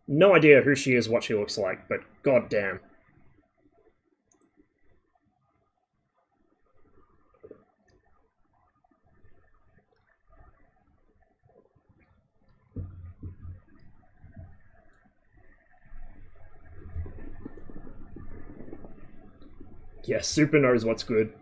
No idea who she is, what she looks like, but goddamn. Yeah, Super knows what's good.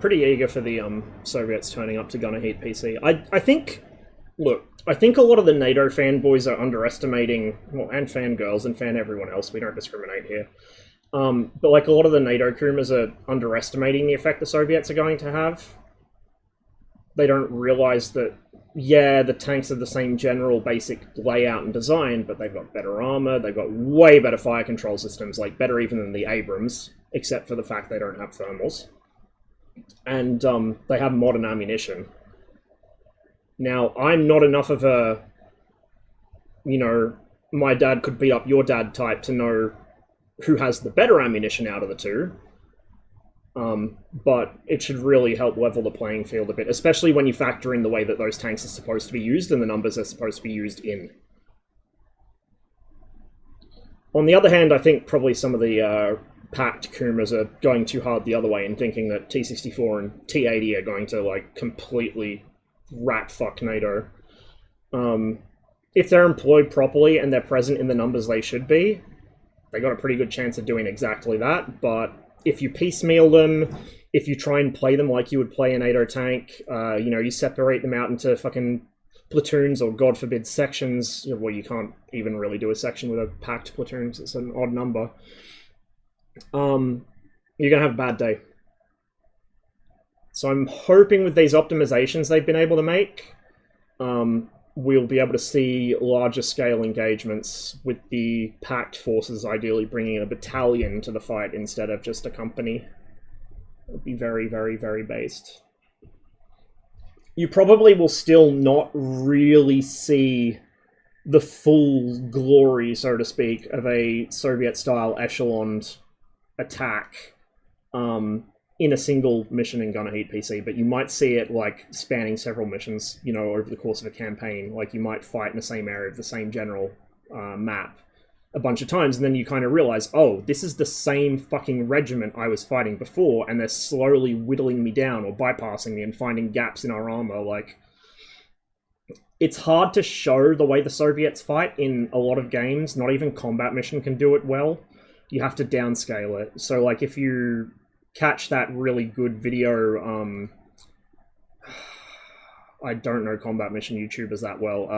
Pretty eager for the Soviets turning up to GHPC. I think, look, I think a lot of the NATO fanboys are underestimating, well, and fangirls and fan everyone else. We don't discriminate here. But like a lot of the NATO Kumas are underestimating the effect the Soviets are going to have. They don't realize that, yeah, the tanks are the same general basic layout and design, but they've got better armor, they've got way better fire control systems, like better even than the Abrams, except for the fact they don't have thermals. And they have modern ammunition. Now, I'm not enough of a, you know, my dad could beat up your dad type to know who has the better ammunition out of the two. But it should really help level the playing field a bit, especially when you factor in the way that those tanks are supposed to be used and the numbers they're supposed to be used in. On the other hand, I think probably some of the packed Kumas are going too hard the other way and thinking that T-64 and T-80 are going to, like, completely rat-fuck NATO. If they're employed properly and they're present in the numbers they should be, they got a pretty good chance of doing exactly that, but if you piecemeal them, if you try and play them like you would play a NATO tank, you know, you separate them out into fucking platoons or, God forbid, sections, well, you can't even really do a section with a packed platoon because it's an odd number. You're gonna have a bad day. So I'm hoping with these optimizations they've been able to make, we'll be able to see larger scale engagements with the packed forces ideally bringing a battalion to the fight instead of just a company. It would be very, very, very based. You probably will still not really see the full glory, so to speak, of a Soviet-style echeloned attack in a single mission in GHPC, but you might see it like spanning several missions, you know, over the course of a campaign. Like you might fight in the same area of the same general map a bunch of times, and then you kind of realize, oh, this is the same fucking regiment I was fighting before, and they're slowly whittling me down or bypassing me and finding gaps in our armor. Like, it's hard to show the way the Soviets fight in a lot of games. Not even Combat Mission can do it well. You have to downscale it. So, like, if you catch that really good video, I don't know Combat Mission YouTubers that well,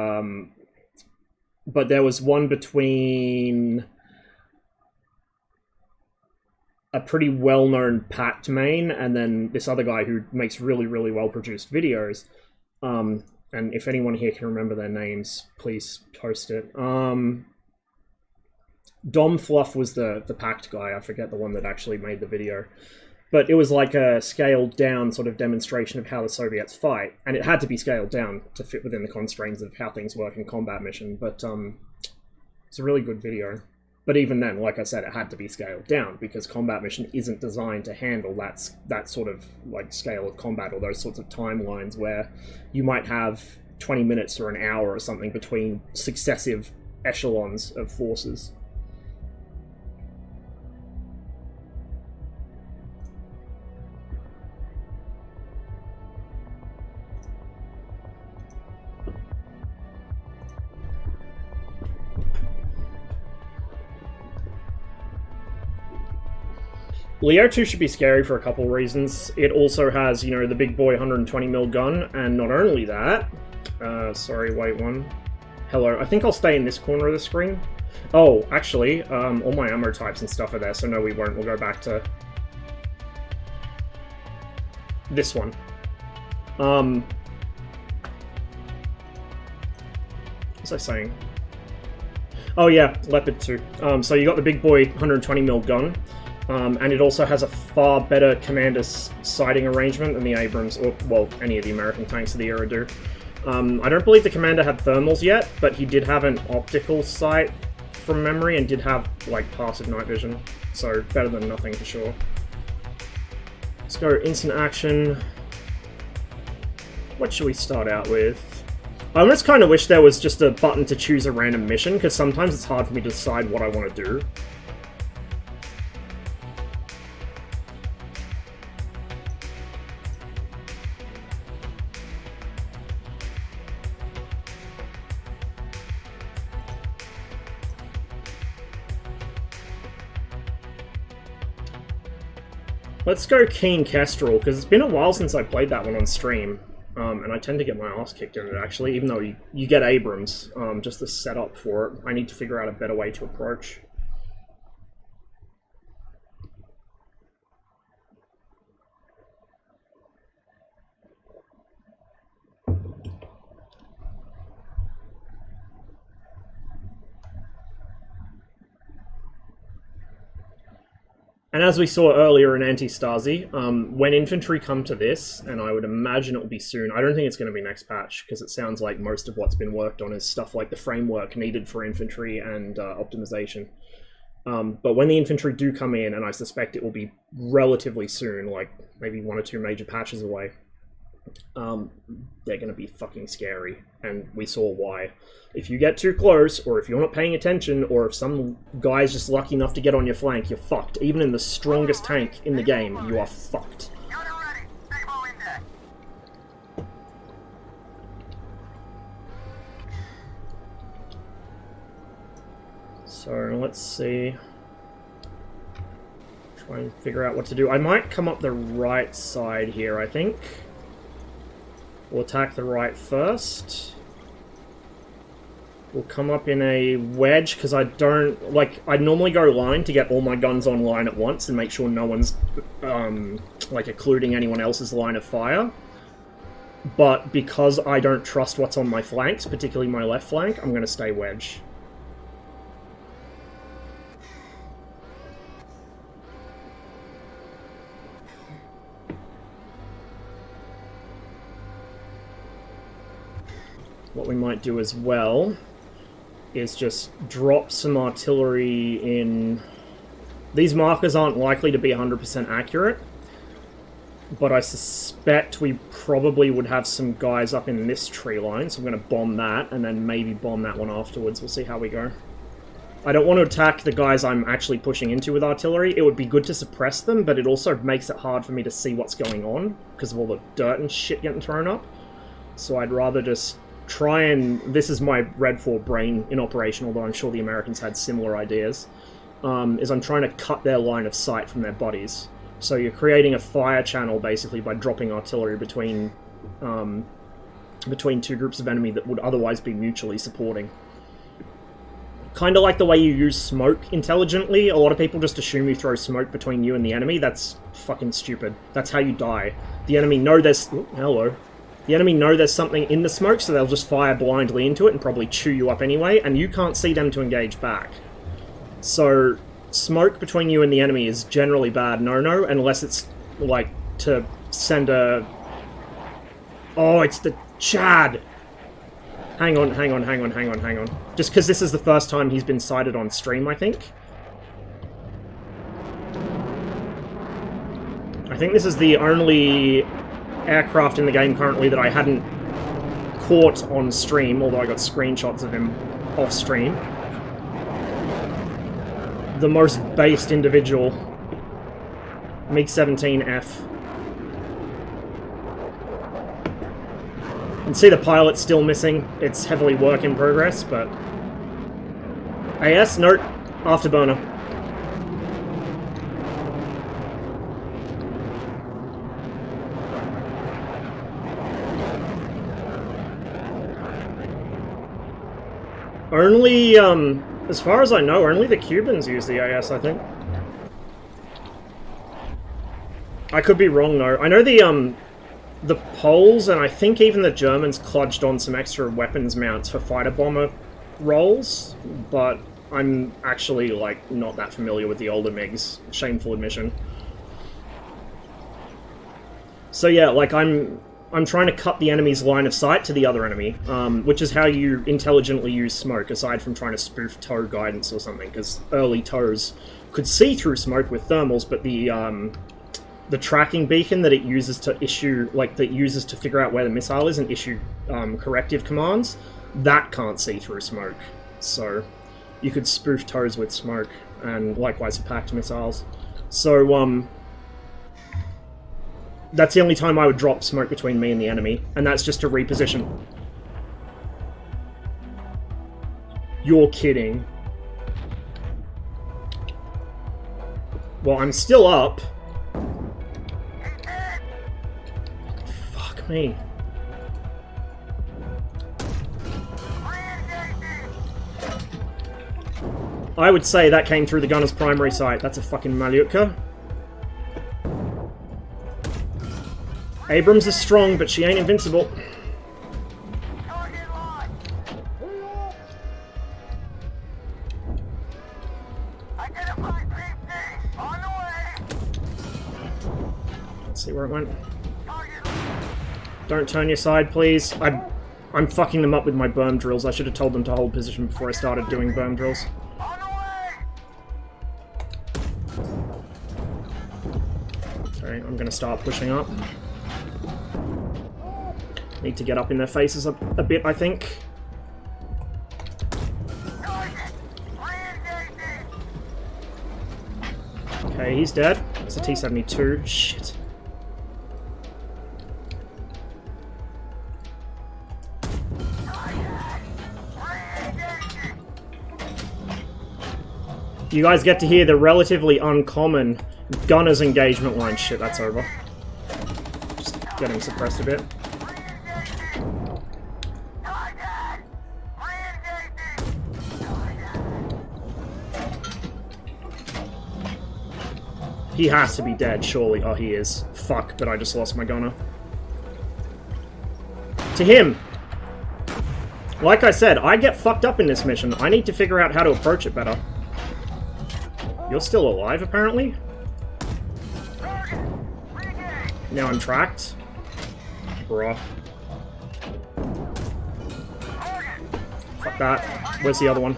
but there was one between a pretty well-known packed main and then this other guy who makes really, really well-produced videos. And if anyone here can remember their names, please post it. Dom Fluff was the packed guy. I forget the one that actually made the video. But it was like a scaled down sort of demonstration of how the Soviets fight. And it had to be scaled down to fit within the constraints of how things work in Combat Mission. But it's a really good video. But even then, like I said, it had to be scaled down because Combat Mission isn't designed to handle that sort of like scale of combat or those sorts of timelines where you might have 20 minutes or an hour or something between successive echelons of forces. Leo 2 should be scary for a couple reasons. It also has, you know, the big boy 120mm gun, and not only that... sorry, wait one. Hello, I think I'll stay in this corner of the screen. Oh, actually, all my ammo types and stuff are there, so no we won't. We'll go back to... this one. What was I saying? Oh yeah, Leopard 2. So you got the big boy 120mm gun, and it also has a far better commander's sighting arrangement than the Abrams, or, well, any of the American tanks of the era do. I don't believe the commander had thermals yet, but he did have an optical sight from memory, and did have, like, passive night vision, so better than nothing for sure. Let's go instant action. What should we start out with? I almost kind of wish there was just a button to choose a random mission, because sometimes it's hard for me to decide what I want to do. Let's go Keen Kestrel, because it's been a while since I played that one on stream. And I tend to get my ass kicked in it, actually, even though you get Abrams, just the setup for it. I need to figure out a better way to approach. And as we saw earlier in Anti-Stasi, when infantry come to this, and I would imagine it will be soon, I don't think it's going to be next patch, because it sounds like most of what's been worked on is stuff like the framework needed for infantry and optimization. But when the infantry do come in, and I suspect it will be relatively soon, like maybe 1 or 2 major patches away, they're going to be fucking scary, and we saw why. If you get too close, or if you're not paying attention, or if some guy's just lucky enough to get on your flank, you're fucked. Even in the strongest tank in the game, you are fucked. So, let's see. Try and figure out what to do. I might come up the right side here, I think. We'll attack the right first. We'll come up in a wedge, because I don't... Like, I'd normally go line to get all my guns online at once and make sure no one's, like, occluding anyone else's line of fire. But because I don't trust what's on my flanks, particularly my left flank, I'm going to stay wedge. What we might do as well is just drop some artillery in... These markers aren't likely to be 100% accurate, but I suspect we probably would have some guys up in this tree line, so I'm going to bomb that, and then maybe bomb that one afterwards. We'll see how we go. I don't want to attack the guys I'm actually pushing into with artillery. It would be good to suppress them, but it also makes it hard for me to see what's going on, because of all the dirt and shit getting thrown up. So I'd rather just... try and... This is my Red 4 brain in operation, although I'm sure the Americans had similar ideas, is I'm trying to cut their line of sight from their bodies. So you're creating a fire channel, basically, by dropping artillery between 2 groups of enemy that would otherwise be mutually supporting. Kind of like the way you use smoke intelligently. A lot of people just assume you throw smoke between you and the enemy. That's fucking stupid. That's how you die. The enemy know there's... Oh, hello. The enemy know there's something in the smoke, so they'll just fire blindly into it and probably chew you up anyway, and you can't see them to engage back. So, smoke between you and the enemy is generally bad no-no, unless it's, like, to send a... Oh, it's the Chad! Hang on. Just because this is the first time he's been sighted on stream, I think. I think this is the only aircraft in the game currently that I hadn't caught on stream, although I got screenshots of him off stream. The most based individual, MiG-17F. You can see the pilot's still missing. It's heavily work in progress, but... AS, note, afterburner. Only, as far as I know, only the Cubans use the AS, I think. I could be wrong, though. I know the the Poles, and I think even the Germans, kludged on some extra weapons mounts for fighter bomber rolls, but I'm actually, like, not that familiar with the older MiGs. Shameful admission. So yeah, like, I'm trying to cut the enemy's line of sight to the other enemy, which is how you intelligently use smoke, aside from trying to spoof tow guidance or something, because early tows could see through smoke with thermals, but the tracking beacon that it uses to issue, like, that uses to figure out where the missile is and issue corrective commands, that can't see through smoke. So you could spoof tows with smoke, and likewise for packed missiles. So, that's the only time I would drop smoke between me and the enemy, and that's just to reposition. You're kidding. Well, I'm still up. Fuck me. I would say that came through the gunner's primary sight. That's a fucking Malyutka. Abrams is strong, but she ain't invincible. Let's see where it went. Don't turn your side, please. I'm fucking them up with my berm drills. I should have told them to hold position before I started doing berm drills. Okay, I'm gonna start pushing up. Need to get up in their faces a bit, I think. Okay, he's dead. It's a T-72. Shit. You guys get to hear the relatively uncommon gunner's engagement line. Shit, that's over. Just getting suppressed a bit. He has to be dead, surely. Oh, he is. Fuck, but I just lost my gunner. To him! Like I said, I get fucked up in this mission. I need to figure out how to approach it better. You're still alive, apparently? Now I'm tracked. Bruh. Fuck that. Where's the other one?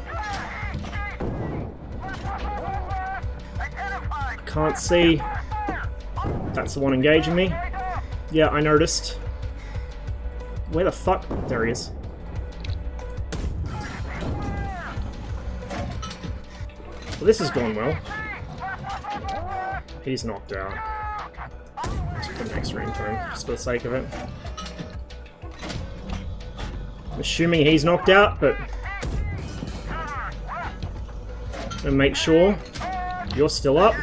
Can't see. That's the one engaging me. Yeah, I noticed. Where the fuck? There he is. Well, this has gone well. He's knocked out. Let's put an X-ray into him, just for the sake of it. I'm assuming he's knocked out, but... and make sure you're still up.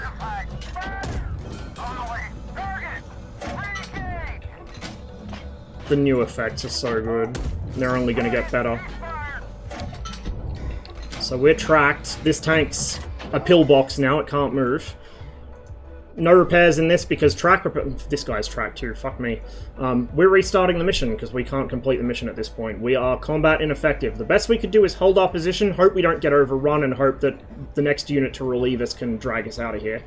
The new effects are so good. They're only going to get better. So we're tracked. This tank's a pillbox now. It can't move. No repairs in this because this guy's tracked too. Fuck me. We're restarting the mission because we can't complete the mission at this point. We are combat ineffective. The best we could do is hold our position, hope we don't get overrun, and hope that the next unit to relieve us can drag us out of here.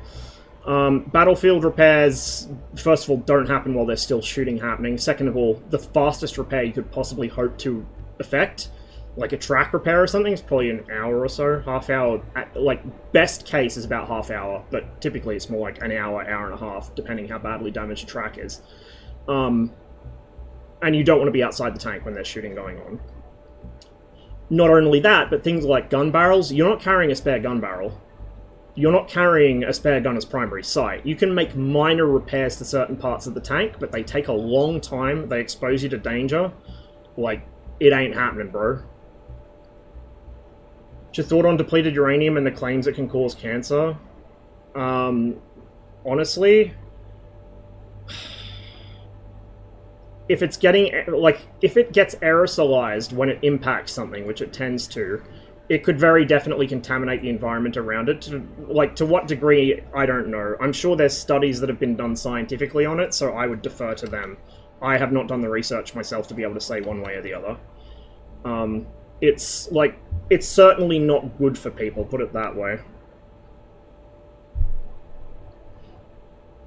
Battlefield repairs, first of all, don't happen while there's still shooting happening. Second of all, the fastest repair you could possibly hope to effect, like a track repair or something, is probably an hour or so. Half hour, like, best case is about half hour, but typically it's more like an hour, hour and a half, depending how badly damaged the track is. And you don't want to be outside the tank when there's shooting going on. Not only that, but things like gun barrels, you're not carrying a spare gun barrel. You're not carrying a spare gun as primary sight. You can make minor repairs to certain parts of the tank, but they take a long time. They expose you to danger. Like, it ain't happening, bro. What's your thought on depleted uranium and the claims it can cause cancer? Honestly, if it's getting, like, if it gets aerosolized when it impacts something, which it tends to, it could very definitely contaminate the environment around it. To what degree, I don't know. I'm sure there's studies that have been done scientifically on it, so I would defer to them. I have not done the research myself to be able to say one way or the other. It's like, it's certainly not good for people, put it that way.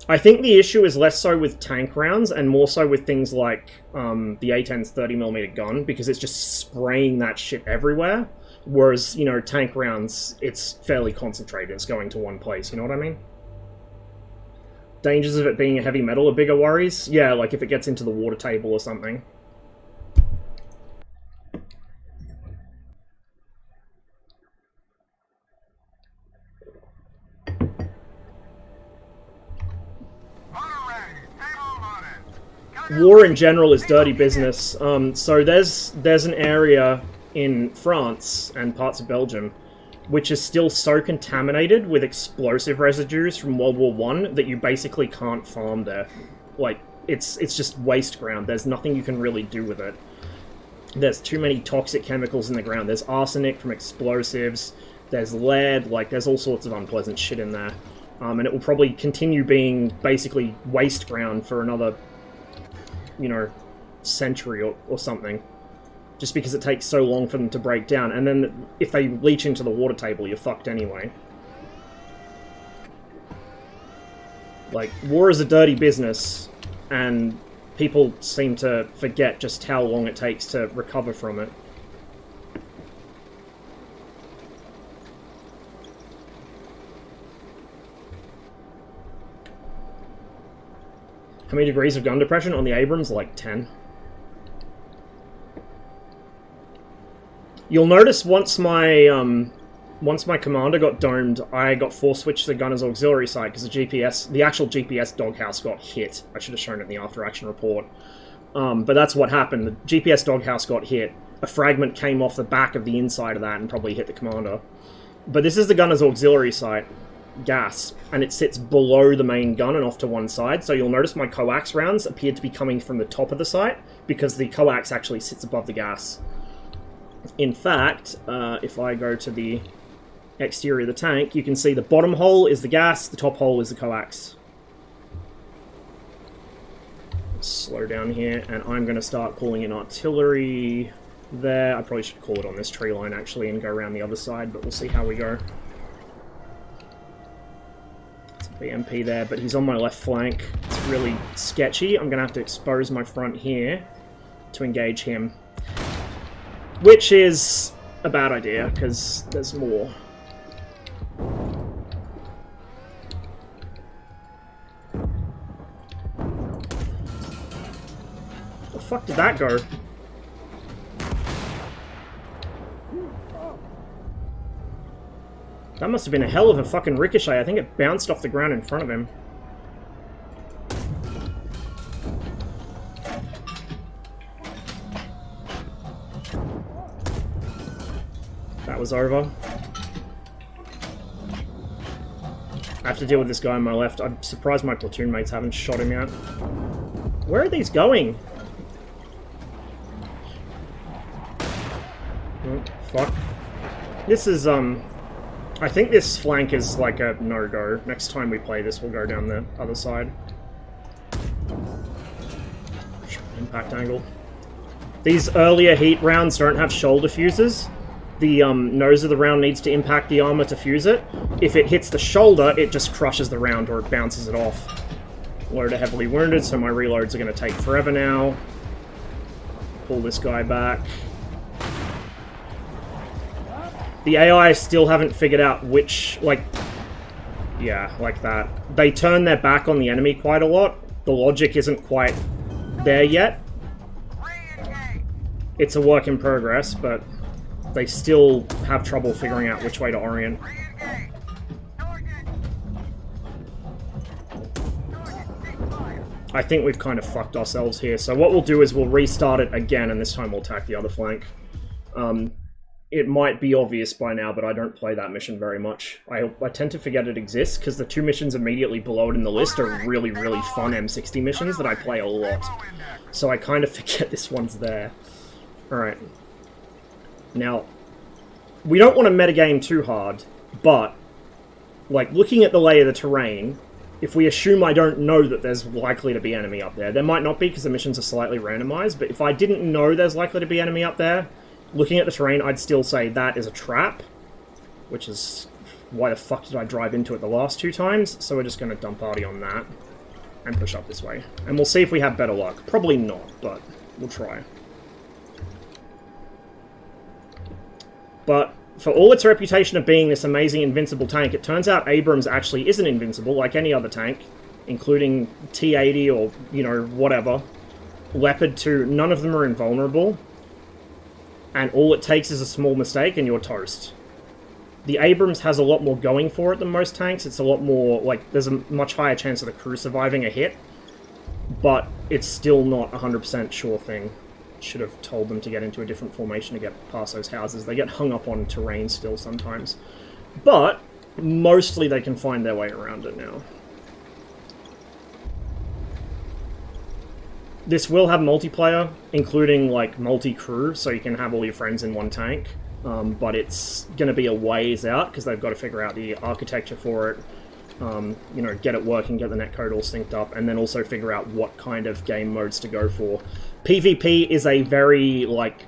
I think the issue is less so with tank rounds and more so with things like the A10's 30mm gun, because it's just spraying that shit everywhere. Whereas, you know, tank rounds, it's fairly concentrated. It's going to one place, you know what I mean? Dangers of it being a heavy metal are bigger worries? Yeah, like if it gets into the water table or something. War in general is dirty business. So there's an area in France and parts of Belgium which is still so contaminated with explosive residues from World War I that you basically can't farm there. Like, it's just waste ground. There's nothing you can really do with it. There's too many toxic chemicals in the ground. There's arsenic from explosives. There's lead. Like, there's all sorts of unpleasant shit in there. And it will probably continue being basically waste ground for another, you know, century or something. Just because it takes so long for them to break down. And then if they leach into the water table, you're fucked anyway. Like, war is a dirty business, and people seem to forget just how long it takes to recover from it. How many degrees of gun depression on the Abrams? Like 10. You'll notice once my commander got domed, I got force switched to the gunner's auxiliary side because the actual GPS doghouse got hit. I should have shown it in the after action report. But that's what happened. The GPS doghouse got hit. A fragment came off the back of the inside of that and probably hit the commander. But this is the gunner's auxiliary site, gas, and it sits below the main gun and off to one side. So you'll notice my coax rounds appear to be coming from the top of the site because the coax actually sits above the gas. In fact, if I go to the exterior of the tank, you can see the bottom hole is the gas, the top hole is the coax. Slow down here, and I'm going to start calling in artillery there. I probably should call it on this tree line, actually, and go around the other side, but we'll see how we go. It's a BMP there, but he's on my left flank. It's really sketchy. I'm going to have to expose my front here to engage him. Which is a bad idea, because there's more. The fuck did that go? That must have been a hell of a fucking ricochet. I think it bounced off the ground in front of him. That was over. I have to deal with this guy on my left. I'm surprised my platoon mates haven't shot him yet. Where are these going? Oh, fuck. This is, I think this flank is like a no-go. Next time we play this, we'll go down the other side. Impact angle. These earlier heat rounds don't have shoulder fuses. The nose of the round needs to impact the armor to fuse it. If it hits the shoulder, it just crushes the round or it bounces it off. Low to heavily wounded, so my reloads are going to take forever now. Pull this guy back. The AI still haven't figured out which, like... Yeah, like that. They turn their back on the enemy quite a lot. The logic isn't quite there yet. It's a work in progress, but they still have trouble figuring out which way to orient. I think we've kind of fucked ourselves here, so what we'll do is we'll restart it again, and this time we'll attack the other flank. It might be obvious by now, but I don't play that mission very much. I tend to forget it exists, because the two missions immediately below it in the list are really, really fun M60 missions that I play a lot. So I kind of forget this one's there. Alright. Now, we don't want to metagame too hard, but, like, looking at the lay of the terrain, if we assume I don't know that there's likely to be enemy up there, there might not be because the missions are slightly randomized, but if I didn't know there's likely to be enemy up there, looking at the terrain, I'd still say that is a trap, which is why the fuck did I drive into it the last 2 times, so we're just going to dump party on that and push up this way. And we'll see if we have better luck. Probably not, but we'll try. But for all its reputation of being this amazing invincible tank, it turns out Abrams actually isn't invincible like any other tank, including T-80 or, you know, whatever. Leopard 2, none of them are invulnerable. And all it takes is a small mistake and you're toast. The Abrams has a lot more going for it than most tanks. It's a lot more, like, there's a much higher chance of the crew surviving a hit. But it's still not a 100% sure thing. Should have told them to get into a different formation to get past those houses. They get hung up on terrain still sometimes. But mostly they can find their way around it now. This will have multiplayer, including like multi-crew, so you can have all your friends in one tank. But it's going to be a ways out because they've got to figure out the architecture for it. You know, get it working, get the netcode all synced up, and then also figure out what kind of game modes to go for. PvP is a very, like,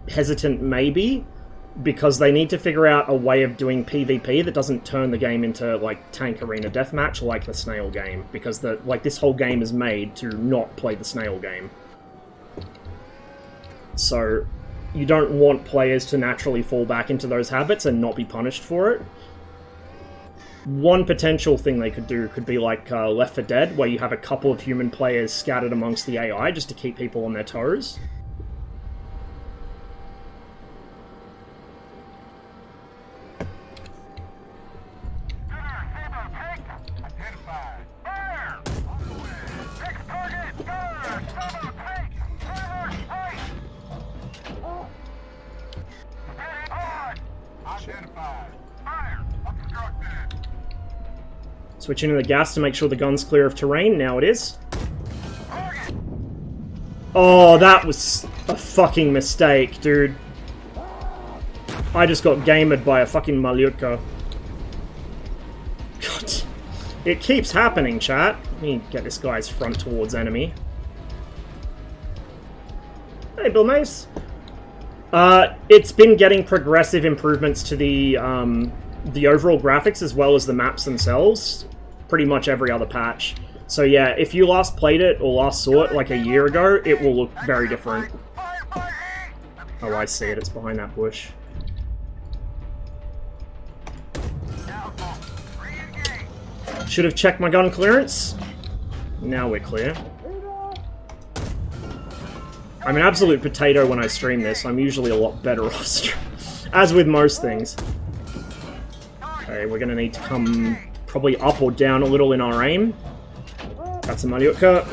hesitant maybe, because they need to figure out a way of doing PvP that doesn't turn the game into, like, tank arena deathmatch like the snail game, because, this whole game is made to not play the snail game. So, you don't want players to naturally fall back into those habits and not be punished for it. One potential thing they could do could be like Left 4 Dead, where you have a couple of human players scattered amongst the AI just to keep people on their toes. Switch into the gas to make sure the gun's clear of terrain. Now it is. Oh, that was a fucking mistake, dude. I just got gamed by a fucking Malyutka. God. It keeps happening, chat. Let me get this guy's front towards enemy. Hey, Bill Mace. It's been getting progressive improvements to the overall graphics as well as the maps themselves. Pretty much every other patch. So yeah, if you last played it or last saw it like a year ago, it will look very different. Oh, I see it. It's behind that bush. Should have checked my gun clearance. Now we're clear. I'm an absolute potato when I stream this. I'm usually a lot better off stream, as with most things. Okay, we're gonna need to come probably up or down a little in our aim. That's a Malyutka.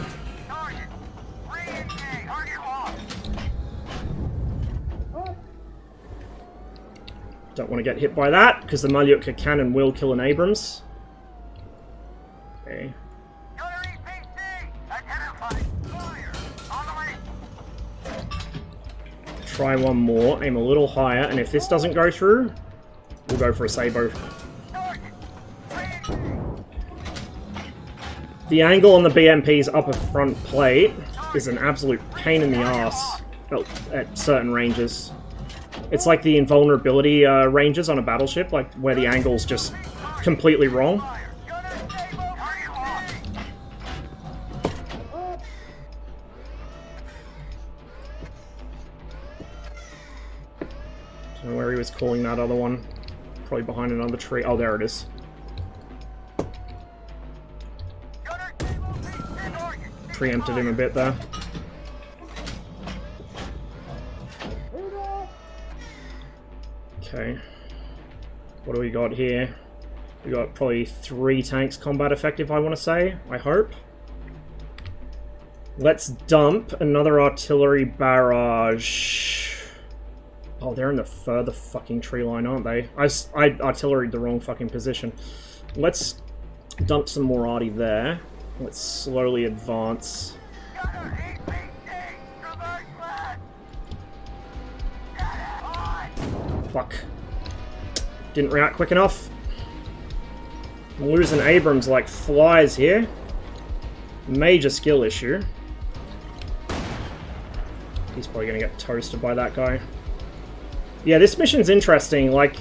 Don't want to get hit by that, because the Malyutka can and will kill an Abrams. Okay. Try one more, aim a little higher, and if this doesn't go through, we'll go for a Sabo. The angle on the BMP's upper front plate is an absolute pain in the ass at certain ranges. It's like the invulnerability ranges on a battleship, like where the angle's just completely wrong. Don't know where he was calling that other one. Probably behind another tree. Oh, there it is. Preempted him a bit there. Okay. What do we got here? We got probably 3 tanks combat effective, I want to say. I hope. Let's dump another artillery barrage. Oh, they're in the further fucking tree line, aren't they? I artilleried the wrong fucking position. Let's dump some more arty there. Let's slowly advance. Fuck. Didn't react quick enough. I'm losing Abrams like flies here. Major skill issue. He's probably gonna get toasted by that guy. Yeah, this mission's interesting. Like,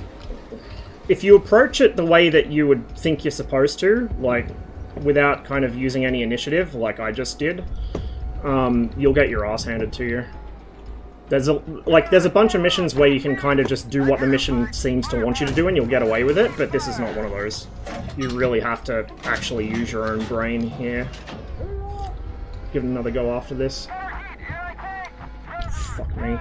if you approach it the way that you would think you're supposed to, like, without kind of using any initiative, like I just did, you'll get your ass handed to you. There's a bunch of missions where you can kind of just do what the mission seems to want you to do and you'll get away with it, but this is not one of those. You really have to actually use your own brain here. Give it another go after this. Fuck me.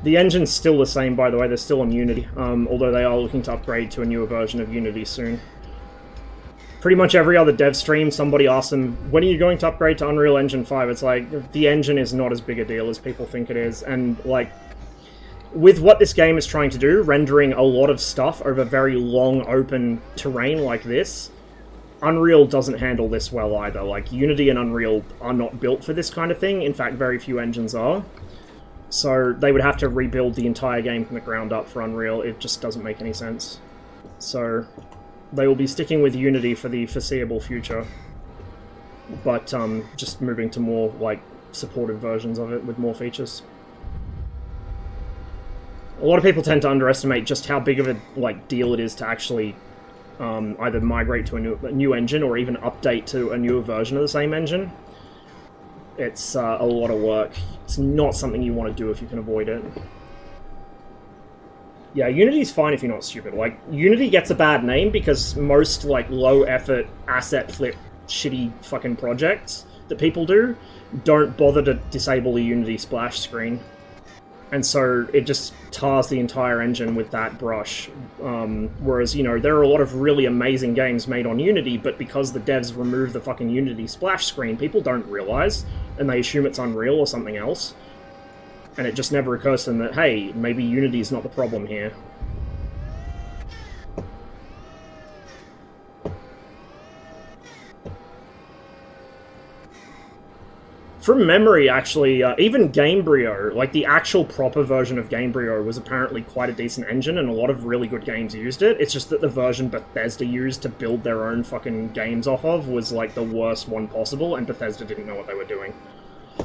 The engine's still the same, by the way. They're still on Unity, although they are looking to upgrade to a newer version of Unity soon. Pretty much every other dev stream, somebody asks them, when are you going to upgrade to Unreal Engine 5? It's like, the engine is not as big a deal as people think it is. And, like, with what this game is trying to do, rendering a lot of stuff over very long, open terrain like this, Unreal doesn't handle this well either. Like, Unity and Unreal are not built for this kind of thing. In fact, very few engines are. So they would have to rebuild the entire game from the ground up for Unreal. It just doesn't make any sense. So they will be sticking with Unity for the foreseeable future, but just moving to more like supported versions of it with more features. A lot of people tend to underestimate just how big of a deal it is to actually either migrate to a new engine or even update to a newer version of the same engine. It's a lot of work. It's not something you want to do if you can avoid it. Yeah, Unity's fine if you're not stupid. Like, Unity gets a bad name because most, like, low-effort, asset-flip, shitty fucking projects that people do don't bother to disable the Unity splash screen. And so it just tars the entire engine with that brush. Whereas, you know, there are a lot of really amazing games made on Unity, but because the devs remove the fucking Unity splash screen, people don't realize, and they assume it's Unreal or something else. And it just never occurs to them that, hey, maybe Unity's not the problem here. From memory, actually, even Gamebryo, like the actual proper version of Gamebryo, was apparently quite a decent engine, and a lot of really good games used it. It's just that the version Bethesda used to build their own fucking games off of was like the worst one possible, and Bethesda didn't know what they were doing. I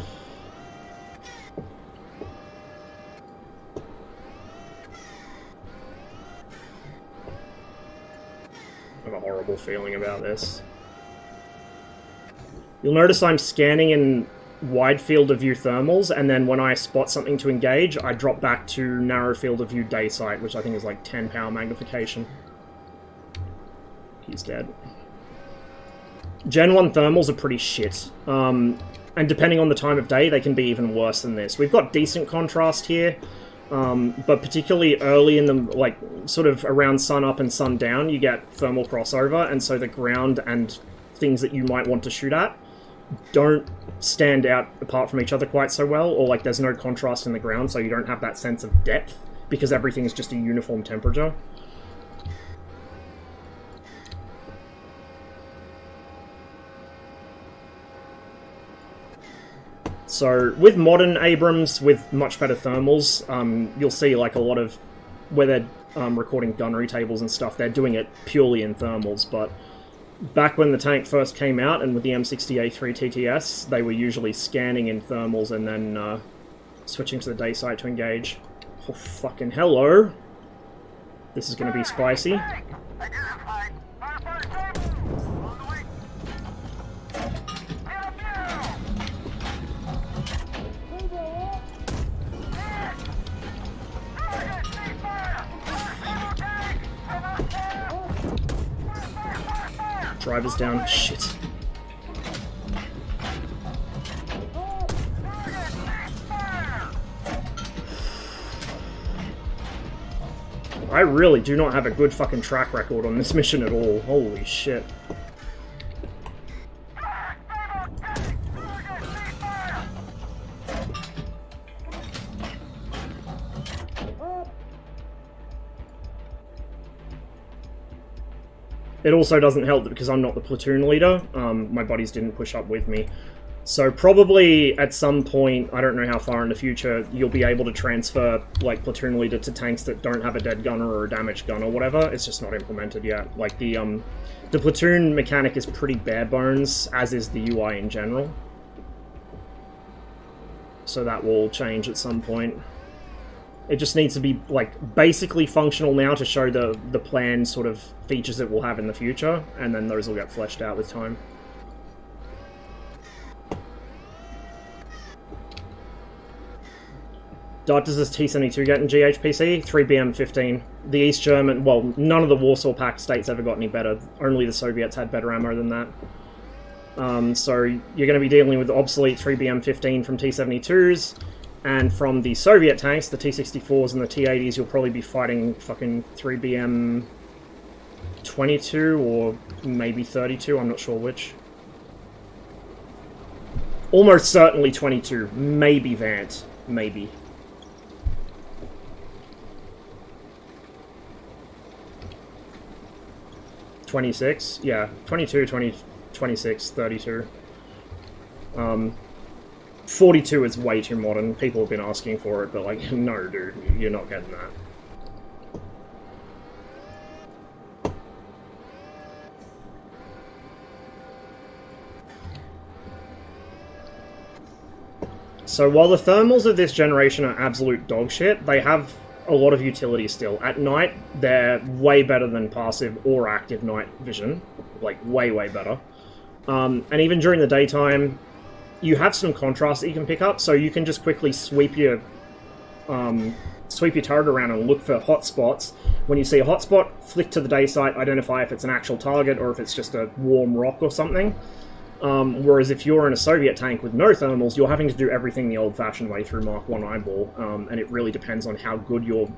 have a horrible feeling about this. You'll notice I'm scanning in wide field of view thermals, and then when I spot something to engage, I drop back to narrow field of view day sight, which I think is like 10 power magnification. He's dead. Gen 1 thermals are pretty shit. And depending on the time of day, they can be even worse than this. We've got decent contrast here, but particularly early in the, like, sort of around sun up and sun down, you get thermal crossover, and so the ground and things that you might want to shoot at don't stand out apart from each other quite so well, or like there's no contrast in the ground, so you don't have that sense of depth, because everything's just a uniform temperature. So with modern Abrams, with much better thermals, you'll see like a lot of, where they're recording gunnery tables and stuff, they're doing it purely in thermals, but back when the tank first came out, and with the M60A3 TTS, they were usually scanning in thermals and then switching to the day sight to engage. Oh, fucking hello! This is going to be spicy. Driver's down. Shit. I really do not have a good fucking track record on this mission at all. Holy shit. It also doesn't help that because I'm not the platoon leader, my buddies didn't push up with me. So probably at some point, I don't know how far in the future, you'll be able to transfer like platoon leader to tanks that don't have a dead gunner or a damaged gun or whatever. It's just not implemented yet. Like the platoon mechanic is pretty bare bones, as is the UI in general. So that will change at some point. It just needs to be like basically functional now to show the planned sort of features it will have in the future, and then those will get fleshed out with time. What does this T-72 get in GHPC? 3BM15. The East German, well, none of the Warsaw Pact states ever got any better. Only the Soviets had better ammo than that. So you're going to be dealing with obsolete 3BM15 from T-72s, and from the Soviet tanks, the T-64s and the T-80s, you'll probably be fighting fucking 3BM22 or maybe 32, I'm not sure which. Almost certainly 22, maybe Vant, maybe. '26, yeah, 22, 20, 26, 32. 42 is way too modern. People have been asking for it, but like, no, dude, you're not getting that. So while the thermals of this generation are absolute dog shit, they have a lot of utility still. At night, they're way better than passive or active night vision. Like, way, way better. And even during the daytime, you have some contrast that you can pick up, so you can just quickly sweep your turret around and look for hotspots. When you see a hotspot, flick to the day sight, identify if it's an actual target or if it's just a warm rock or something. Whereas if you're in a Soviet tank with no thermals, you're having to do everything the old-fashioned way through Mark 1 eyeball, and it really depends on how good your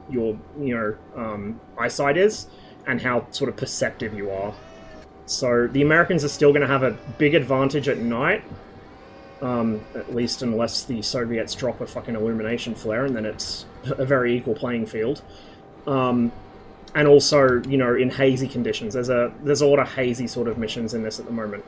eyesight is and how sort of perceptive you are. So the Americans are still going to have a big advantage at night, at least unless the Soviets drop a fucking illumination flare, and then it's a very equal playing field. And also, you know, in hazy conditions. There's a lot of hazy sort of missions in this at the moment.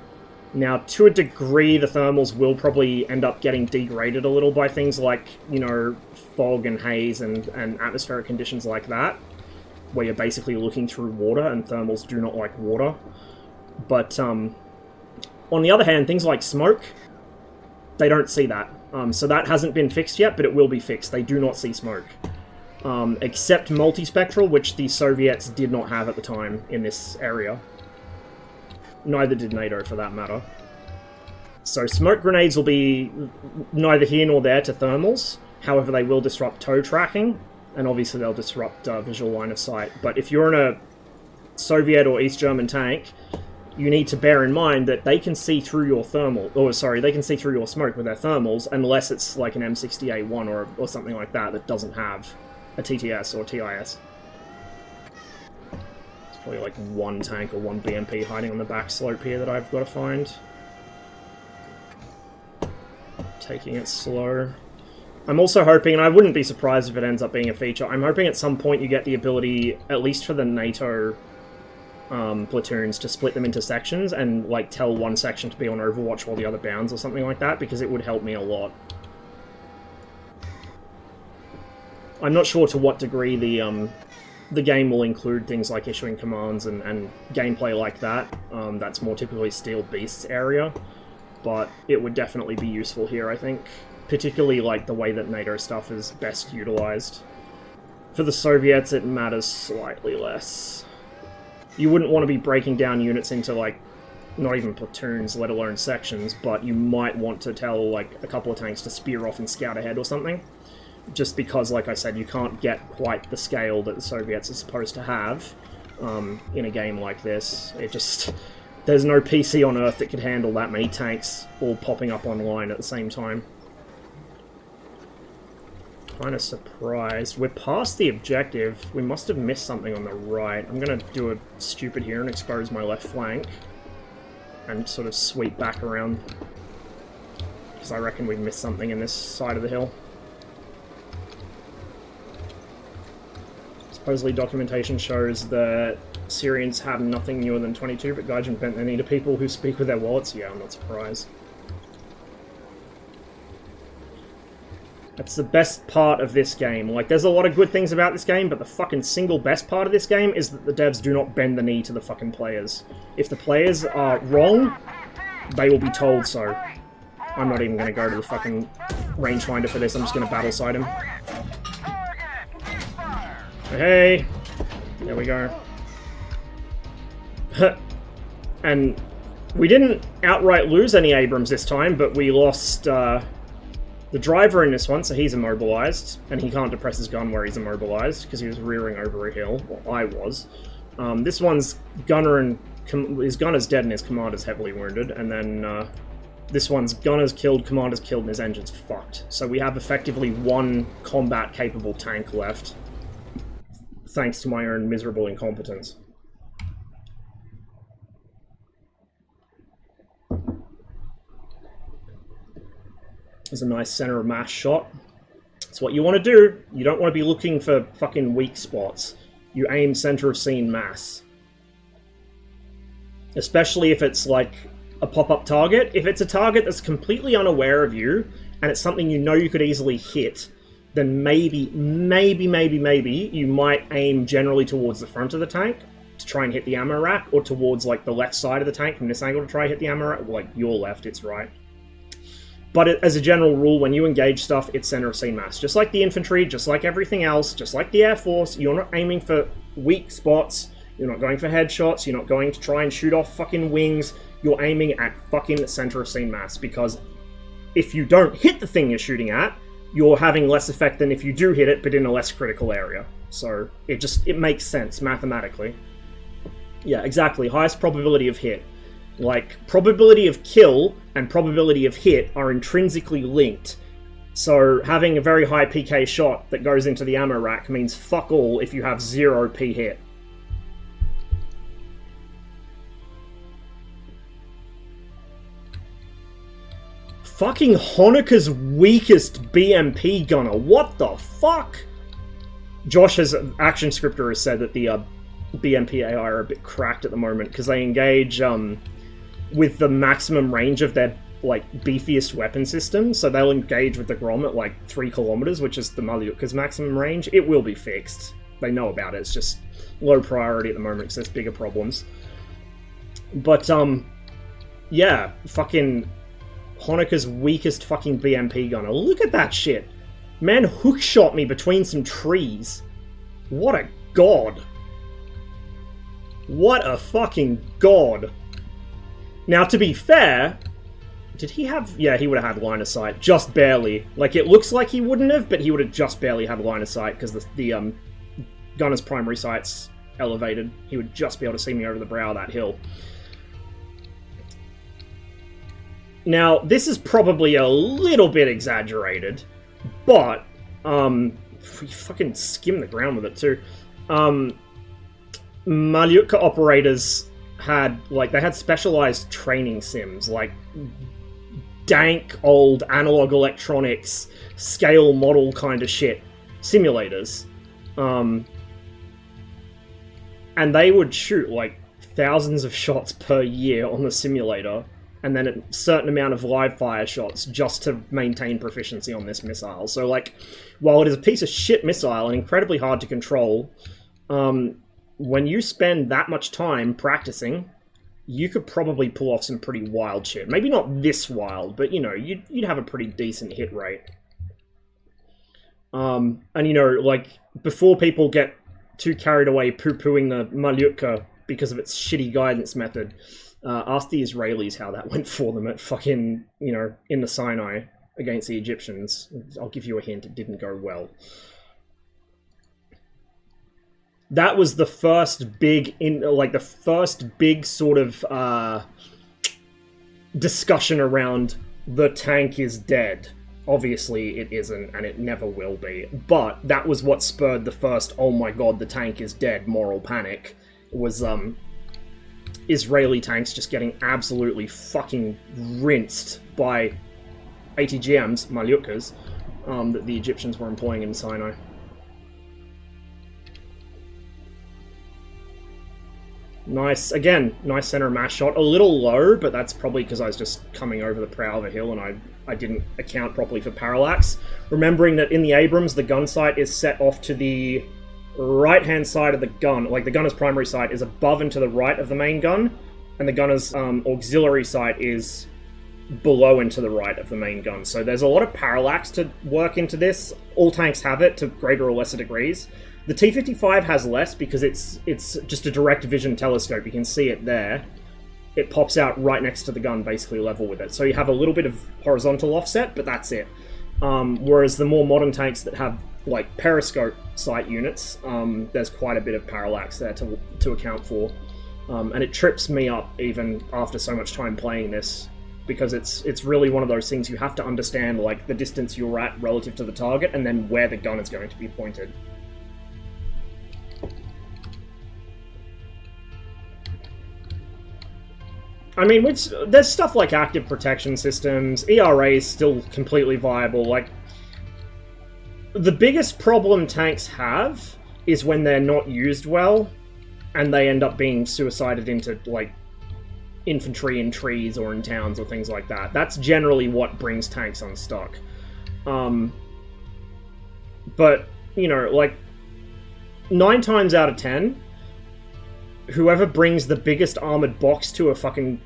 Now, to a degree, the thermals will probably end up getting degraded a little by things like, you know, fog and haze and atmospheric conditions like that, where you're basically looking through water, and thermals do not like water. But, on the other hand, things like smoke, they don't see that. So that hasn't been fixed yet, but it will be fixed. They do not see smoke. Except multispectral, which the Soviets did not have at the time in this area. Neither did NATO, for that matter. So smoke grenades will be neither here nor there to thermals. However, they will disrupt tow tracking, and obviously they'll disrupt visual line of sight. But if you're in a Soviet or East German tank, you need to bear in mind that they can see through your thermal, they can see through your smoke with their thermals, unless it's like an M60A1 or something like that that doesn't have a TTS or TIS. Probably like one tank or one BMP hiding on the back slope here that I've got to find. Taking it slow. I'm also hoping, and I wouldn't be surprised if it ends up being a feature, I'm hoping at some point you get the ability, at least for the NATO platoons, to split them into sections and like tell one section to be on Overwatch while the other bounds or something like that, because it would help me a lot. I'm not sure to what degree the game will include things like issuing commands and gameplay like that. That's more typically Steel Beast's area, but it would definitely be useful here, I think. Particularly like the way that NATO stuff is best utilized. For the Soviets, it matters slightly less. You wouldn't want to be breaking down units into like, not even platoons, let alone sections, but you might want to tell like a couple of tanks to spear off and scout ahead or something. Just because, like I said, you can't get quite the scale that the Soviets are supposed to have in a game like this. It just... There's no PC on Earth that could handle that many tanks all popping up online at the same time. Kind of surprised. We're past the objective. We must have missed something on the right. I'm going to do a stupid here and expose my left flank. And sort of sweep back around. Because I reckon we've missed something in this side of the hill. Supposedly documentation shows that Syrians have nothing newer than 22, but Gaijin bent their knee to people who speak with their wallets. Yeah, I'm not surprised. That's the best part of this game. Like, there's a lot of good things about this game, but the fucking single best part of this game is that the devs do not bend the knee to the fucking players. If the players are wrong, they will be told so. I'm not even going to go to the fucking rangefinder for this, I'm just going to battle side him. Hey! There we go. And we didn't outright lose any Abrams this time, but we lost the driver in this one, so he's immobilized, and he can't depress his gun where he's immobilized, because he was rearing over a hill. Well, I was. This one's gunner and... his gunner's dead and his commander's heavily wounded, and then this one's gunner's killed, commander's killed, and his engine's fucked. So we have effectively one combat-capable tank left, thanks to my own miserable incompetence. There's a nice center of mass shot. It's what you want to do. You don't want to be looking for fucking weak spots. You aim center of scene mass. Especially if it's like a pop-up target. If it's a target that's completely unaware of you, and it's something you know you could easily hit, then maybe you might aim generally towards the front of the tank to try and hit the ammo rack, or towards like the left side of the tank from this angle to try and hit the ammo rack. Like your left, it's right. But as a general rule, when you engage stuff, it's center of scene mass. Just like the infantry, just like everything else, just like the Air Force, you're not aiming for weak spots, you're not going for headshots, you're not going to try and shoot off fucking wings, you're aiming at fucking center of scene mass, because if you don't hit the thing you're shooting at, you're having less effect than if you do hit it, but in a less critical area. So it makes sense mathematically. Yeah, exactly. Highest probability of hit. Like, probability of kill and probability of hit are intrinsically linked. So having a very high PK shot that goes into the ammo rack means fuck all if you have 0 P hit. Fucking Honeka's weakest BMP gunner. What the fuck? Josh's action scripter has said that the BMP AI are a bit cracked at the moment because they engage with the maximum range of their like beefiest weapon system, so they'll engage with the Grom at like 3 kilometers, which is the Malyutka's maximum range. It will be fixed. They know about it. It's just low priority at the moment because there's bigger problems. But yeah, fucking Honeka's weakest fucking BMP gunner. Look at that shit. Man hookshot me between some trees. What a god. What a fucking god. Now, to be fair, did he have... Yeah, he would have had line of sight. Just barely. Like, it looks like he wouldn't have, but he would have just barely had line of sight because the gunner's primary sight's elevated. He would just be able to see me over the brow of that hill. Now, this is probably a little bit exaggerated, but we fucking skim the ground with it too. Malyutka operators had specialized training sims, like dank old analog electronics scale model kind of shit simulators, and they would shoot like thousands of shots per year on the simulator, and then a certain amount of live fire shots just to maintain proficiency on this missile. So like, while it is a piece of shit missile and incredibly hard to control, when you spend that much time practicing, you could probably pull off some pretty wild shit. Maybe not this wild, but, you know, you'd have a pretty decent hit rate. And, you know, like, before people get too carried away poo-pooing the Malyutka because of its shitty guidance method, ask the Israelis how that went for them at fucking, you know, in the Sinai against the Egyptians. I'll give you a hint, it didn't go well. That was the first big, sort of discussion around the tank is dead. Obviously it isn't, and it never will be. But that was what spurred the first, oh my god, the tank is dead, moral panic. It was Israeli tanks just getting absolutely fucking rinsed by ATGMs, Malyutkas, that the Egyptians were employing in Sinai. Nice, again, nice center mass shot. A little low, but that's probably because I was just coming over the prow of a hill and I didn't account properly for parallax. Remembering that in the Abrams, the gun sight is set off to the right-hand side of the gun. Like, the gunner's primary sight is above and to the right of the main gun, and the gunner's auxiliary sight is below and to the right of the main gun. So there's a lot of parallax to work into this. All tanks have it to greater or lesser degrees. The T-55 has less because it's just a direct vision telescope. You can see it there. It pops out right next to the gun, basically level with it. So you have a little bit of horizontal offset, but that's it. Whereas the more modern tanks that have like periscope sight units, there's quite a bit of parallax there to account for. And it trips me up even after so much time playing this, because it's really one of those things you have to understand, like the distance you're at relative to the target and then where the gun is going to be pointed. I mean, there's stuff like active protection systems, ERA is still completely viable. Like, the biggest problem tanks have is when they're not used well, and they end up being suicided into, like, infantry in trees or in towns or things like that. That's generally what brings tanks unstuck. But, you know, like, 9 times out of 10... whoever brings the biggest armored box to a fucking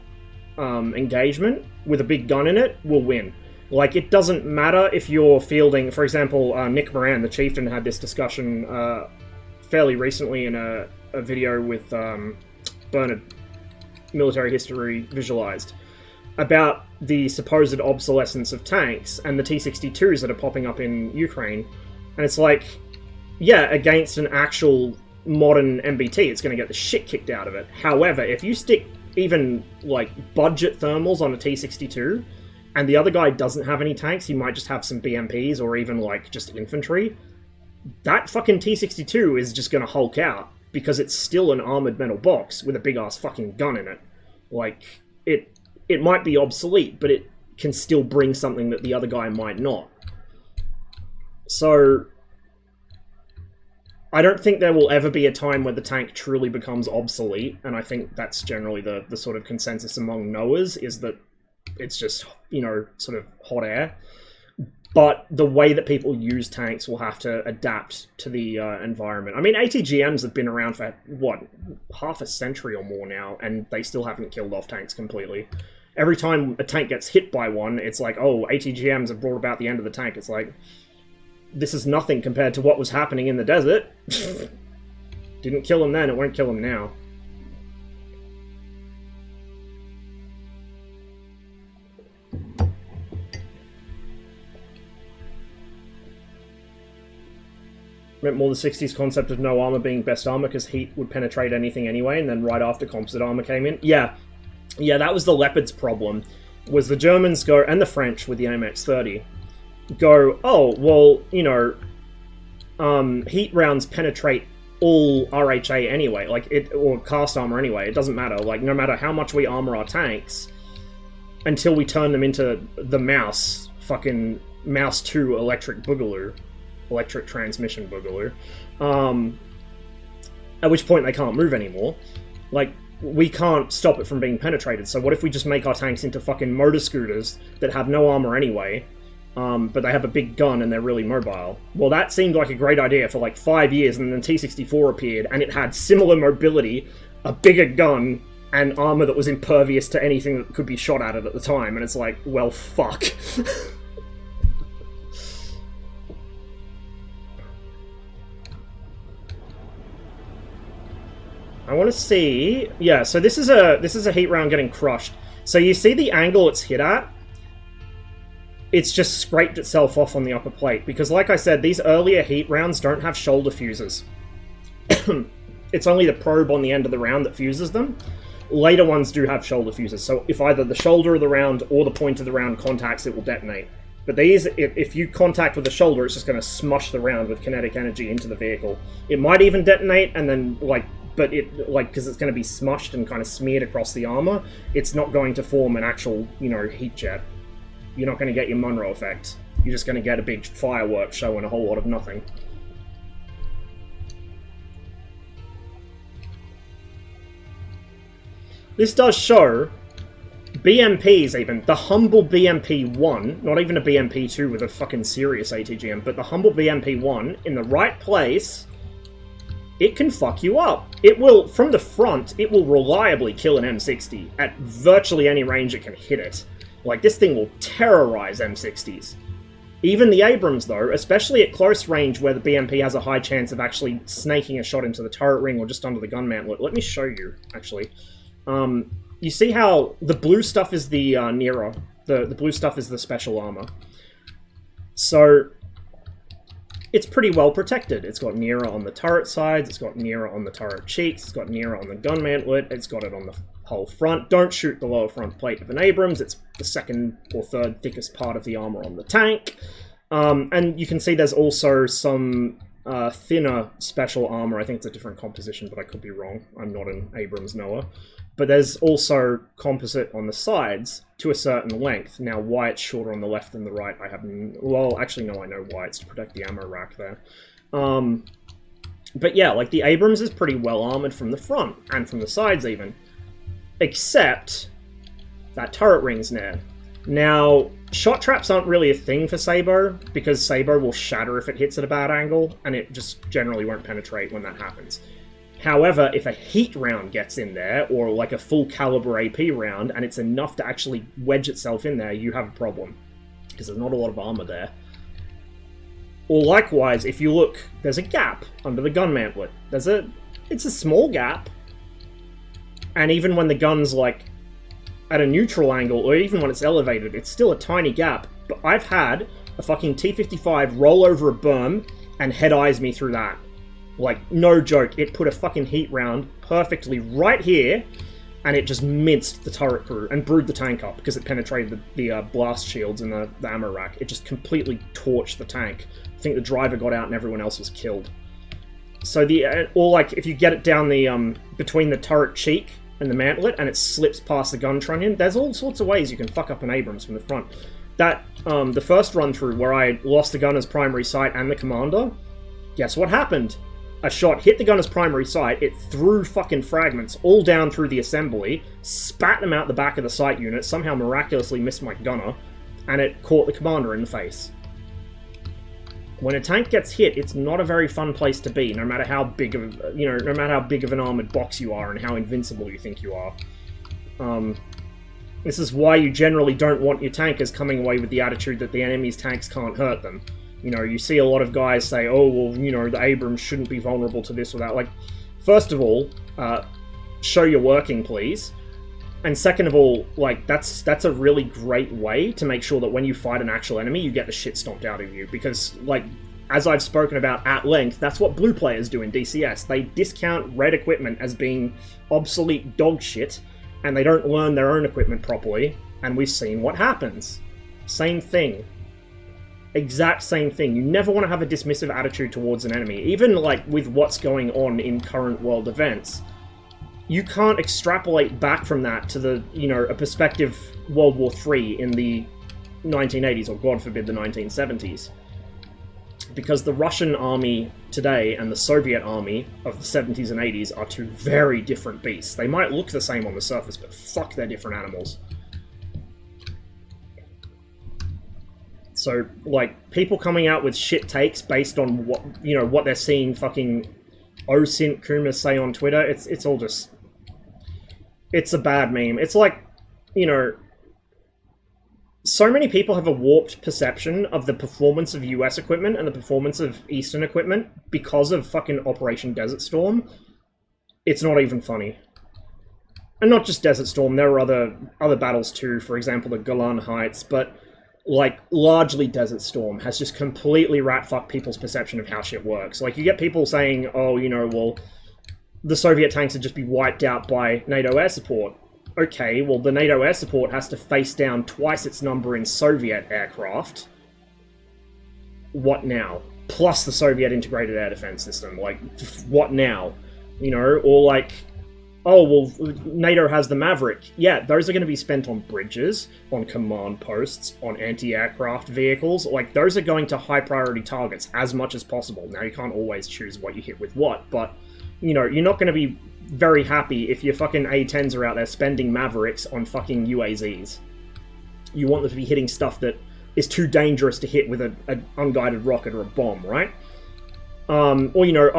engagement with a big gun in it will win. Like, it doesn't matter if you're fielding... For example, Nick Moran, the Chieftain, had this discussion fairly recently in a video with Bernard, Military History Visualized, about the supposed obsolescence of tanks and the T-62s that are popping up in Ukraine. And it's like, yeah, against an actual modern MBT, it's going to get the shit kicked out of it. However, if you stick even, like, budget thermals on a T-62, and the other guy doesn't have any tanks, he might just have some BMPs or even, like, just infantry, that fucking T-62 is just going to hulk out, because it's still an armored metal box with a big-ass fucking gun in it. Like, it might be obsolete, but it can still bring something that the other guy might not. So I don't think there will ever be a time where the tank truly becomes obsolete, and I think that's generally the sort of consensus among knowers, is that it's just, you know, sort of hot air. But the way that people use tanks will have to adapt to the environment. I mean, ATGMs have been around for, what, half a century or more now, and they still haven't killed off tanks completely. Every time a tank gets hit by one, it's like, oh, ATGMs have brought about the end of the tank. It's like, this is nothing compared to what was happening in the desert. Didn't kill him then, it won't kill him now. Meant more the 60s concept of no armor being best armor because heat would penetrate anything anyway, and then right after composite armor came in. Yeah, that was the Leopard's problem, was the Germans go, and the French with the AMX-30, go, oh, well, you know, heat rounds penetrate all RHA anyway, like, or cast armor anyway, it doesn't matter, like, no matter how much we armor our tanks, until we turn them into the Mouse, fucking Mouse 2 electric boogaloo, electric transmission boogaloo, at which point they can't move anymore. Like, we can't stop it from being penetrated, so what if we just make our tanks into fucking motor scooters that have no armor anyway, but they have a big gun and they're really mobile? Well, that seemed like a great idea for like 5 years, and then T-64 appeared, and it had similar mobility, a bigger gun, and armor that was impervious to anything that could be shot at it at the time, and it's like, well, fuck. I want to see... Yeah, so this is a heat round getting crushed. So you see the angle it's hit at? It's just scraped itself off on the upper plate. Because like I said, these earlier heat rounds don't have shoulder fuses. It's only the probe on the end of the round that fuses them. Later ones do have shoulder fuses. So if either the shoulder of the round or the point of the round contacts, it will detonate. But these, if you contact with the shoulder, it's just going to smush the round with kinetic energy into the vehicle. It might even detonate and then, like... But it, like, because it's going to be smushed and kind of smeared across the armor, it's not going to form an actual, you know, heat jet. You're not going to get your Monroe effect. You're just going to get a big firework show and a whole lot of nothing. this does show BMPs even, the humble BMP-1, not even a BMP-2 with a fucking serious ATGM, but the humble BMP-1 in the right place, it can fuck you up. It will, from the front, it will reliably kill an M60 at virtually any range it can hit it. Like, this thing will terrorize M60s. Even the Abrams, though, especially at close range where the BMP has a high chance of actually snaking a shot into the turret ring or just under the gun mantlet. Let me show you, actually. You see how the blue stuff is the Nera. The blue stuff is the special armor. So, it's pretty well protected. It's got Nera on the turret sides, it's got Nera on the turret cheeks, it's got Nera on the gun mantlet, it's got it on the whole front. Don't shoot the lower front plate of an Abrams, it's the second or third thickest part of the armor on the tank. And you can see there's also some thinner special armor. I think it's a different composition, but I could be wrong. I'm not an Abrams knower. But there's also composite on the sides to a certain length. Now, why it's shorter on the left than the right, I haven't... Well, actually, no, I know why. It's to protect the ammo rack there. But yeah, like, the Abrams is pretty well armored from the front, and from the sides even. Except that turret ring's there. Now, shot traps aren't really a thing for Sabo, because Sabo will shatter if it hits at a bad angle, and it just generally won't penetrate when that happens. However, if a heat round gets in there, or like a full caliber AP round, and it's enough to actually wedge itself in there, you have a problem. Because there's not a lot of armor there. Or likewise, if you look, there's a gap under the gun mantlet. It's a small gap. And even when the gun's like at a neutral angle, or even when it's elevated, it's still a tiny gap. But I've had a fucking T-55 roll over a berm and head eyes me through that. Like, no joke, it put a fucking heat round perfectly right here, and it just minced the turret crew and brewed the tank up because it penetrated the blast shields in the ammo rack. It just completely torched the tank. I think the driver got out and everyone else was killed. So or like, if you get it down the, between the turret cheek and the mantlet, and it slips past the gun trunnion, there's all sorts of ways you can fuck up an Abrams from the front. That, the first run through where I lost the gunner's primary sight and the commander, guess what happened? A shot hit the gunner's primary sight, it threw fucking fragments all down through the assembly, spat them out the back of the sight unit, somehow miraculously missed my gunner, and it caught the commander in the face. When a tank gets hit, it's not a very fun place to be, no matter how big of, no matter how big of an armored box you are and how invincible you think you are. This is why you generally don't want your tankers coming away with the attitude that the enemy's tanks can't hurt them. You know, you see a lot of guys say, oh, well, the Abrams shouldn't be vulnerable to this or that. Like, first of all, show your working, please. And second of all, like, that's a really great way to make sure that when you fight an actual enemy, you get the shit stomped out of you. Because, like, as I've spoken about at length, that's what blue players do in DCS. They discount red equipment as being obsolete dog shit, and they don't learn their own equipment properly, and we've seen what happens. Same thing. Exact same thing. You never want to have a dismissive attitude towards an enemy. Even, like, with what's going on in current world events, you can't extrapolate back from that to the, a perspective World War III in the 1980s, or God forbid the 1970s. Because the Russian army today and the Soviet army of the 70s and 80s are two very different beasts. They might look the same on the surface, but fuck, they're different animals. So, like, people coming out with shit takes based on what, what they're seeing fucking OSINT Kumas say on Twitter, it's all just... It's a bad meme. It's like, so many people have a warped perception of the performance of US equipment and the performance of Eastern equipment because of fucking Operation Desert Storm. It's not even funny. And not just Desert Storm, there are other battles too, for example, the Golan Heights, but... like, largely Desert Storm has just completely rat-fucked people's perception of how shit works. Like, you get people saying, oh, well, the Soviet tanks would just be wiped out by NATO air support. Okay, well, the NATO air support has to face down twice its number in Soviet aircraft. What now? Plus the Soviet integrated air defense system. Like, what now? Or like... oh, well, NATO has the Maverick. Yeah, those are going to be spent on bridges, on command posts, on anti-aircraft vehicles. Like, those are going to high-priority targets as much as possible. Now, you can't always choose what you hit with what, but, you're not going to be very happy if your fucking A-10s are out there spending Mavericks on fucking UAZs. You want them to be hitting stuff that is too dangerous to hit with an unguided rocket or a bomb, right? Or, you know,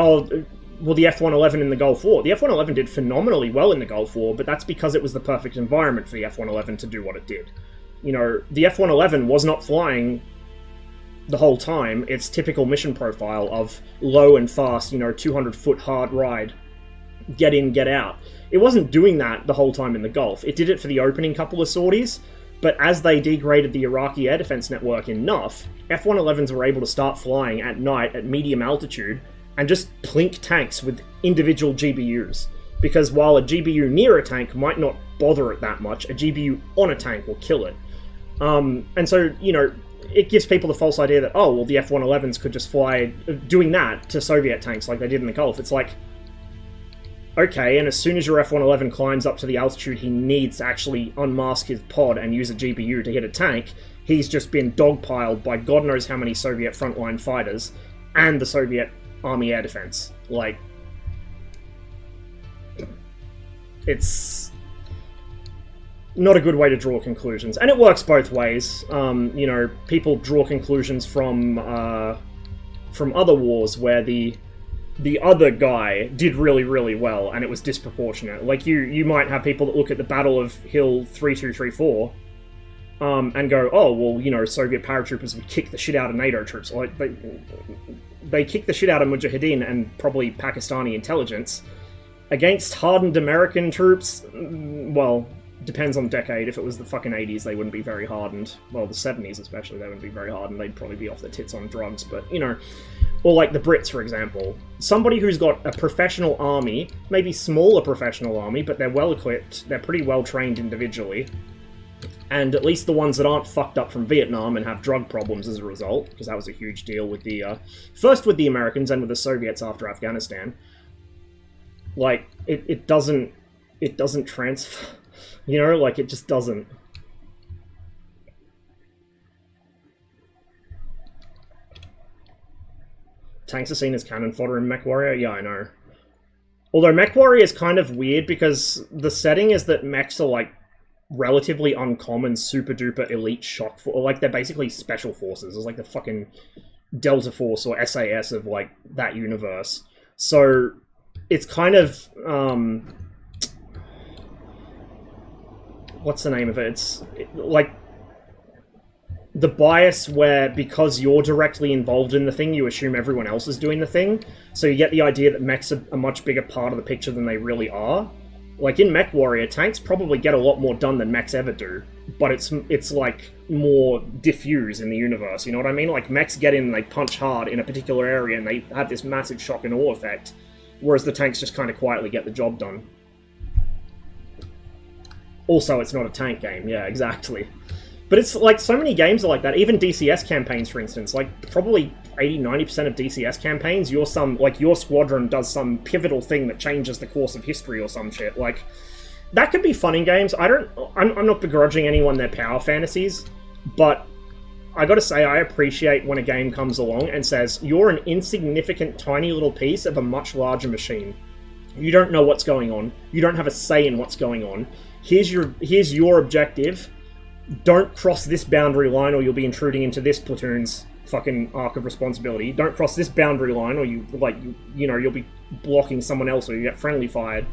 well, the F-111 in the Gulf War. The F-111 did phenomenally well in the Gulf War, but that's because it was the perfect environment for the F-111 to do what it did. You know, the F-111 was not flying the whole time its typical mission profile of low and fast, you know, 200-foot hard ride, get in, get out. It wasn't doing that the whole time in the Gulf. It did it for the opening couple of sorties, but as they degraded the Iraqi air defense network enough, F-111s were able to start flying at night at medium altitude and just plink tanks with individual GBUs. Because while a GBU near a tank might not bother it that much, a GBU on a tank will kill it. And so, you know, it gives people the false idea that, oh, well, the F-111s could just fly doing that to Soviet tanks like they did in the Gulf. It's like, okay, and as soon as your F-111 climbs up to the altitude he needs to actually unmask his pod and use a GBU to hit a tank, he's just been dogpiled by God knows how many Soviet frontline fighters and the Soviet Army Air Defense. Like, it's not a good way to draw conclusions. And it works both ways. You know, people draw conclusions from other wars where the other guy did really, really well, and it was disproportionate. Like, you might have people that look at the Battle of Hill 3234 and go, oh, well, you know, Soviet paratroopers would kick the shit out of NATO troops. Like, they kick the shit out of Mujahideen and probably Pakistani intelligence. Against hardened American troops, well, depends on the decade. If it was the fucking 80s, they wouldn't be very hardened. Well, the 70s especially, they wouldn't be very hardened. They'd probably be off their tits on drugs, but, you know. Or like the Brits, for example. Somebody who's got a professional army, maybe smaller professional army, but they're well-equipped, they're pretty well-trained individually, and at least the ones that aren't fucked up from Vietnam and have drug problems as a result, because that was a huge deal with the, first with the Americans and with the Soviets after Afghanistan. Like, it doesn't transfer, you know, like, it just doesn't. Tanks are seen as cannon fodder in Mech Warrior? Yeah, I know. Although Mech Warrior is kind of weird because the setting is that mechs are, like, relatively uncommon, super-duper elite shock force. Like, they're basically special forces. It's like the fucking Delta Force or SAS of, like, that universe. So, it's kind of, what's the name of it? It's, like, the bias where, because you're directly involved in the thing, you assume everyone else is doing the thing. So you get the idea that mechs are a much bigger part of the picture than they really are. Like, in Mech Warrior, tanks probably get a lot more done than mechs ever do, but it's like, more diffuse in the universe, you know what I mean? Like, mechs get in and they punch hard in a particular area and they have this massive shock and awe effect, whereas the tanks just kind of quietly get the job done. Also, it's not a tank game, yeah, exactly. But it's like, so many games are like that. Even DCS campaigns, for instance. Like, probably 80-90% of DCS campaigns, your squadron does some pivotal thing that changes the course of history or some shit. Like, that could be fun in games. I'm not begrudging anyone their power fantasies, but I gotta say, I appreciate when a game comes along and says, you're an insignificant, tiny little piece of a much larger machine. You don't know what's going on. You don't have a say in what's going on. Here's your objective. Don't cross this boundary line or you'll be intruding into this platoon's fucking arc of responsibility. Don't cross this boundary line or you'll be blocking someone else or you get friendly fired.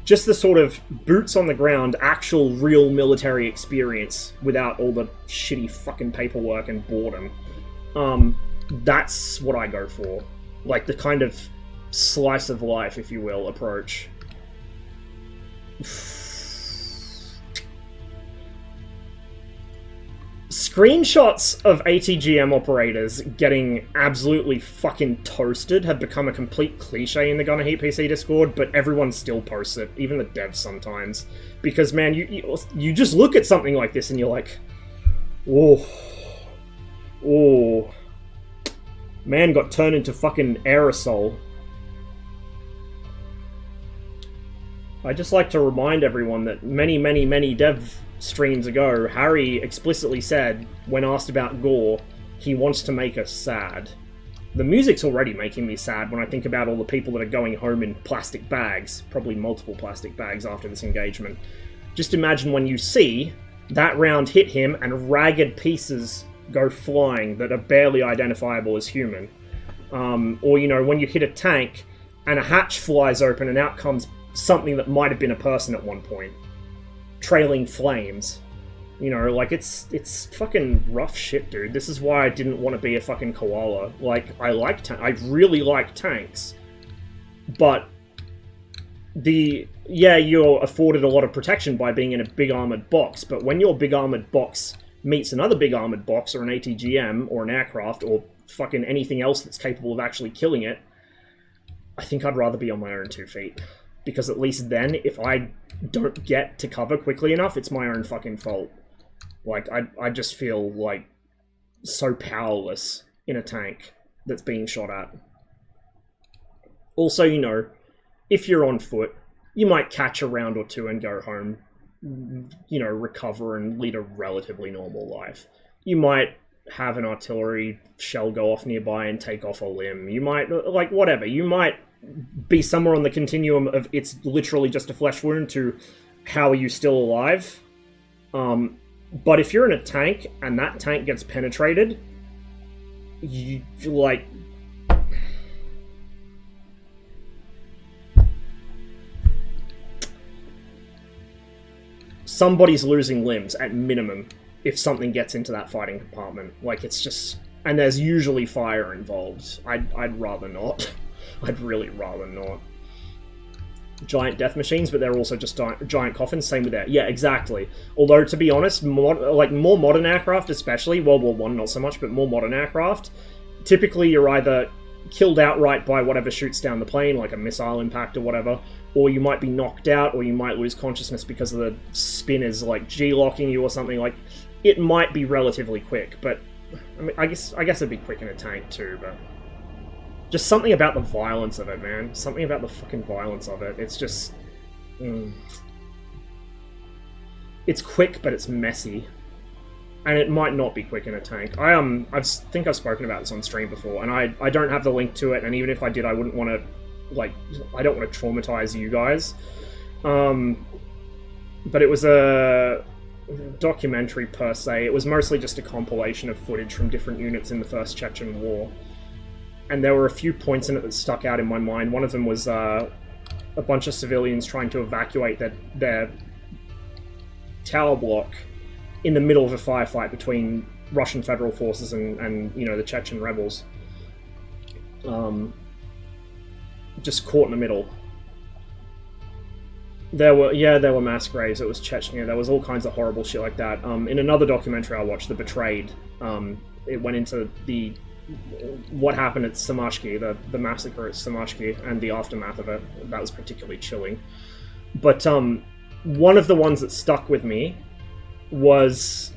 Just the sort of boots on the ground, actual real military experience without all the shitty fucking paperwork and boredom. That's what I go for. Like, the kind of slice of life, if you will, approach. Screenshots of ATGM operators getting absolutely fucking toasted have become a complete cliche in the Gunner Heat PC Discord, but everyone still posts it, even the devs sometimes. Because, man, you just look at something like this and you're like, oh, man got turned into fucking aerosol. I just like to remind everyone that many dev streams ago, Harry explicitly said, when asked about gore, he wants to make us sad. The music's already making me sad when I think about all the people that are going home in plastic bags, probably multiple plastic bags after this engagement. Just imagine when you see that round hit him and ragged pieces go flying that are barely identifiable as human. Or, you know, when you hit a tank and a hatch flies open and out comes something that might have been a person at one point. Trailing flames. You know, like, it's fucking rough shit, dude. This is why I didn't want to be a fucking koala. Like, I really like tanks. But you're afforded a lot of protection by being in a big armored box, but when your big armored box meets another big armored box, or an ATGM, or an aircraft, or fucking anything else that's capable of actually killing it, I think I'd rather be on my own 2 feet. Because at least then, if I don't get to cover quickly enough, it's my own fucking fault. Like, I just feel, like, so powerless in a tank that's being shot at. Also, you know, if you're on foot, you might catch a round or two and go home, you know, recover and lead a relatively normal life. You might have an artillery shell go off nearby and take off a limb. You might, like, whatever. You might be somewhere on the continuum of it's literally just a flesh wound to how are you still alive? But if you're in a tank and that tank gets penetrated, you, like... somebody's losing limbs, at minimum, if something gets into that fighting compartment. Like, it's just... and there's usually fire involved. I'd rather not. I'd really rather not. Giant death machines, but they're also just giant coffins. Same with that. Yeah, exactly. Although, to be honest, more modern aircraft, especially, World War I not so much, but more modern aircraft, typically you're either killed outright by whatever shoots down the plane, like a missile impact or whatever, or you might be knocked out, or you might lose consciousness because of the spin is, like, G-locking you or something. Like, it might be relatively quick, but I mean, I guess it'd be quick in a tank too, but... just something about the violence of it, man. Something about the fucking violence of it. It's just... It's quick, but it's messy. And it might not be quick in a tank. I think I've spoken about this on stream before, and I don't have the link to it, and even if I did, I wouldn't want to, like... I don't want to traumatize you guys. But it was a documentary, per se. It was mostly just a compilation of footage from different units in the First Chechen War. And there were a few points in it that stuck out in my mind. One of them was a bunch of civilians trying to evacuate their tower block in the middle of a firefight between Russian federal forces and you know, the Chechen rebels. Just caught in the middle. There were mass graves. It was Chechnya. There was all kinds of horrible shit like that. In another documentary I watched, The Betrayed, it went into what happened at Samashki, the massacre at Samashki, and the aftermath of it. That was particularly chilling. But one of the ones that stuck with me was...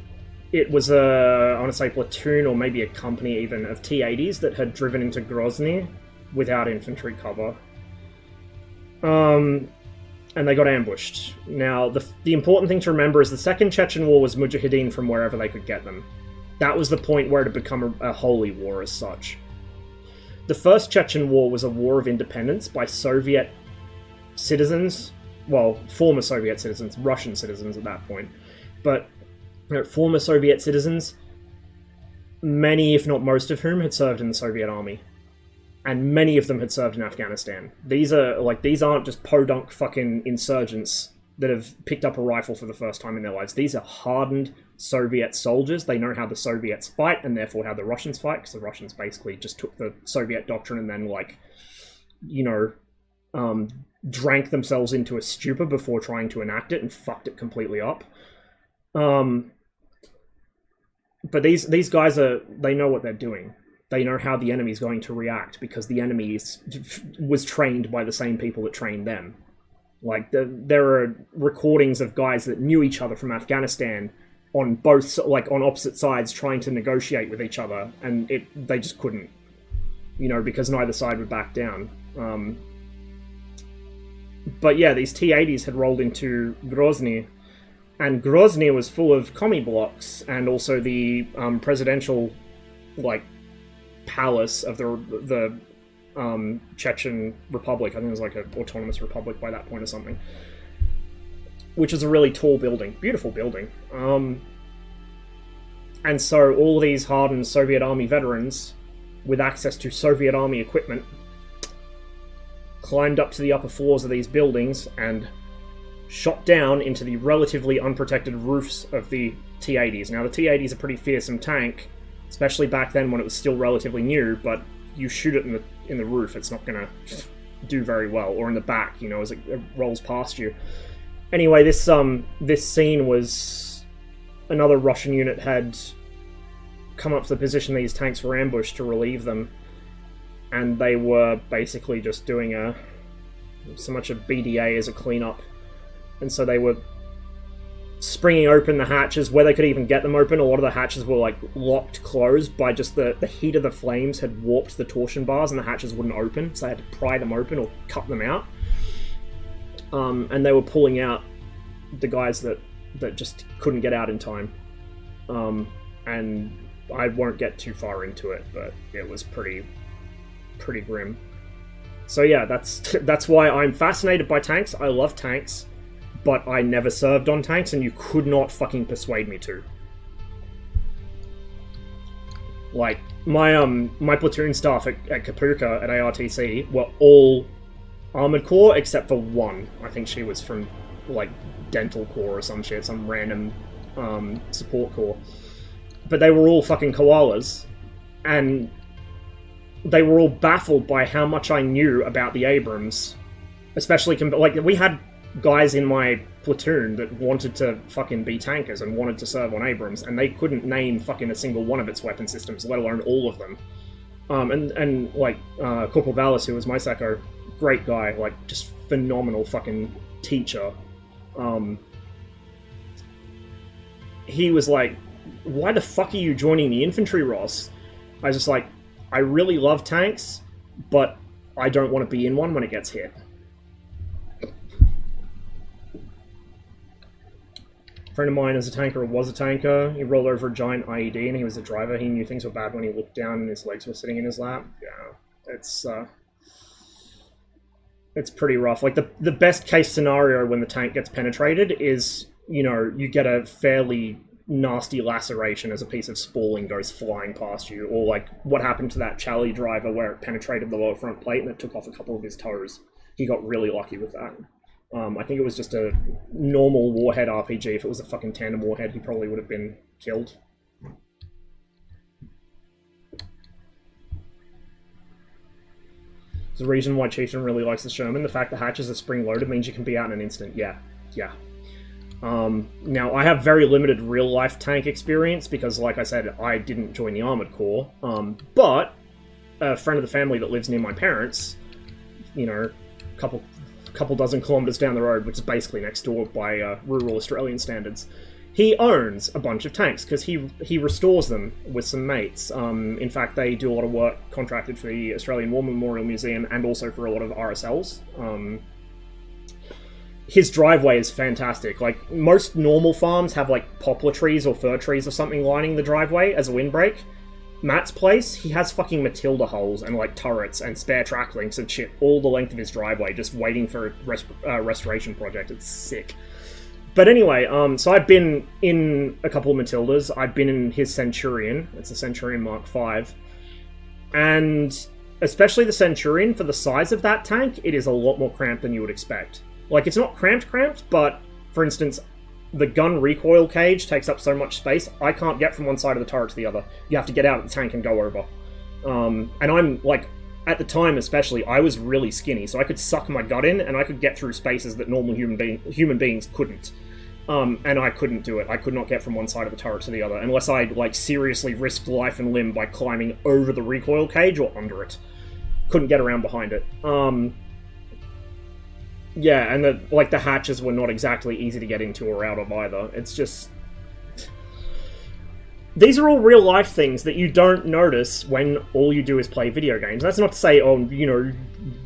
it was I want to say platoon, or maybe a company even, of T-80s that had driven into Grozny without infantry cover. And they got ambushed. Now, the important thing to remember is the Second Chechen War was Mujahideen from wherever they could get them. That was the point where it had become a holy war as such. The First Chechen War was a war of independence by Soviet citizens, well, former Soviet citizens, Russian citizens at that point, but former Soviet citizens, many, if not most of whom, had served in the Soviet army. And many of them had served in Afghanistan. These aren't just podunk fucking insurgents that have picked up a rifle for the first time in their lives. These are hardened Soviet soldiers. They know how the Soviets fight, and therefore how the Russians fight, because the Russians basically just took the Soviet doctrine and then, like, you know, drank themselves into a stupor before trying to enact it and fucked it completely up. But these guys they know what they're doing. They know how the enemy's going to react, because the enemy was trained by the same people that trained them. Like, there are recordings of guys that knew each other from Afghanistan on opposite sides, trying to negotiate with each other, and they just couldn't, you know, because neither side would back down. But yeah, these T-80s had rolled into Grozny, and Grozny was full of commie blocks, and also the presidential, like, palace of the Chechen Republic. I think it was like an autonomous republic by that point or something. Which is a really tall building. Beautiful building. And so all these hardened Soviet Army veterans with access to Soviet Army equipment climbed up to the upper floors of these buildings and shot down into the relatively unprotected roofs of the T-80s. Now, the T-80 is a pretty fearsome tank, especially back then when it was still relatively new, but you shoot it in the roof, it's not going to do very well, or in the back, you know, as it rolls past you. Anyway, this scene was another Russian unit had come up to the position these tanks were ambushed to relieve them, and they were basically just doing so much of BDA as a cleanup. And so they were springing open the hatches where they could even get them open. A lot of the hatches were like locked closed by just the heat of the flames had warped the torsion bars and the hatches wouldn't open, so they had to pry them open or cut them out. And they were pulling out the guys that just couldn't get out in time. And I won't get too far into it, but it was pretty grim. So yeah, that's why I'm fascinated by tanks. I love tanks, but I never served on tanks, and you could not fucking persuade me to. Like, my platoon staff at Kapuka at ARTC were all Armored Corps, except for one. I think she was from, like, Dental Corps or some shit, some random support corps. But they were all fucking koalas, and they were all baffled by how much I knew about the Abrams. Especially, like, we had guys in my platoon that wanted to fucking be tankers and wanted to serve on Abrams, and they couldn't name fucking a single one of its weapon systems, let alone all of them. And like, Corporal Vallis, who was my Sacco, great guy, like, just phenomenal fucking teacher. He was like, why the fuck are you joining the infantry, Ross? I was just like, I really love tanks, but I don't want to be in one when it gets hit. A friend of mine is a tanker, or was a tanker. He rolled over a giant IED and he was the driver. He knew things were bad when he looked down and his legs were sitting in his lap. Yeah, it's pretty rough. Like, the best case scenario when the tank gets penetrated is, you know, you get a fairly nasty laceration as a piece of spalling goes flying past you, or like what happened to that Charlie driver where it penetrated the lower front plate and it took off a couple of his toes. He got really lucky with that. I think it was just a normal warhead RPG. If it was a fucking tandem warhead, he probably would have been killed. There's a reason why Chieftain really likes the Sherman. The fact the hatches are spring-loaded means you can be out in an instant. Yeah. Now, I have very limited real-life tank experience because, like I said, I didn't join the Armored Corps. But a friend of the family that lives near my parents, you know, a couple dozen kilometers down the road, which is basically next door by rural Australian standards, he owns a bunch of tanks because he restores them with some mates. In fact, they do a lot of work contracted for the Australian War Memorial Museum and also for a lot of RSLs. His driveway is fantastic. Like, most normal farms have like poplar trees or fir trees or something lining the driveway as a windbreak. Matt's place, he has fucking Matilda holes and like turrets and spare track links and shit all the length of his driveway, just waiting for a restoration project. It's sick. But anyway, so I've been in a couple of Matildas. I've been in his Centurion. It's a Centurion Mark V. And especially the Centurion, for the size of that tank, it is a lot more cramped than you would expect. Like, it's not cramped, but, for instance, the gun recoil cage takes up so much space, I can't get from one side of the turret to the other. You have to get out of the tank and go over. And I'm, like, at the time especially, I was really skinny, so I could suck my gut in, and I could get through spaces that normal human beings couldn't. And I couldn't do it. I could not get from one side of the turret to the other, unless I, like, seriously risked life and limb by climbing over the recoil cage or under it. Couldn't get around behind it. Yeah, and the hatches were not exactly easy to get into or out of either. It's just... These are all real-life things that you don't notice when all you do is play video games. That's not to say, oh, you know,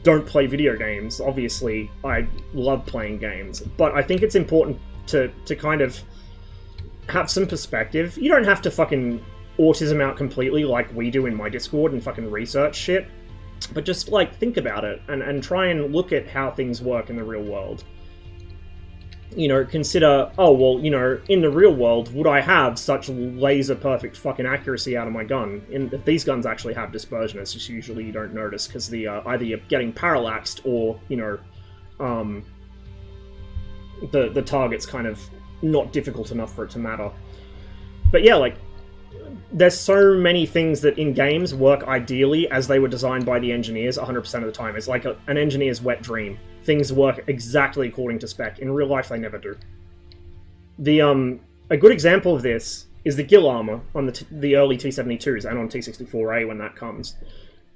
don't play video games. Obviously, I love playing games. But I think it's important to kind of have some perspective. You don't have to fucking autism out completely like we do in my Discord and fucking research shit, but just, like, think about it and try and look at how things work in the real world. You know, consider, oh, well, you know, in the real world, would I have such laser-perfect fucking accuracy out of my gun? If these guns actually have dispersion, it's just usually you don't notice, because the either you're getting parallaxed or, you know, the target's kind of not difficult enough for it to matter. But yeah, like, there's so many things that in games work ideally as they were designed by the engineers 100% of the time. It's like an engineer's wet dream. Things work exactly according to spec. In real life, they never do. A good example of this is the gill armor on the early T-72s and on T-64A when that comes.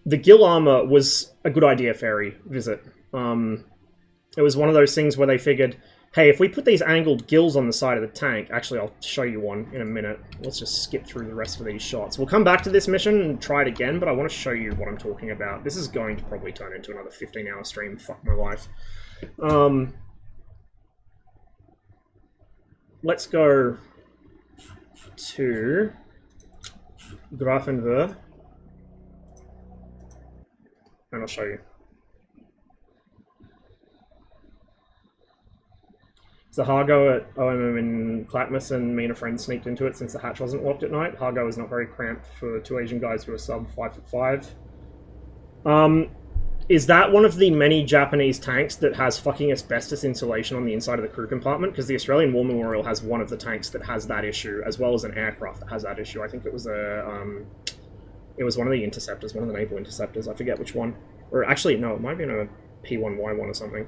The gill armor was a good idea, Fairy Visit. It was one of those things where they figured, hey, if we put these angled gills on the side of the tank... Actually, I'll show you one in a minute. Let's just skip through the rest of these shots. We'll come back to this mission and try it again, but I want to show you what I'm talking about. This is going to probably turn into another 15-hour stream. Fuck my life. Let's go to Grafenwöhr, and I'll show you. So Hargo at OMM in Clackamas, and me and a friend sneaked into it since the hatch wasn't locked at night. Hargo is not very cramped for two Asian guys who are sub 5'5". Is that one of the many Japanese tanks that has fucking asbestos insulation on the inside of the crew compartment? Because the Australian War Memorial has one of the tanks that has that issue, as well as an aircraft that has that issue. I think it was it was one of the interceptors, one of the naval interceptors. I forget which one. Or actually, no, it might be a P1Y1 or something.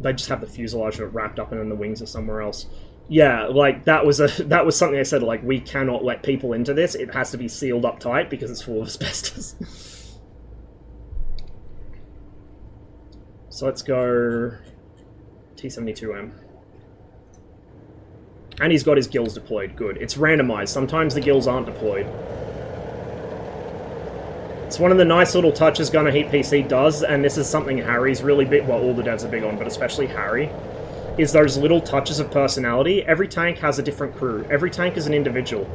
They just have the fuselage wrapped up and then the wings are somewhere else. Yeah, like, that was something I said, like, we cannot let people into this. It has to be sealed up tight because it's full of asbestos. So let's go T-72M. And he's got his gills deployed. Good. It's randomized. Sometimes the gills aren't deployed. It's one of the nice little touches Gunner Heat PC does, and this is something Harry's really big, well, all the devs are big on, but especially Harry, is those little touches of personality. Every tank has a different crew. Every tank is an individual.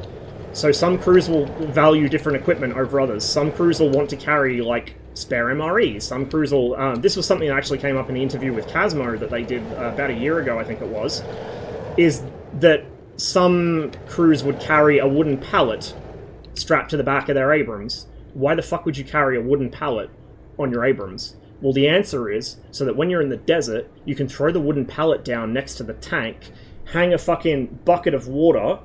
So some crews will value different equipment over others. Some crews will want to carry, like, spare MREs. Some crews will... this was something that actually came up in the interview with Casmo that they did about a year ago, I think it was, is that some crews would carry a wooden pallet strapped to the back of their Abrams. Why the fuck would you carry a wooden pallet on your Abrams? Well, the answer is so that when you're in the desert, you can throw the wooden pallet down next to the tank, hang a fucking bucket of water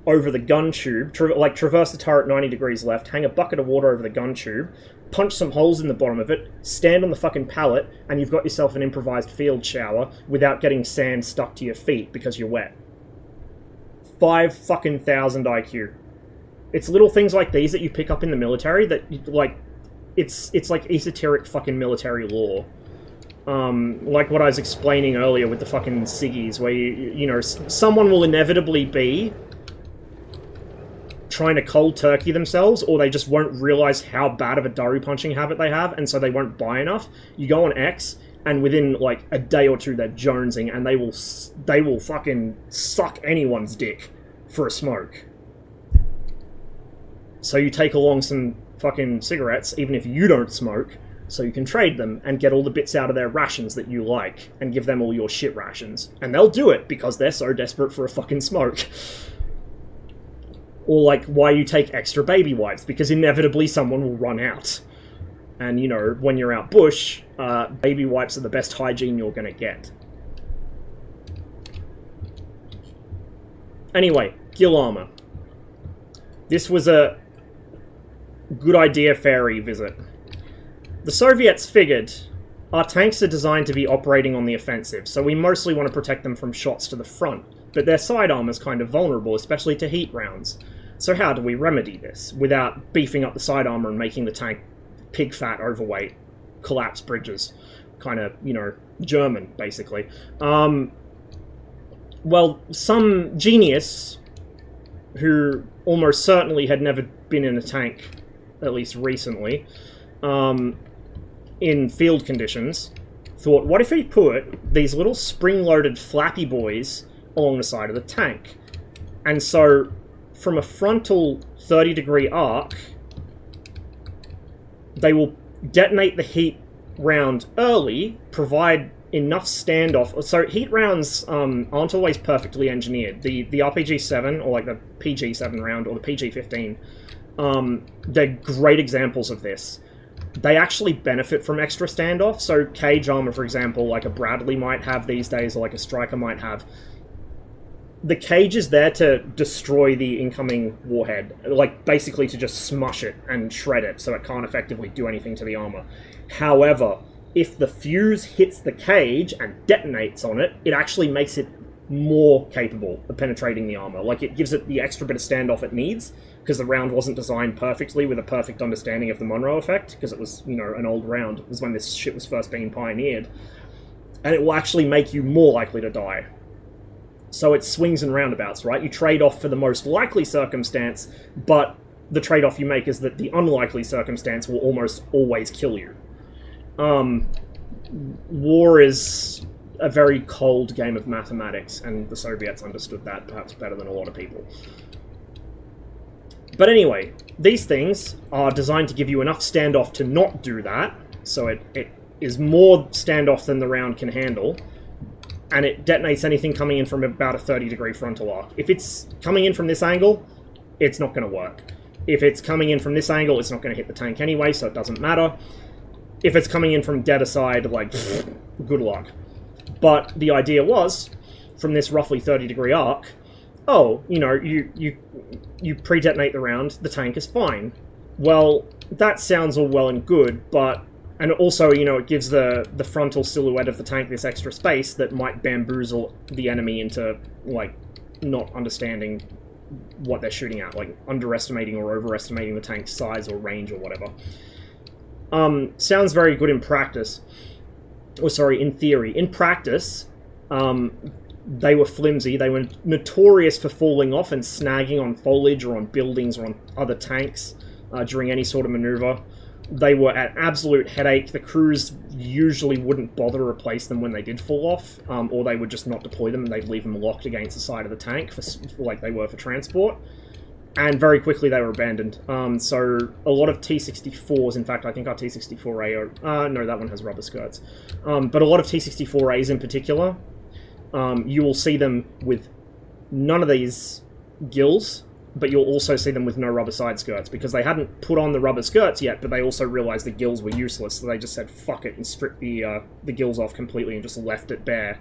over the gun tube, traverse the turret 90 degrees left, hang a bucket of water over the gun tube, punch some holes in the bottom of it, stand on the fucking pallet, and you've got yourself an improvised field shower without getting sand stuck to your feet because you're wet. 5,000 IQ. It's little things like these that you pick up in the military that, like, it's like esoteric fucking military lore. Like what I was explaining earlier with the fucking ciggies, where you know, someone will inevitably be trying to cold turkey themselves, or they just won't realize how bad of a durry punching habit they have, and so they won't buy enough. You go on X, and within, like, a day or two, they're jonesing, and they will fucking suck anyone's dick for a smoke. So you take along some fucking cigarettes, even if you don't smoke, so you can trade them and get all the bits out of their rations that you like, and give them all your shit rations. And they'll do it because they're so desperate for a fucking smoke. Or, like, why you take extra baby wipes, because inevitably someone will run out. And, you know, when you're out bush, baby wipes are the best hygiene you're gonna get. Anyway, gill armor. This was a good idea, Fairy Visit. The Soviets figured, our tanks are designed to be operating on the offensive, so we mostly want to protect them from shots to the front, but their side armor's kind of vulnerable, especially to heat rounds. So how do we remedy this, without beefing up the side armor and making the tank pig-fat, overweight, collapse bridges? Kind of, you know, German, basically. Well, some genius, who almost certainly had never been in a tank, at least recently, in field conditions, thought, what if we put these little spring-loaded flappy boys along the side of the tank? And so, from a frontal 30-degree arc, they will detonate the heat round early, provide enough standoff. So heat rounds aren't always perfectly engineered. The RPG-7, or like the PG-7 round, or the PG-15, they're great examples of this. They actually benefit from extra standoff. So cage armor, for example, like a Bradley might have these days, or like a Striker might have. The cage is there to destroy the incoming warhead, like basically to just smush it and shred it so it can't effectively do anything to the armor. However, if the fuse hits the cage and detonates on it, it actually makes it more capable of penetrating the armor. Like, it gives it the extra bit of standoff it needs, because the round wasn't designed perfectly with a perfect understanding of the Monroe effect, because it was, you know, an old round. It was when this shit was first being pioneered. And it will actually make you more likely to die. So it swings and roundabouts, right? You trade off for the most likely circumstance, but the trade-off you make is that the unlikely circumstance will almost always kill you. War is a very cold game of mathematics, and the Soviets understood that perhaps better than a lot of people. But anyway, these things are designed to give you enough standoff to not do that, so it is more standoff than the round can handle, and it detonates anything coming in from about a 30-degree frontal arc. If it's coming in from this angle, it's not going to work. If it's coming in from this angle, it's not going to hit the tank anyway, so it doesn't matter. If it's coming in from dead aside, like, good luck. But the idea was, from this roughly 30-degree arc, oh, you know, you pre-detonate the round, the tank is fine. Well, that sounds all well and good, but... And also, you know, it gives the frontal silhouette of the tank this extra space that might bamboozle the enemy into, like, not understanding what they're shooting at, like, underestimating or overestimating the tank's size or range or whatever. Sounds very good in practice. Or sorry, in theory. In practice, they were flimsy. They were notorious for falling off and snagging on foliage or on buildings or on other tanks during any sort of maneuver. They were an absolute headache. The crews usually wouldn't bother to replace them when they did fall off, or they would just not deploy them and they'd leave them locked against the side of the tank, for like they were for transport. And very quickly they were abandoned. So a lot of T-64s, in fact I think our T-64A, no, that one has rubber skirts. But a lot of T-64As in particular, you will see them with none of these gills, but you'll also see them with no rubber side skirts, because they hadn't put on the rubber skirts yet, but they also realized the gills were useless, so they just said fuck it and stripped the gills off completely and just left it bare.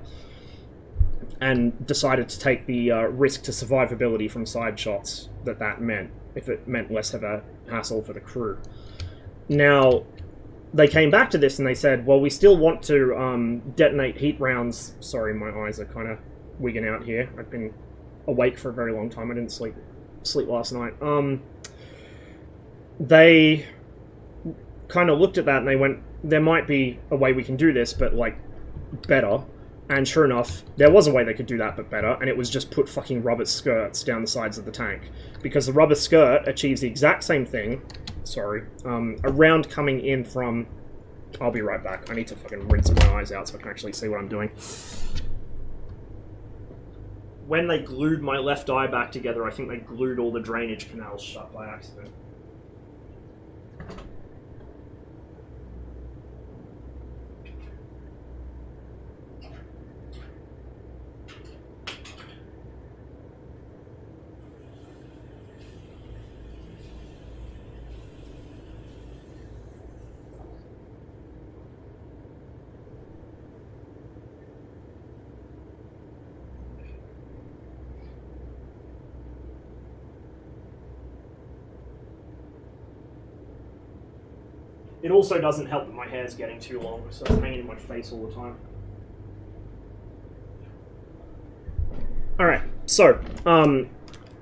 And decided to take the risk to survivability from side shots that meant, if it meant less of a hassle for the crew. Now, they came back to this and they said, well, we still want to detonate heat rounds. Sorry, my eyes are kind of wigging out here. I've been awake for a very long time. I didn't sleep last night. They kind of looked at that and they went, there might be a way we can do this, but, like, better. And sure enough, there was a way they could do that, but better, and it was just put fucking rubber skirts down the sides of the tank. Because the rubber skirt achieves the exact same thing, sorry, a round coming in from... I'll be right back. I need to fucking rinse my eyes out so I can actually see what I'm doing. When they glued my left eye back together, I think they glued all the drainage canals shut by accident. It also doesn't help that my hair's getting too long, so it's hanging in my face all the time. Alright, so,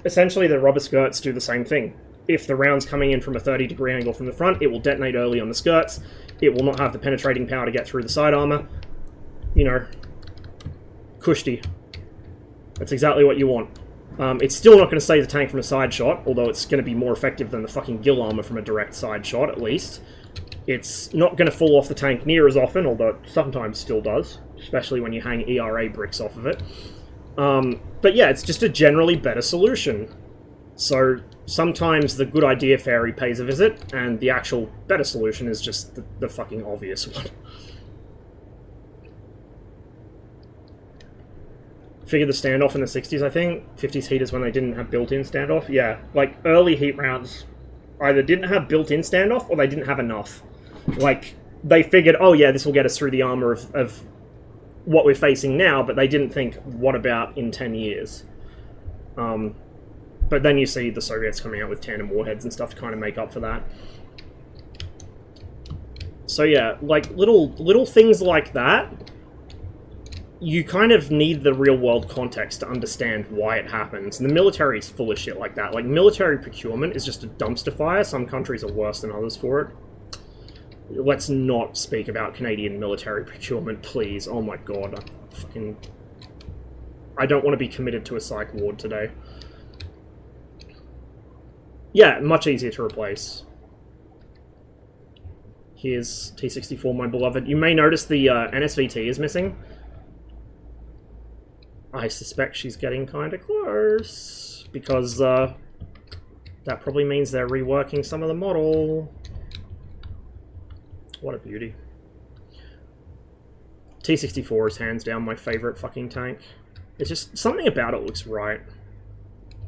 essentially the rubber skirts do the same thing. If the round's coming in from a 30-degree angle from the front, it will detonate early on the skirts. It will not have the penetrating power to get through the side armor. You know, cushty. That's exactly what you want. It's still not going to save the tank from a side shot, although it's going to be more effective than the fucking gill armor from a direct side shot, at least. It's not going to fall off the tank near as often, although it sometimes still does, especially when you hang ERA bricks off of it. But yeah, it's just a generally better solution. So sometimes the good idea fairy pays a visit, and the actual better solution is just the fucking obvious one. Figured the standoff in the 60s, I think. 50s heaters when they didn't have built-in standoff. Yeah, like, early heat rounds either didn't have built-in standoff or they didn't have enough. Like, they figured, oh yeah, this will get us through the armor of what we're facing now, but they didn't think, what about in 10 years? But then you see the Soviets coming out with tandem warheads and stuff to kind of make up for that. So yeah, like, little things like that, you kind of need the real-world context to understand why it happens. And the military's full of shit like that. Like, military procurement is just a dumpster fire. Some countries are worse than others for it. Let's not speak about Canadian military procurement, please. Oh my god. I don't want to be committed to a psych ward today. Yeah, much easier to replace. Here's T-64, my beloved. You may notice the NSVT is missing. I suspect she's getting kind of close, because that probably means they're reworking some of the model. What a beauty. T-64 is hands down my favourite fucking tank. It's just, something about it looks right.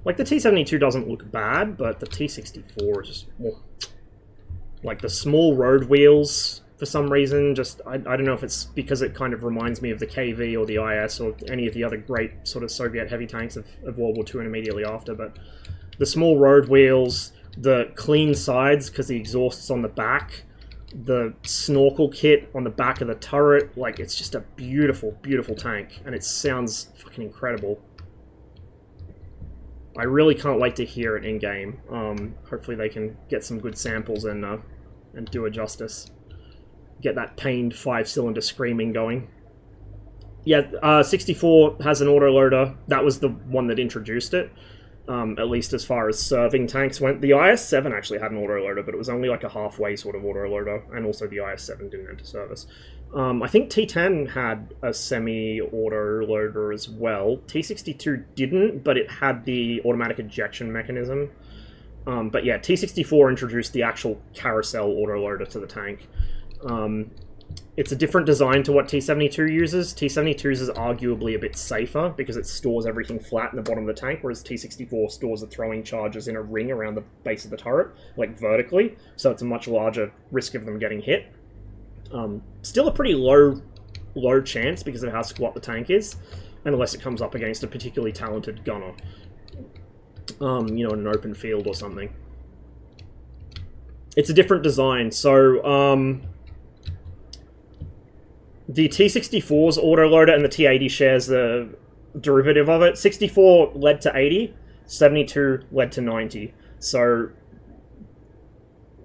Like, the T-72 doesn't look bad, but the T-64 is just... Well, like, the small road wheels... For some reason, just, I don't know if it's because it kind of reminds me of the KV or the IS or any of the other great sort of Soviet heavy tanks of World War II and immediately after, but the small road wheels, the clean sides because the exhaust's on the back, the snorkel kit on the back of the turret, like, it's just a beautiful, beautiful tank, and it sounds fucking incredible. I really can't wait to hear it in-game. Hopefully they can get some good samples and do it justice. Get that pained 5-cylinder screaming going. Yeah, 64 has an autoloader. That was the one that introduced it, at least as far as serving tanks went. The IS-7 actually had an autoloader, but it was only like a halfway sort of autoloader, and also the IS-7 didn't enter service. I think T-10 had a semi-autoloader as well. T-62 didn't, but it had the automatic ejection mechanism. But yeah, T-64 introduced the actual carousel autoloader to the tank. It's a different design to what T-72 uses. T-72's is arguably a bit safer because it stores everything flat in the bottom of the tank, whereas T-64 stores the throwing charges in a ring around the base of the turret, like vertically, so it's a much larger risk of them getting hit. Still a pretty low chance because of how squat the tank is, unless it comes up against a particularly talented gunner. You know, in an open field or something. It's a different design, so, the T-64's autoloader and the T-80 shares the derivative of it. 64 led to 80, 72 led to 90. So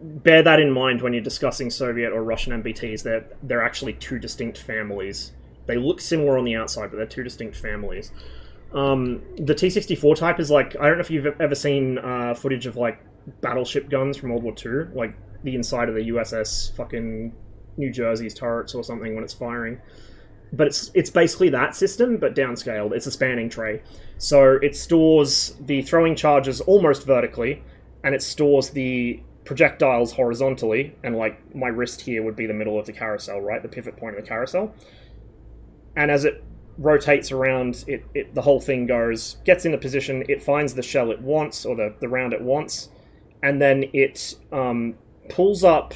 bear that in mind when you're discussing Soviet or Russian MBTs. They're actually two distinct families. They look similar on the outside, but they're two distinct families. The T-64 type is like, I don't know if you've ever seen footage of like battleship guns from World War II, like the inside of the USS fucking New Jersey's turrets or something when it's firing. But it's basically that system, but downscaled. It's a spanning tray. So it stores the throwing charges almost vertically, and it stores the projectiles horizontally, and like my wrist here would be the middle of the carousel, right? The pivot point of the carousel. And as it rotates around, the whole thing gets into position, it finds the shell it wants, or the round it wants, and then it pulls up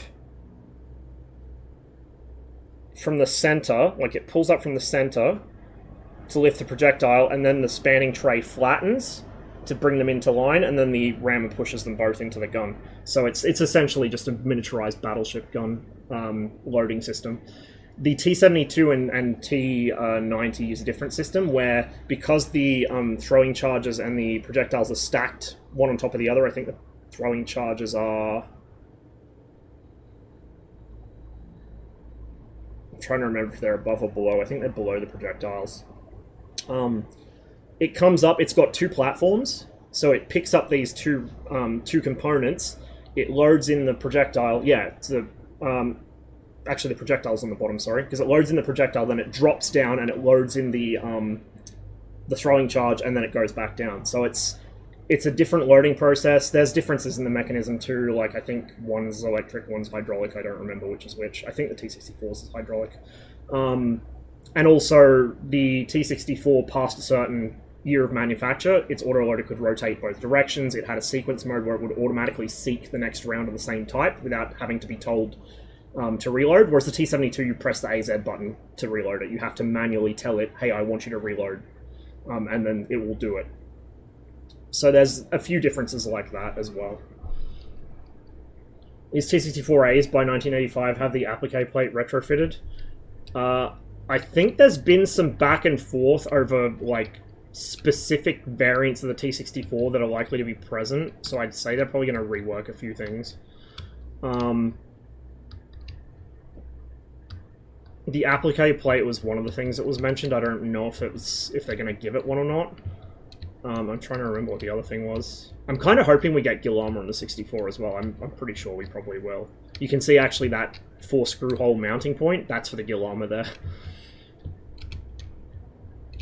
from the center, like it pulls up from the center to lift the projectile, and then the spanning tray flattens to bring them into line, and then the rammer pushes them both into the gun. So it's essentially just a miniaturized battleship gun loading system. The T-72 and T-90 use a different system where, because the throwing charges and the projectiles are stacked one on top of the other, I think the throwing charges are... I'm trying to remember if they're above or below. I think they're below the projectiles. It comes up, it's got two platforms, so it picks up these two components, it loads in the projectile, yeah, it's the... actually, the projectile's on the bottom, sorry, because it loads in the projectile, then it drops down and it loads in the throwing charge, and then it goes back down. So it's it's a different loading process. There's differences in the mechanism too. Like, I think one's electric, one's hydraulic. I don't remember which is which. I think the T64 is hydraulic. And also, the T64 past a certain year of manufacture, its autoloader could rotate both directions. It had a sequence mode where it would automatically seek the next round of the same type without having to be told to reload, whereas the T72, you press the AZ button to reload it. You have to manually tell it, hey, I want you to reload, and then it will do it. So there's a few differences like that as well. These T64As by 1985 have the applique plate retrofitted. I think there's been some back and forth over, like, specific variants of the T64 that are likely to be present, so I'd say they're probably going to rework a few things. The applique plate was one of the things that was mentioned. I don't know if they're going to give it one or not. I'm trying to remember what the other thing was. I'm kind of hoping we get gill armor on the 64 as well. I'm pretty sure we probably will. You can see actually that 4-screw hole mounting point, that's for the gill armor there.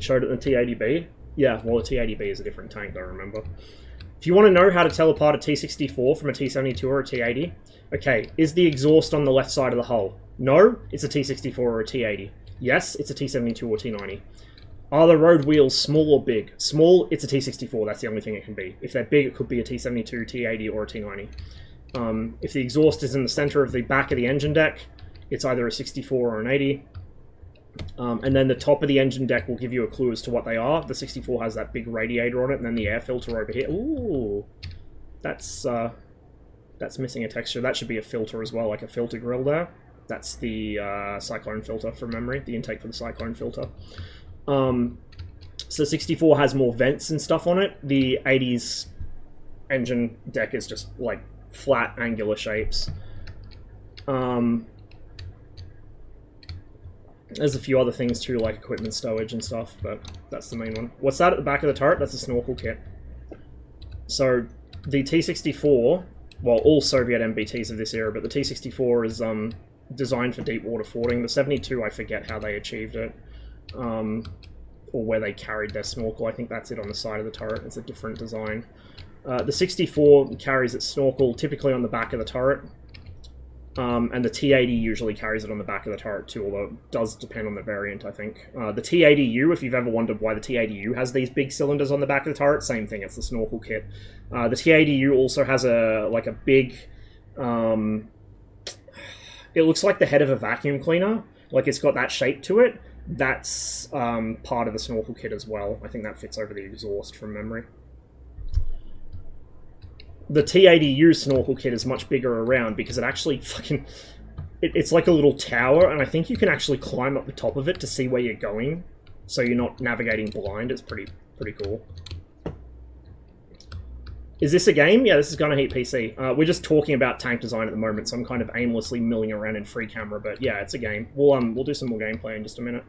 Showed it in the T80B? Yeah, well, the T80B is a different tank, I remember. If you want to know how to tell apart a T64 from a T72 or a T80, okay, is the exhaust on the left side of the hull? No, it's a T64 or a T80. Yes, it's a T72 or T90. Are the road wheels small or big? Small, it's a T64, that's the only thing it can be. If they're big, it could be a T72, T80, or a T90. If the exhaust is in the center of the back of the engine deck, it's either a 64 or an 80. And then the top of the engine deck will give you a clue as to what they are. The 64 has that big radiator on it, and then the air filter over here. Ooh, that's missing a texture. That should be a filter as well, like a filter grill there. That's the cyclone filter from memory, the intake for the cyclone filter. So 64 has more vents and stuff on it. The 80's engine deck is just like flat angular shapes. There's a few other things too, like equipment stowage and stuff, but that's the main one. What's that at the back of the turret? That's a snorkel kit. So the T64, well, all Soviet MBTs of this era, but the T64 is designed for deep water fording. The 72, I forget how they achieved it. Or where they carried their snorkel. I think that's it on the side of the turret. It's a different design. The 64 carries its snorkel typically on the back of the turret. And the T80 usually carries it on the back of the turret too, although it does depend on the variant, I think. The T80U, if you've ever wondered why the T80U has these big cylinders on the back of the turret, same thing, it's the snorkel kit. The T80U also has a big... it looks like the head of a vacuum cleaner. Like, it's got that shape to it. That's part of the snorkel kit as well. I think that fits over the exhaust from memory. The T80U snorkel kit is much bigger around because it actually fucking... It's like a little tower, and I think you can actually climb up the top of it to see where you're going, so you're not navigating blind. It's pretty cool. Is this a game? Yeah, this is Gunner Heat PC. We're just talking about tank design at the moment, so I'm kind of aimlessly milling around in free camera, but yeah, it's a game. We'll do some more gameplay in just a minute.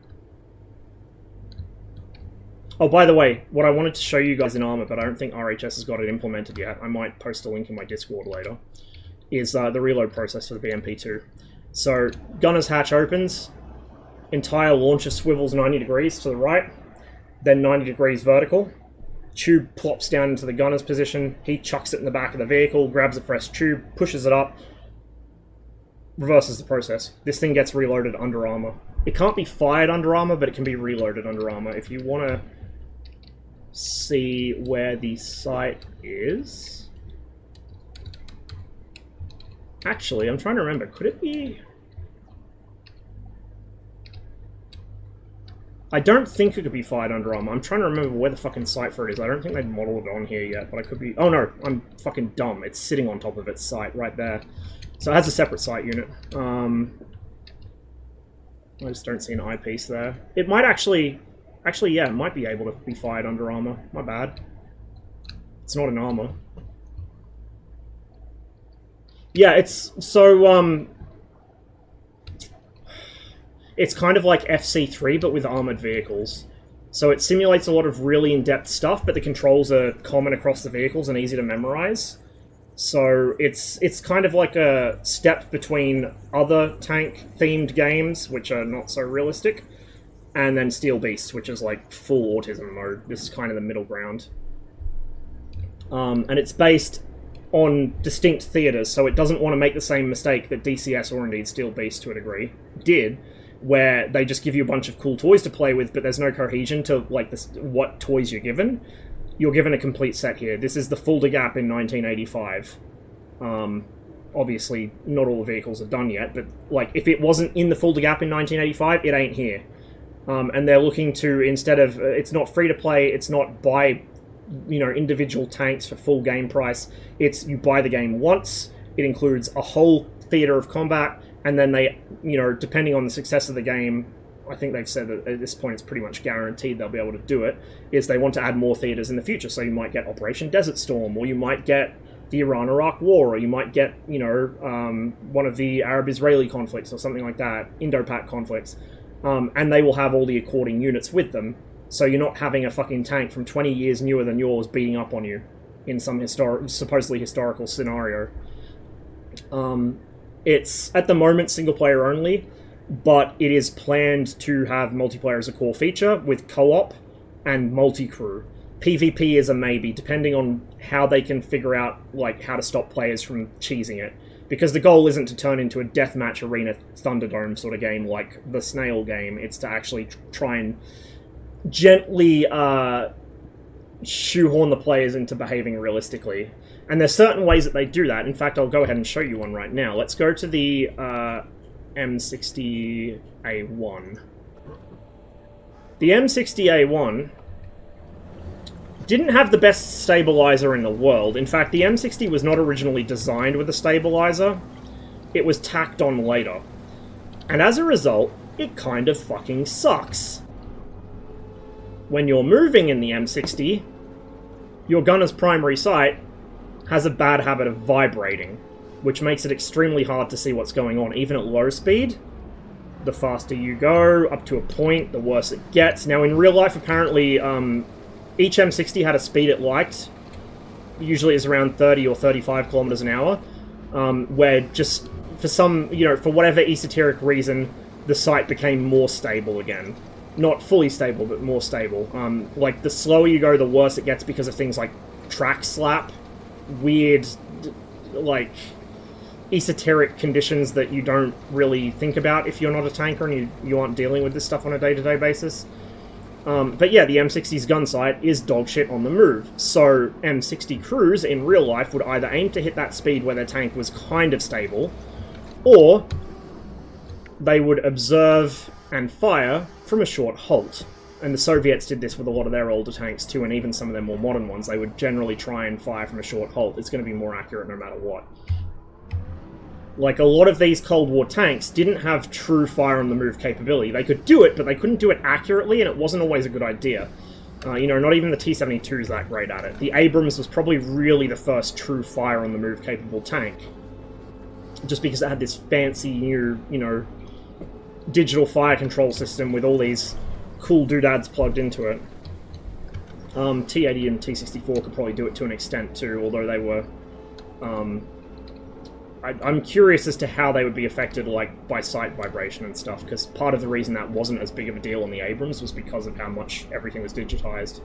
Oh, by the way, what I wanted to show you guys in Armour, but I don't think RHS has got it implemented yet, I might post a link in my Discord later, is the reload process for the BMP2. So, gunner's hatch opens, entire launcher swivels 90 degrees to the right, then 90 degrees vertical, tube plops down into the gunner's position, he chucks it in the back of the vehicle, grabs a fresh tube, pushes it up, reverses the process. This thing gets reloaded under armor. It can't be fired under armor, but it can be reloaded under armor. If you want to see where the site is... Actually, I'm trying to remember, could it be... I don't think it could be fired under armor. I'm trying to remember where the fucking site for it is. I don't think they've modeled it on here yet, but I could be... Oh no, I'm fucking dumb. It's sitting on top of its site right there. So it has a separate site unit. I just don't see an eyepiece there. It might actually... Actually, yeah, it might be able to be fired under armor. My bad. It's not an armor. Yeah, it's... So, it's kind of like FC3, but with armored vehicles. So it simulates a lot of really in-depth stuff, but the controls are common across the vehicles and easy to memorize. So it's kind of like a step between other tank-themed games, which are not so realistic, and then Steel Beast, which is like full autism mode. This is kind of the middle ground. And it's based on distinct theaters, so it doesn't want to make the same mistake that DCS, or indeed Steel Beast to a degree, did, where they just give you a bunch of cool toys to play with, but there's no cohesion to like what toys you're given. You're given a complete set here. This is the Fulda Gap in 1985. Obviously, not all the vehicles are done yet, but like if it wasn't in the Fulda Gap in 1985, it ain't here. And they're looking to, instead of, it's not free to play, it's not buy, individual tanks for full game price. It's you buy the game once. It includes a whole theater of combat, and then they, depending on the success of the game, I think they've said that at this point it's pretty much guaranteed they'll be able to do it, is they want to add more theaters in the future. So you might get Operation Desert Storm, or you might get the Iran-Iraq War, or you might get, one of the Arab-Israeli conflicts or something like that, Indo-Pak conflicts. And they will have all the according units with them, so you're not having a fucking tank from 20 years newer than yours beating up on you in some supposedly historical scenario. It's, at the moment, single-player only, but it is planned to have multiplayer as a core feature, with co-op and multi-crew. PvP is a maybe, depending on how they can figure out how to stop players from cheesing it. Because the goal isn't to turn into a deathmatch arena Thunderdome sort of game like the Snail game. It's to actually try and gently shoehorn the players into behaving realistically. And there's certain ways that they do that. In fact, I'll go ahead and show you one right now. Let's go to the M60A1. The M60A1 didn't have the best stabilizer in the world. In fact, the M60 was not originally designed with a stabilizer. It was tacked on later. And as a result, it kind of fucking sucks. When you're moving in the M60, your gunner's primary sight has a bad habit of vibrating, which makes it extremely hard to see what's going on, even at low speed. The faster you go, up to a point, the worse it gets. Now, in real life, apparently, each M60 had a speed it liked. Usually it's around 30 or 35 kilometers an hour, where just for some, for whatever esoteric reason, the sight became more stable again. Not fully stable, but more stable. The slower you go, the worse it gets because of things like track slap, weird, esoteric conditions that you don't really think about if you're not a tanker and you aren't dealing with this stuff on a day-to-day basis. But yeah, the M60's gun sight is dogshit on the move, so M60 crews in real life would either aim to hit that speed where their tank was kind of stable, or they would observe and fire from a short halt. And the Soviets did this with a lot of their older tanks too, and even some of their more modern ones. They would generally try and fire from a short halt. It's going to be more accurate no matter what. A lot of these Cold War tanks didn't have true fire-on-the-move capability. They could do it, but they couldn't do it accurately, and it wasn't always a good idea. Not even the T-72 is that great at it. The Abrams was probably really the first true fire-on-the-move capable tank. Just because it had this fancy new, digital fire control system with all these cool doodads plugged into it. T-80 and T-64 could probably do it to an extent too, although they were... I'm curious as to how they would be affected, by sight vibration and stuff, because part of the reason that wasn't as big of a deal on the Abrams was because of how much everything was digitized.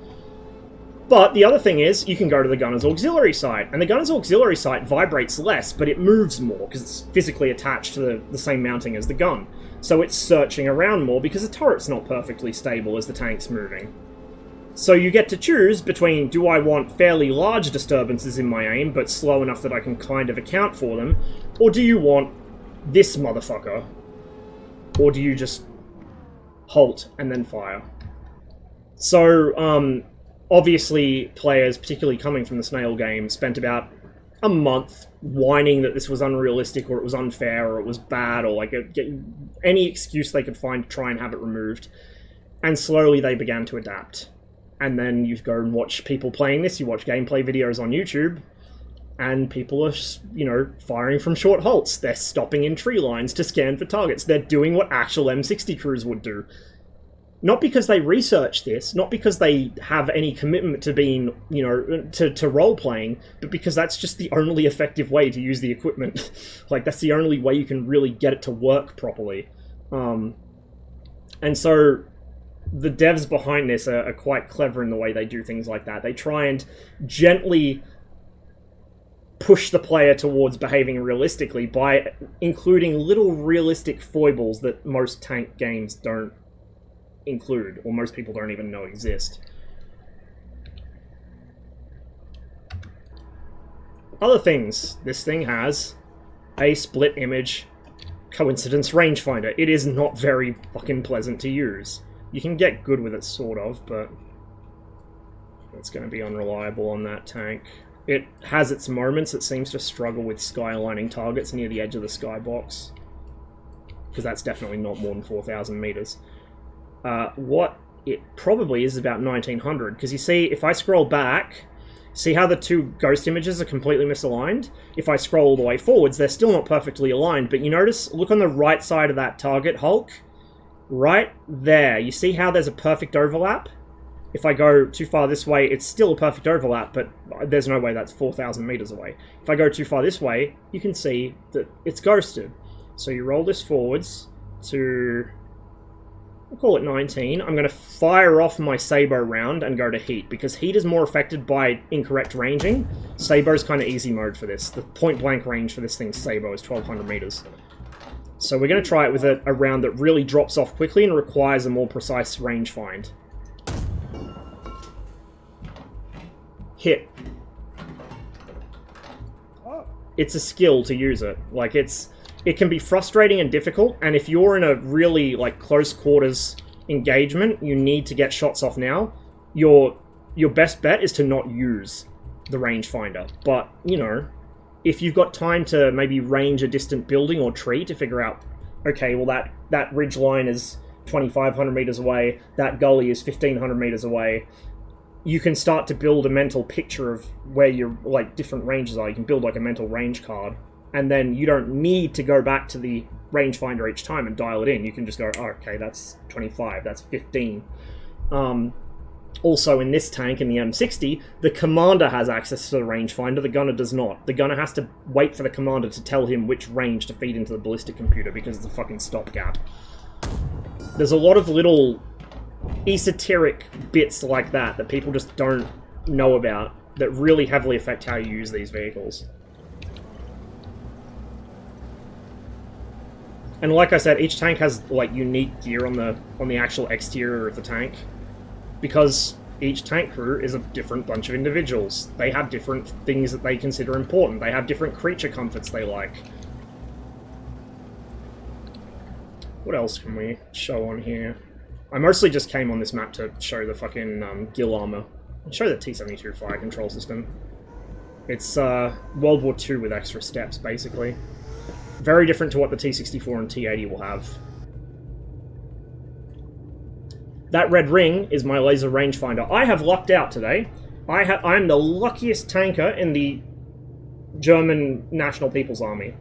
But the other thing is, you can go to the gunner's auxiliary sight, and the gunner's auxiliary sight vibrates less, but it moves more, because it's physically attached to the same mounting as the gun. So it's searching around more, because the turret's not perfectly stable as the tank's moving. So you get to choose between, do I want fairly large disturbances in my aim, but slow enough that I can kind of account for them, or do you want this motherfucker? Or do you just halt and then fire? So, obviously, players, particularly coming from the Snail game, spent about a month whining that this was unrealistic, or it was unfair, or it was bad, or any excuse they could find to try and have it removed. And slowly they began to adapt. And then you go and watch people playing this, you watch gameplay videos on YouTube, and people are, firing from short halts. They're stopping in tree lines to scan for targets. They're doing what actual M60 crews would do. Not because they research this, not because they have any commitment to being, to role-playing, but because that's just the only effective way to use the equipment. That's the only way you can really get it to work properly. And so the devs behind this are quite clever in the way they do things like that. They try and gently push the player towards behaving realistically by including little realistic foibles that most tank games don't include, or most people don't even know exist. Other things, this thing has a split image coincidence rangefinder. It is not very fucking pleasant to use. You can get good with it, sort of, but it's going to be unreliable on that tank. It has its moments. It seems to struggle with skylining targets near the edge of the skybox, because that's definitely not more than 4,000 meters. What it probably is about 1900, because you see, if I scroll back, see how the two ghost images are completely misaligned? If I scroll all the way forwards, they're still not perfectly aligned, but you notice, look on the right side of that target Hulk, right there. You see how there's a perfect overlap? If I go too far this way, it's still a perfect overlap, but there's no way that's 4,000 meters away. If I go too far this way, you can see that it's ghosted. So you roll this forwards to, we'll call it 19. I'm going to fire off my Sabo round and go to heat, because heat is more affected by incorrect ranging. Sabo's kind of easy mode for this. The point blank range for this thing's Sabo is 1,200 meters. So we're going to try it with a round that really drops off quickly and requires a more precise range find. Hit. It's a skill to use it. Like, it can be frustrating and difficult, and if you're in a really, like, close quarters engagement, you need to get shots off now, your best bet is to not use the rangefinder. But, you know, if you've got time to maybe range a distant building or tree to figure out, okay, well, that ridge line is 2,500 meters away, that gully is 1,500 meters away, you can start to build a mental picture of where your, like, different ranges are. You can build, like, a mental range card, and then you don't need to go back to the rangefinder each time and dial it in. You can just go, oh, okay, that's 25, that's 15. Also, in this tank, in the M60, the commander has access to the rangefinder, the gunner does not. The gunner has to wait for the commander to tell him which range to feed into the ballistic computer, because it's a fucking stopgap. There's a lot of little esoteric bits like that people just don't know about that really heavily affect how you use these vehicles. And like I said, each tank has, like, unique gear on the actual exterior of the tank, because each tank crew is a different bunch of individuals. They have different things that they consider important. They have different creature comforts they like. What else can we show on here? I mostly just came on this map to show the fucking gill armor. Show the T-72 fire control system. It's World War II with extra steps, basically. Very different to what the T-64 and T-80 will have. That red ring is my laser rangefinder. I have lucked out today. I'm the luckiest tanker in the German National People's Army.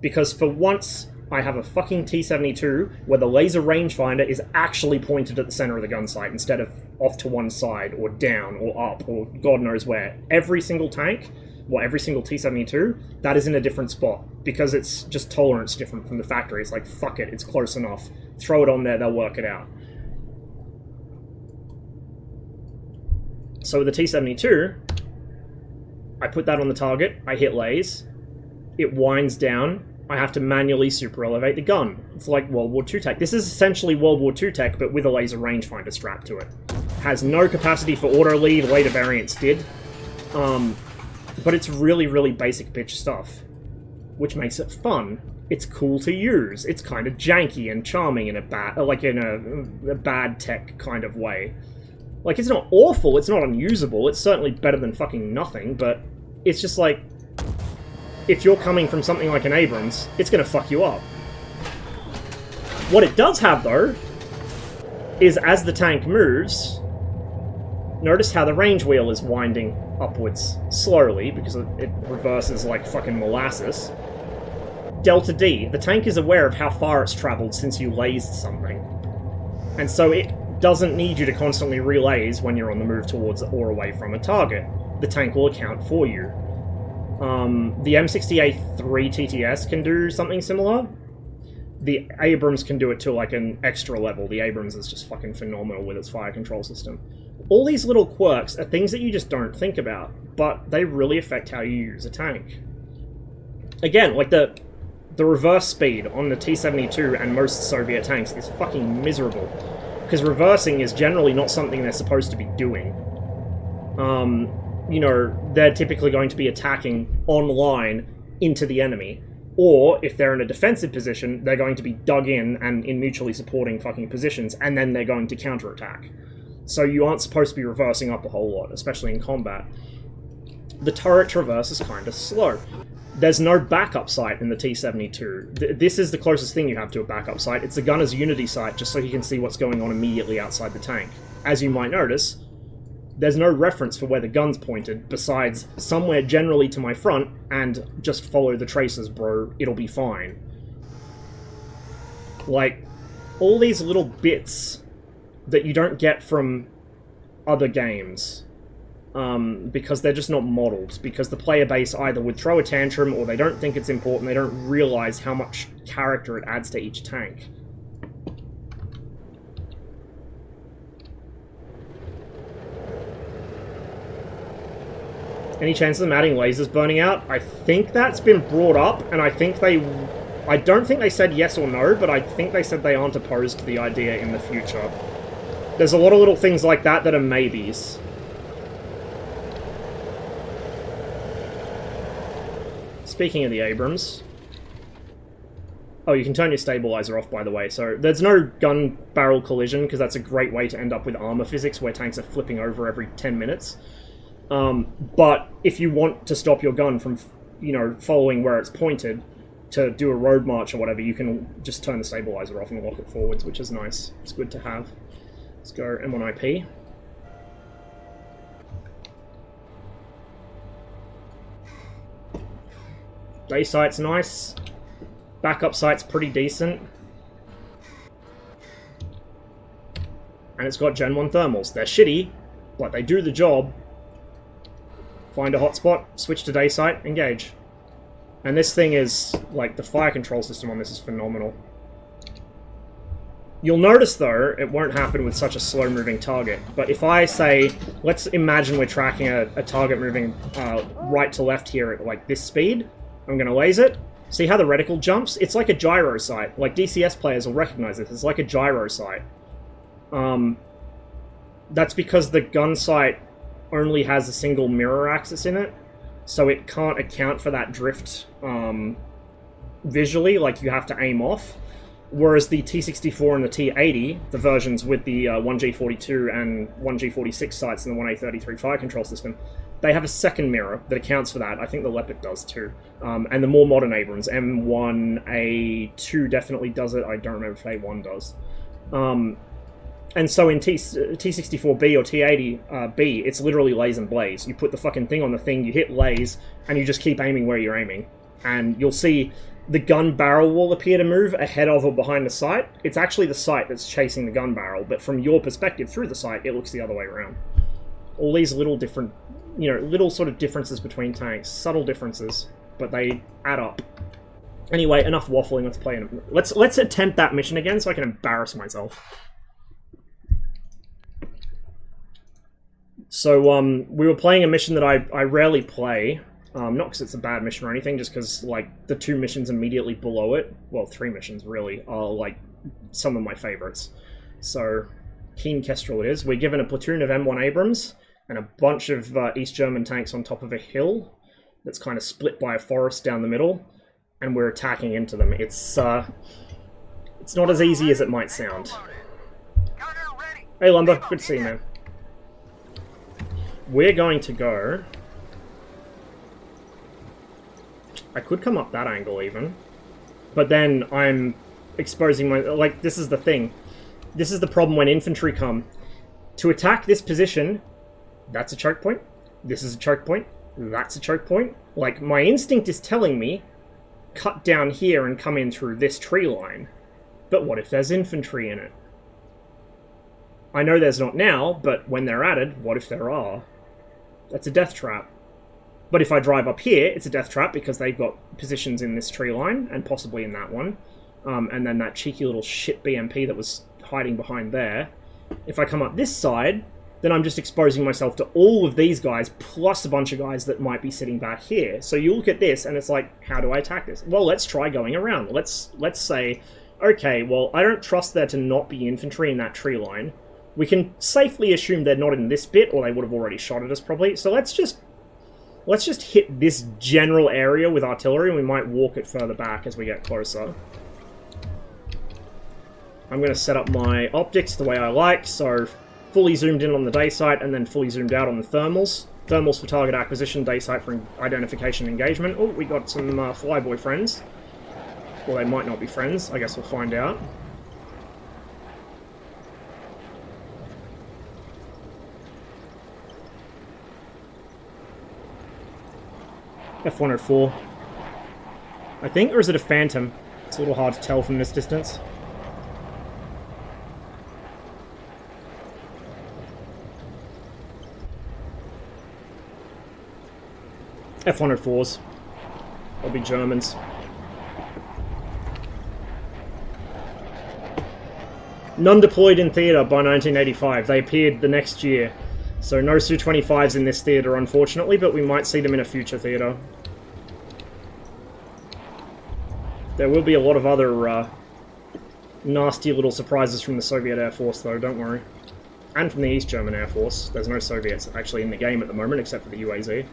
Because for once, I have a fucking T-72 where the laser rangefinder is actually pointed at the center of the gun sight instead of off to one side or down or up or God knows where. Every single tank, well, every single T-72, that is in a different spot because it's just tolerance different from the factory. It's like, fuck it, it's close enough. Throw it on there, they'll work it out. So with the T-72, I put that on the target, I hit lays, it winds down, I have to manually super elevate the gun. It's like World War II tech. This is essentially World War II tech, but with a laser rangefinder strapped to it. Has no capacity for auto lead, later variants did. But it's really, really basic bitch stuff, which makes it fun. It's cool to use. It's kind of janky and charming in a bad tech kind of way. Like, it's not awful, it's not unusable, it's certainly better than fucking nothing, but it's just like, if you're coming from something like an Abrams, it's going to fuck you up. What it does have, though, is as the tank moves, notice how the range wheel is winding upwards slowly, because it reverses like fucking molasses. Delta D, the tank is aware of how far it's traveled since you lased something. And so it doesn't need you to constantly relays when you're on the move towards or away from a target. The tank will account for you. The M60A3 TTS can do something similar. The Abrams can do it to like an extra level. The Abrams is just fucking phenomenal with its fire control system. All these little quirks are things that you just don't think about. but they really affect how you use a tank. Again, like the reverse speed on the T-72 and most Soviet tanks is fucking miserable, because reversing is generally not something they're supposed to be doing. You know, they're typically going to be attacking online into the enemy, or if they're in a defensive position, they're going to be dug in and in mutually supporting fucking positions, and then they're going to counterattack. So you aren't supposed to be reversing up a whole lot, especially in combat. The turret traverse is kind of slow. There's no backup sight in the T-72. This is the closest thing you have to a backup sight. It's the gunner's unity sight, just so he can see what's going on immediately outside the tank. As you might notice, there's no reference for where the gun's pointed, besides somewhere generally to my front, and just follow the traces, bro, it'll be fine. Like, all these little bits that you don't get from other games, because they're just not modeled, because the player base either would throw a tantrum, or they don't think it's important, they don't realize how much character it adds to each tank. Any chances of adding lasers burning out? I think that's been brought up, and I don't think they said yes or no, but I think they said they aren't opposed to the idea in the future. There's a lot of little things like that that are maybes. Speaking of the Abrams... Oh, you can turn your stabilizer off, by the way, so there's no gun barrel collision, because that's a great way to end up with armor physics, where tanks are flipping over every 10 minutes. But if you want to stop your gun from, you know, following where it's pointed to do a road march or whatever, you can just turn the stabilizer off and lock it forwards, which is nice. It's good to have. Let's go M1IP. Day sight's nice. Backup sight's pretty decent. And it's got Gen 1 thermals. They're shitty, but they do the job. Find a hotspot, switch to day sight, engage. And this thing is, like, the fire control system on this is phenomenal. You'll notice, though, it won't happen with such a slow-moving target. But if I say, let's imagine we're tracking a target moving right to left here at, like, this speed. I'm going to laser it. See how the reticle jumps? It's like a gyro sight. Like, DCS players will recognize this. It's like a gyro sight. That's because the gun sight only has a single mirror axis in it, so it can't account for that drift visually, like you have to aim off. Whereas the T-64 and the T-80, the versions with the 1G42 and 1G46 sights and the 1A33 fire control system, they have a second mirror that accounts for that. I think the Leopard does too. And the more modern Abrams, M1A2 definitely does it. I don't remember if A1 does. And so in T-64B or T-80B, it's literally laze and blaze. You put the fucking thing on the thing, you hit laze, and you just keep aiming where you're aiming. And you'll see the gun barrel will appear to move ahead of or behind the sight. It's actually the sight that's chasing the gun barrel, but from your perspective through the sight, it looks the other way around. All these little different, you know, little sort of differences between tanks. Subtle differences, but they add up. Anyway, enough waffling, let's play. Let's attempt that mission again so I can embarrass myself. So, we were playing a mission that I rarely play, not because it's a bad mission or anything, just because, like, the two missions immediately below it, well, three missions, really, are, like, some of my favorites. So, Keen Kestrel it is. We're given a platoon of M1 Abrams, and a bunch of East German tanks on top of a hill that's kind of split by a forest down the middle, and we're attacking into them. It's not as easy as it might sound. Hey, Lumber, good to see you, man. We're going to go... I could come up that angle, even. But then I'm exposing my... Like, this is the thing. This is the problem when infantry come. To attack this position, that's a choke point. This is a choke point. That's a choke point. Like, my instinct is telling me, cut down here and come in through this tree line. But what if there's infantry in it? I know there's not now, but when they're added, what if there are? That's a death trap. But if I drive up here, it's a death trap because they've got positions in this tree line, and possibly in that one. And then that cheeky little shit BMP that was hiding behind there. If I come up this side, then I'm just exposing myself to all of these guys, plus a bunch of guys that might be sitting back here. So you look at this, and it's like, how do I attack this? Well, let's try going around. Let's say, okay, well, I don't trust there to not be infantry in that tree line. We can safely assume they're not in this bit, or they would have already shot at us probably. So let's just hit this general area with artillery, and we might walk it further back as we get closer. I'm going to set up my optics the way I like, so fully zoomed in on the day sight, and then fully zoomed out on the thermals. Thermals for target acquisition, day sight for identification and engagement. Oh, we got some flyboy friends. Well, they might not be friends. I guess we'll find out. F-104. I think, or is it a Phantom? It's a little hard to tell from this distance. F-104s. They'll be Germans. None deployed in theatre by 1985. They appeared the next year. So no Su-25s in this theatre, unfortunately, but we might see them in a future theatre. There will be a lot of other nasty little surprises from the Soviet Air Force, though, don't worry. And from the East German Air Force. There's no Soviets actually in the game at the moment, except for the UAZ.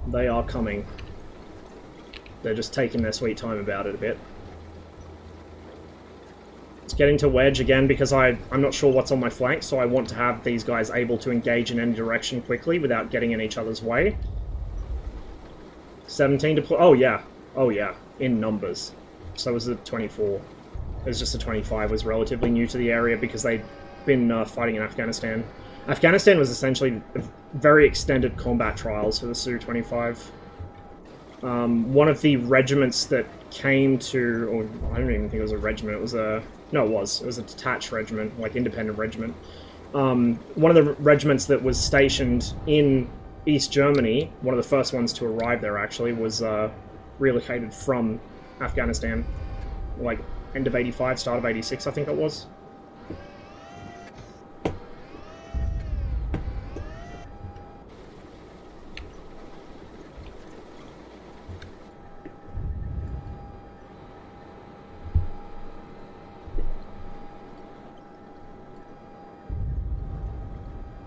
They are coming. They're just taking their sweet time about it a bit. Let's get into wedge again, because I'm not sure what's on my flank, so I want to have these guys able to engage in any direction quickly without getting in each other's way. 17 deploy. Oh yeah, in numbers. So was the 24. It was just the 25 was relatively new to the area because they'd been fighting in Afghanistan. Afghanistan was essentially very extended combat trials for the Su-25. One of the regiments that came to, or I don't even think it was a regiment, it was a, no it was a detached regiment, like independent regiment. One of the regiments that was stationed in East Germany, one of the first ones to arrive there actually, was relocated from Afghanistan, like end of 85, start of 86 I think it was.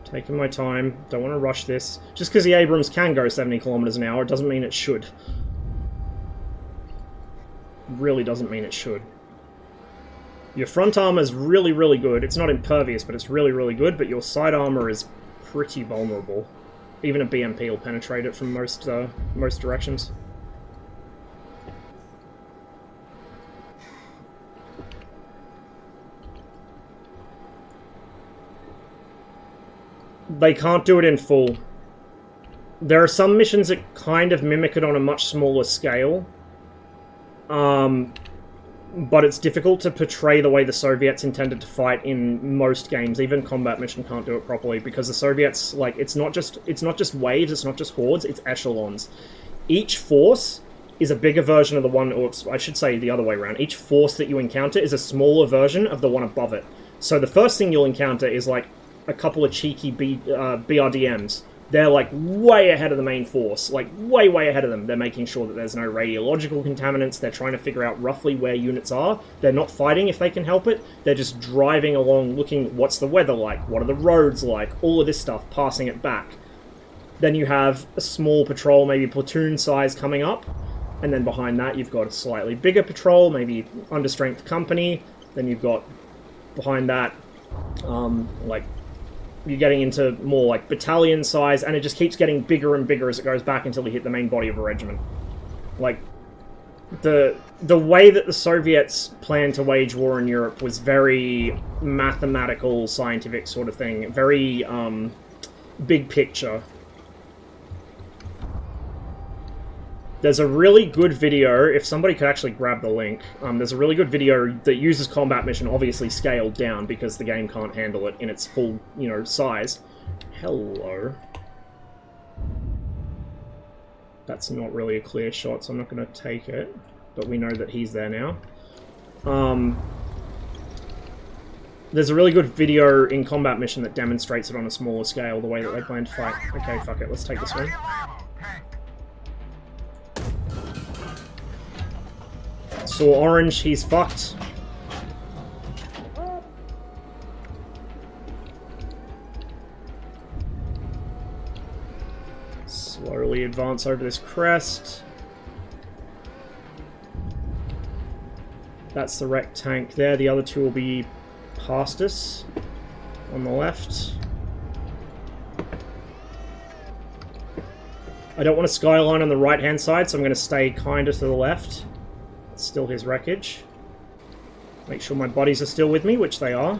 Taking my time, don't want to rush this. Just because the Abrams can go 70 kilometers an hour doesn't mean it should. Really doesn't mean it should. Your front armor is really, really good. It's not impervious, but it's really, really good, but your side armor is pretty vulnerable. Even a BMP will penetrate it from most directions. They can't do it in full. There are some missions that kind of mimic it on a much smaller scale. But it's difficult to portray the way the Soviets intended to fight in most games. Even Combat Mission can't do it properly, because the Soviets, like, it's not just waves, it's not just hordes, it's echelons. Each force is a bigger version of the one, or I should say the other way around. Each force that you encounter is a smaller version of the one above it. So the first thing you'll encounter is, like, a couple of cheeky BRDMs. They're, like, way ahead of the main force. Like, way, way ahead of them. They're making sure that there's no radiological contaminants. They're trying to figure out roughly where units are. They're not fighting if they can help it. They're just driving along, looking, what's the weather like? What are the roads like? All of this stuff, passing it back. Then you have a small patrol, maybe platoon size, coming up. And then behind that, you've got a slightly bigger patrol, maybe understrength company. Then you've got, behind that, like, you're getting into more like battalion size, and it just keeps getting bigger and bigger as it goes back until you hit the main body of a regiment. Like, the way that the Soviets planned to wage war in Europe was very mathematical, scientific sort of thing. Very big picture. There's a really good video, if somebody could actually grab the link, there's a really good video that uses Combat Mission, obviously scaled down because the game can't handle it in its full, you know, size. Hello. That's not really a clear shot, so I'm not going to take it, but we know that he's there now. There's a really good video in Combat Mission that demonstrates it on a smaller scale, the way that they plan to fight. Okay, fuck it, let's take this one. Saw orange, he's fucked. Slowly advance over this crest. That's the wrecked tank there. The other two will be past us on the left. I don't want a skyline on the right-hand side, so I'm going to stay kind of to the left. It's still his wreckage. Make sure my bodies are still with me, which they are.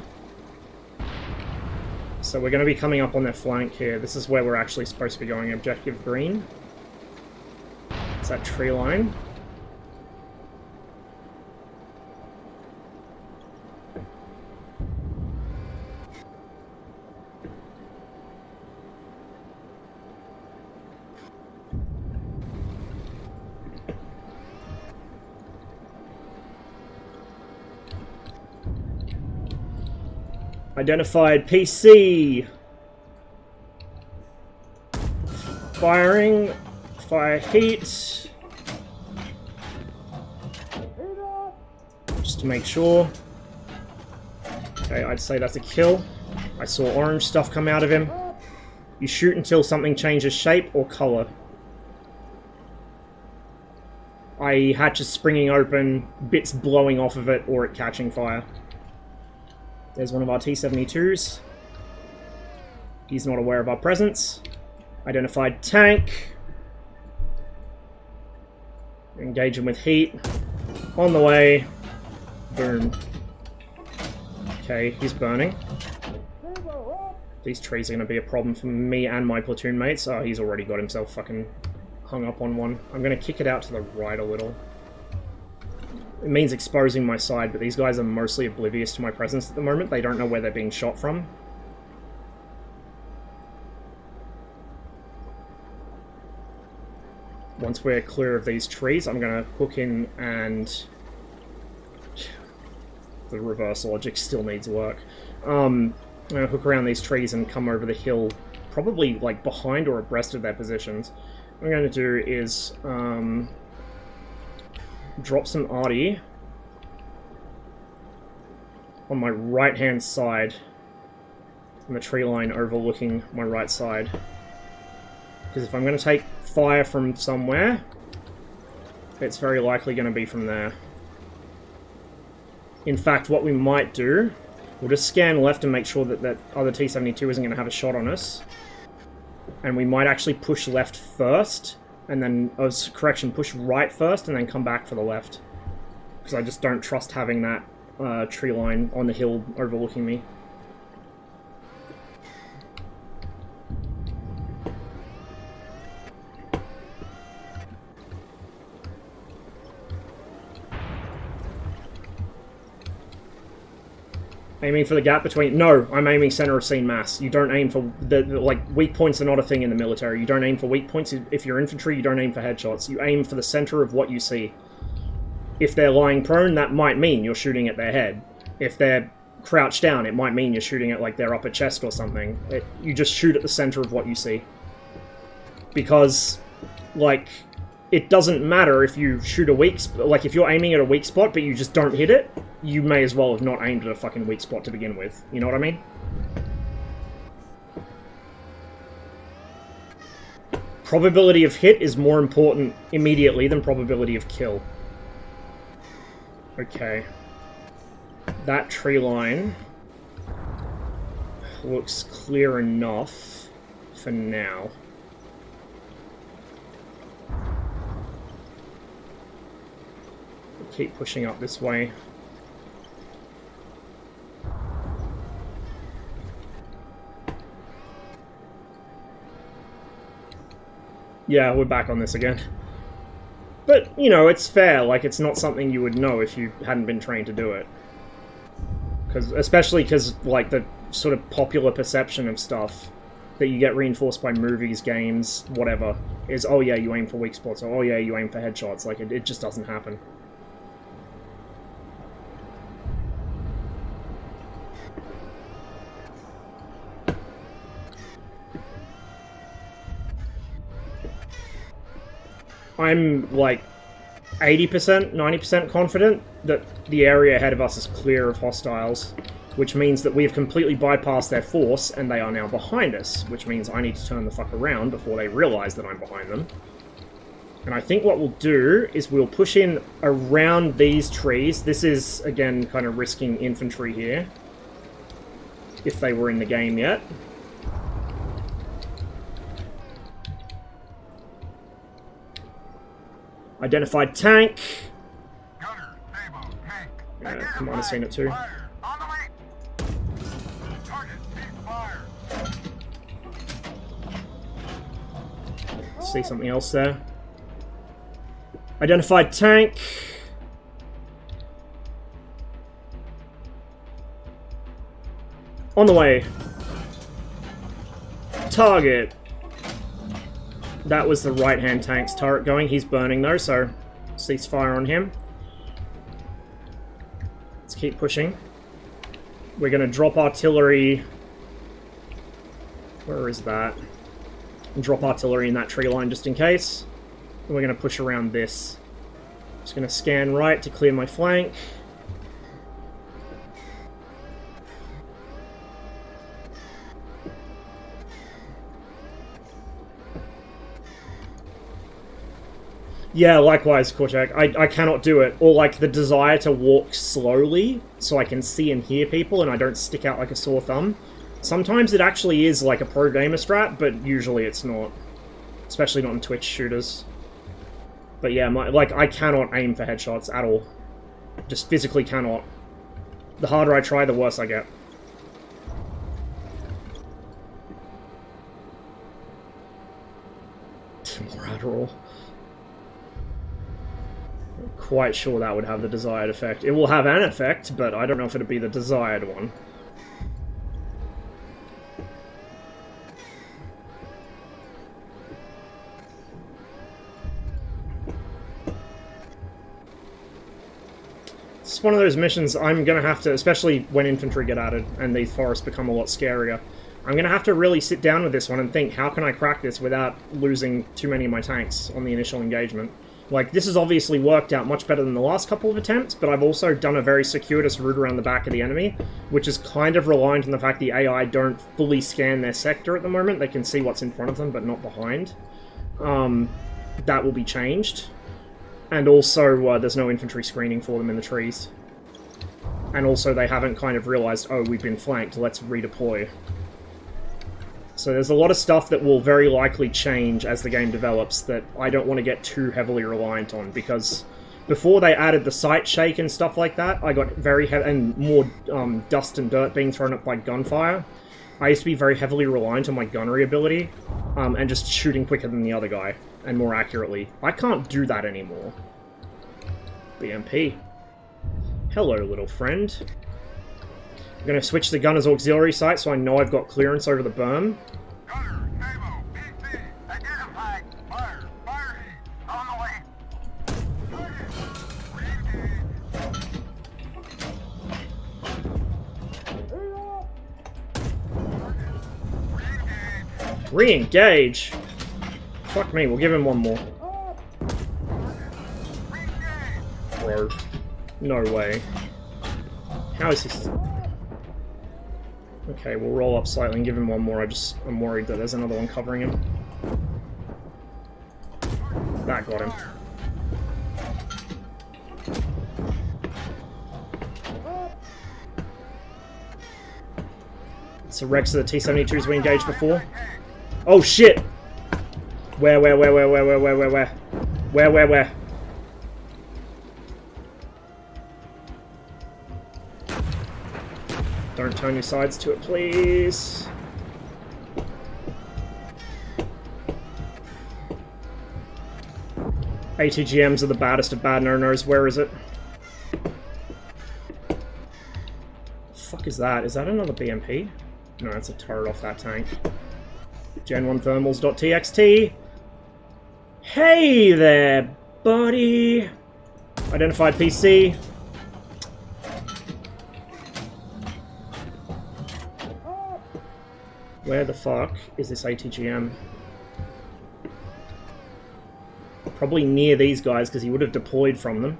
So we're going to be coming up on their flank here. This is where we're actually supposed to be going, objective green. It's that tree line. Identified PC. Firing. Fire heat. Just to make sure. Okay, I'd say that's a kill. I saw orange stuff come out of him. You shoot until something changes shape or color. i.e. hatches springing open, bits blowing off of it, or it catching fire. There's one of our T-72s. He's not aware of our presence. Identified tank. Engage him with heat. On the way. Boom. Okay, he's burning. These trees are going to be a problem for me and my platoon mates. Oh, he's already got himself fucking hung up on one. I'm going to kick it out to the right a little. It means exposing my side, but these guys are mostly oblivious to my presence at the moment. They don't know where they're being shot from. Once we're clear of these trees, I'm going to hook in and... the reverse logic still needs work. I'm going to hook around these trees and come over the hill, probably like behind or abreast of their positions. What I'm going to do is drop some arty on my right-hand side, on the tree line overlooking my right side. Because if I'm going to take fire from somewhere, it's very likely going to be from there. In fact, what we might do, we'll just scan left and make sure that that other T-72 isn't going to have a shot on us. And we might actually push left first, and then, correction, push right first, and then come back for the left. Because I just don't trust having that tree line on the hill overlooking me. Aiming for the gap between... No, I'm aiming center of scene mass. You don't aim for... like, weak points are not a thing in the military. You don't aim for weak points. If you're infantry, you don't aim for headshots. You aim for the center of what you see. If they're lying prone, that might mean you're shooting at their head. If they're crouched down, it might mean you're shooting at, like, their upper chest or something. You just shoot at the center of what you see. Because, like... it doesn't matter if you shoot a weak... like, if you're aiming at a weak spot, but you just don't hit it, you may as well have not aimed at a fucking weak spot to begin with. You know what I mean? Probability of hit is more important immediately than probability of kill. Okay. That tree line looks clear enough for now. Keep pushing up this way. Yeah, we're back on this again. But, you know, it's fair. Like, it's not something you would know if you hadn't been trained to do it. Especially because, like, the sort of popular perception of stuff that you get reinforced by movies, games, whatever, is, oh yeah, you aim for weak spots, or oh yeah, you aim for headshots. Like, it just doesn't happen. I'm like 80%, 90% confident that the area ahead of us is clear of hostiles, which means that we have completely bypassed their force and they are now behind us, which means I need to turn the fuck around before they realize that I'm behind them. And I think what we'll do is we'll push in around these trees. This is, again, kind of risking infantry here, if they were in the game yet. Identified tank. Gunner, Amo, tank. Yeah, come on, I've seen it too. Fire. On the way. Target, cease fire. See something else there. Identified tank. On the way. Target. That was the right-hand tank's turret going. He's burning though, so cease fire on him. Let's keep pushing. We're going to drop artillery. Where is that? Drop artillery in that tree line just in case. And we're going to push around this. Just going to scan right to clear my flank. Yeah, likewise, Korchak. I cannot do it. Or, like, the desire to walk slowly so I can see and hear people and I don't stick out like a sore thumb. Sometimes it actually is, like, a pro gamer strat, but usually it's not. Especially not in Twitch shooters. But yeah, I cannot aim for headshots at all. Just physically cannot. The harder I try, the worse I get. More Adderall. Quite sure that would have the desired effect. It will have an effect, but I don't know if it'd be the desired one. It's one of those missions I'm going to have to, especially when infantry get added and these forests become a lot scarier, I'm going to have to really sit down with this one and think, how can I crack this without losing too many of my tanks on the initial engagement? Like, this has obviously worked out much better than the last couple of attempts, but I've also done a very circuitous route around the back of the enemy, which is kind of reliant on the fact the AI don't fully scan their sector at the moment. They can see what's in front of them, but not behind. That will be changed. And also, there's no infantry screening for them in the trees. And also, they haven't kind of realized, oh, we've been flanked, let's redeploy. So there's a lot of stuff that will very likely change as the game develops that I don't want to get too heavily reliant on, because before they added the sight shake and stuff like that, I got very heavy, and more dust and dirt being thrown up by gunfire. I used to be very heavily reliant on my gunnery ability, and just shooting quicker than the other guy, and more accurately. I can't do that anymore. BMP. Hello, little friend. I'm going to switch the gunner's auxiliary site so I know I've got clearance over the berm. Gunner, Amo, PC. Identified. Fire. Fire heat. On the way. Target. Re-engage? Fuck me, we'll give him one more. Bro. No way. How is this? Okay, we'll roll up slightly and give him one more. I'm worried that there's another one covering him. That got him. It's a Rex of the T-72s we engaged before. Oh shit! Where? Don't turn your sides to it, please. ATGMs are the baddest of bad no-nos. Where is it? The fuck is that? Is that another BMP? No, it's a turret off that tank. Gen 1 thermals.txt. Hey there, buddy! Identified PC. Where the fuck is this ATGM? Probably near these guys, because he would have deployed from them.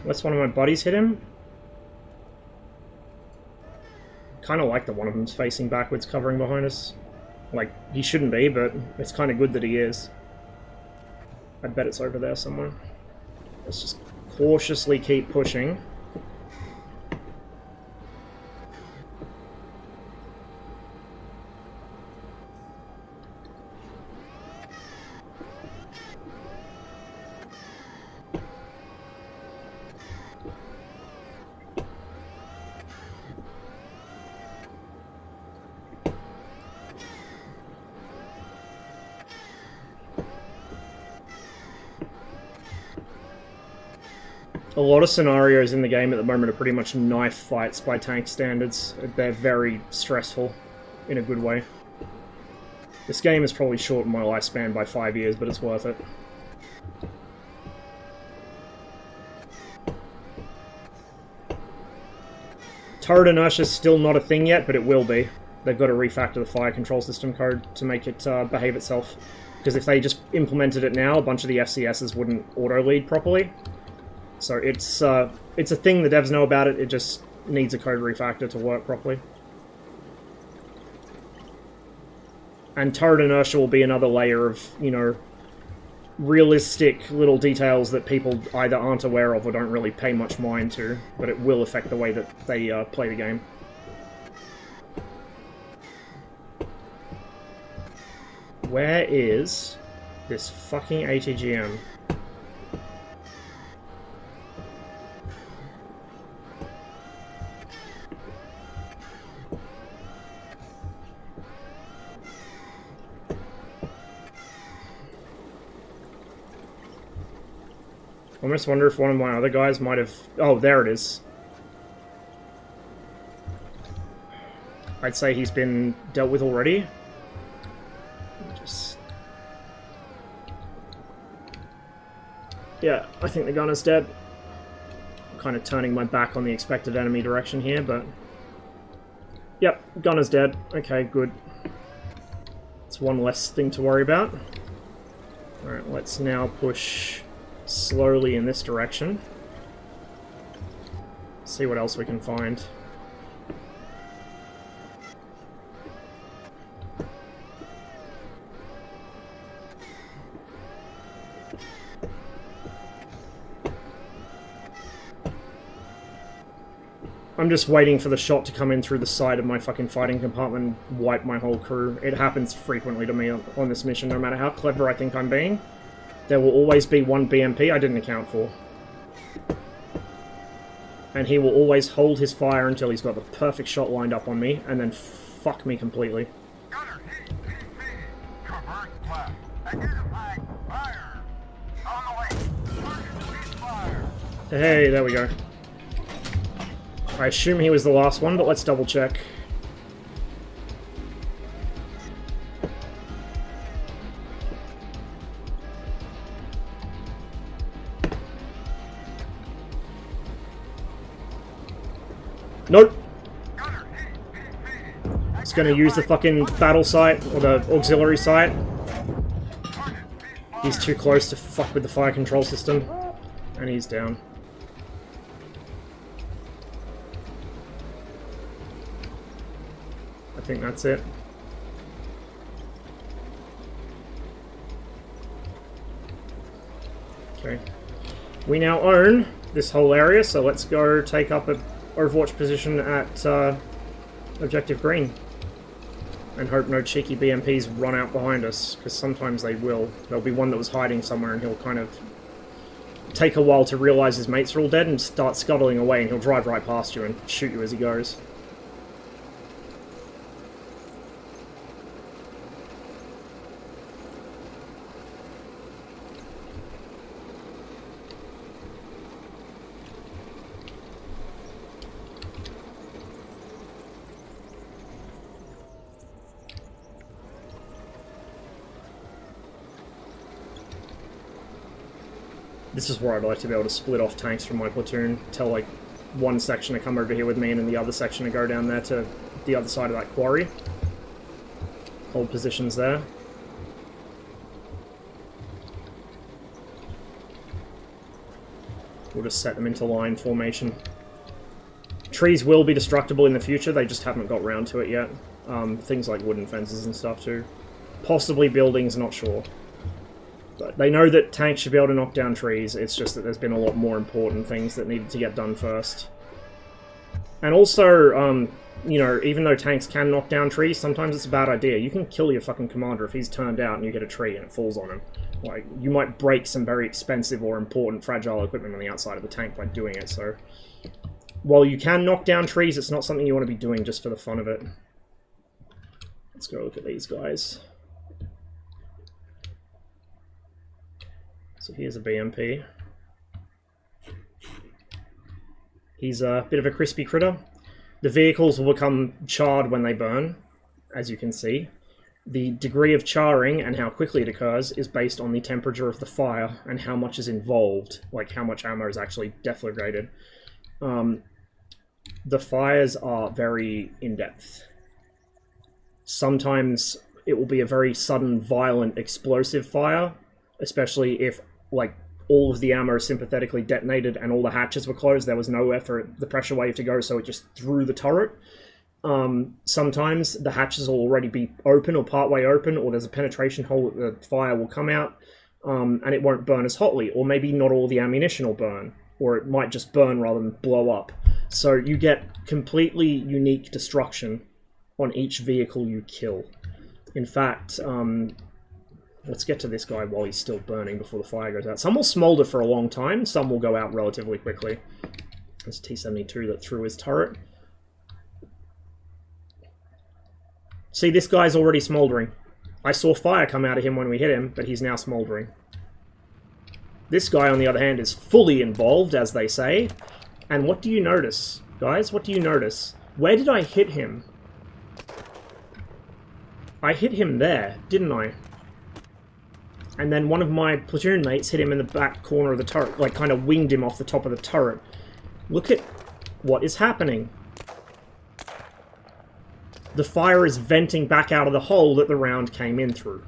Unless one of my buddies hit him. Kind of like that one of them's facing backwards, covering behind us. Like, he shouldn't be, but it's kind of good that he is. I bet it's over there somewhere. Let's just cautiously keep pushing. A lot of scenarios in the game at the moment are pretty much knife fights by tank standards. They're very stressful, in a good way. This game has probably shortened my lifespan by 5 years, but it's worth it. Turret inertia is still not a thing yet, but it will be. They've got to refactor the fire control system code to make it behave itself. Because if they just implemented it now, a bunch of the FCSs wouldn't auto-lead properly. So it's a thing, the devs know about it, it just needs a code refactor to work properly. And turret inertia will be another layer of, you know, realistic little details that people either aren't aware of or don't really pay much mind to, but it will affect the way that they play the game. Where is this fucking ATGM? I almost wonder if one of my other guys might have... Oh, there it is. I'd say he's been dealt with already. Just... Yeah, I think the gunner's dead. I'm kind of turning my back on the expected enemy direction here, but... Yep, gunner's dead. Okay, good. It's one less thing to worry about. Alright, let's now push... slowly in this direction. See what else we can find. I'm just waiting for the shot to come in through the side of my fucking fighting compartment and wipe my whole crew. It happens frequently to me on this mission, no matter how clever I think I'm being. There will always be one BMP I didn't account for. And he will always hold his fire until he's got the perfect shot lined up on me, and then fuck me completely. Gunner GHPC. Traverse left. Identify. Fire. On the way. Target ceasefire. Hey, there we go. I assume he was the last one, but let's double check. Nope. It's gonna use the fucking battle site, or the auxiliary site. He's too close to fuck with the fire control system. And he's down. I think that's it. Okay. We now own this whole area, so let's go take up a Overwatch position at Objective Green. And hope no cheeky BMPs run out behind us, because sometimes they will. There'll be one that was hiding somewhere and he'll kind of take a while to realise his mates are all dead and start scuttling away, and he'll drive right past you and shoot you as he goes. This is where I'd like to be able to split off tanks from my platoon, tell like one section to come over here with me and then the other section to go down there to the other side of that quarry. Hold positions there. We'll just set them into line formation. Trees will be destructible in the future, they just haven't got round to it yet. Things like wooden fences and stuff too. Possibly buildings, not sure. But they know that tanks should be able to knock down trees, it's just that there's been a lot more important things that needed to get done first. And also, you know, even though tanks can knock down trees, sometimes it's a bad idea. You can kill your fucking commander if he's turned out and you hit a tree and it falls on him. Like, you might break some very expensive or important fragile equipment on the outside of the tank by doing it, so... While you can knock down trees, it's not something you want to be doing just for the fun of it. Let's go look at these guys. So here's a BMP. He's a bit of a crispy critter. The vehicles will become charred when they burn, as you can see. The degree of charring and how quickly it occurs is based on the temperature of the fire and how much is involved, like how much ammo is actually deflagrated. The fires are very in-depth. Sometimes it will be a very sudden, violent, explosive fire, especially if, like, all of the ammo sympathetically detonated and all the hatches were closed. There was nowhere for the pressure wave to go, so it just threw the turret. Sometimes the hatches will already be open or partway open, or there's a penetration hole that the fire will come out, and it won't burn as hotly, or maybe not all the ammunition will burn, or it might just burn rather than blow up. So you get completely unique destruction on each vehicle you kill. In fact, let's get to this guy while he's still burning before the fire goes out. Some will smolder for a long time, some will go out relatively quickly. There's T-72 that threw his turret. See, this guy's already smoldering. I saw fire come out of him when we hit him, but he's now smoldering. This guy, on the other hand, is fully involved, as they say. And what do you notice, guys? What do you notice? Where did I hit him? I hit him there, didn't I? And then one of my platoon mates hit him in the back corner of the turret, like kind of winged him off the top of the turret. Look at what is happening. The fire is venting back out of the hole that the round came in through.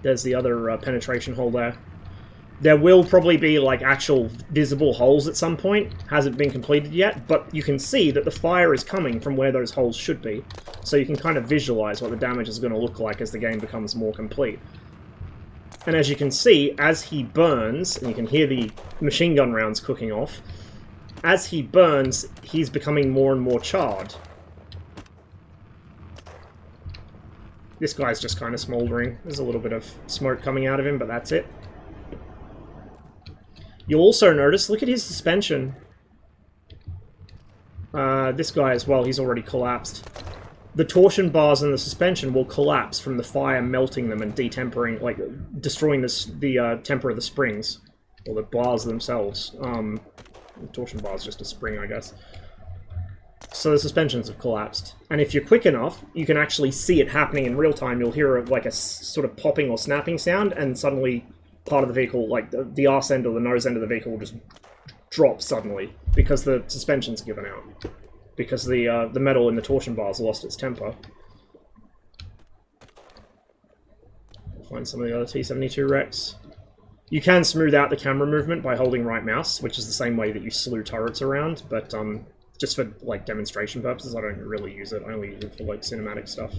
There's the other penetration hole there. There will probably be, like, actual visible holes at some point. Hasn't been completed yet, but you can see that the fire is coming from where those holes should be. So you can kind of visualize what the damage is going to look like as the game becomes more complete. And as you can see, as he burns, and you can hear the machine gun rounds cooking off, as he burns, he's becoming more and more charred. This guy's just kind of smouldering. There's a little bit of smoke coming out of him, but that's it. You'll also notice, look at his suspension. This guy as well, he's already collapsed. The torsion bars and the suspension will collapse from the fire melting them and detempering, like, destroying the temper of the springs. Or the bars themselves. The torsion bar is just a spring, I guess. So the suspensions have collapsed. And if you're quick enough, you can actually see it happening in real time. You'll hear like a sort of popping or snapping sound, and suddenly part of the vehicle, like the arse end or the nose end of the vehicle, will just drop suddenly because the suspension's given out. Because the metal in the torsion bars lost its temper. I'll find some of the other T-72 wrecks. You can smooth out the camera movement by holding right mouse, which is the same way that you slew turrets around, but just for, like, demonstration purposes, I don't really use it. I only use it for, like, cinematic stuff.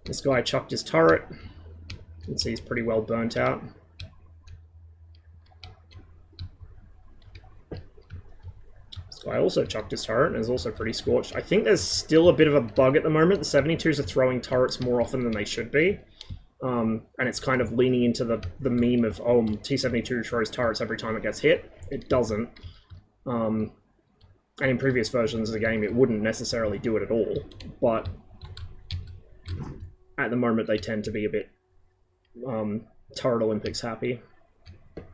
This guy chucked his turret. You can see he's pretty well burnt out. This guy also chucked his turret and is also pretty scorched. I think there's still a bit of a bug at the moment. The 72s are throwing turrets more often than they should be. And it's kind of leaning into the meme of, oh, T-72 throws turrets every time it gets hit. It doesn't. And in previous versions of the game, it wouldn't necessarily do it at all. But at the moment, they tend to be a bit Turret Olympics happy.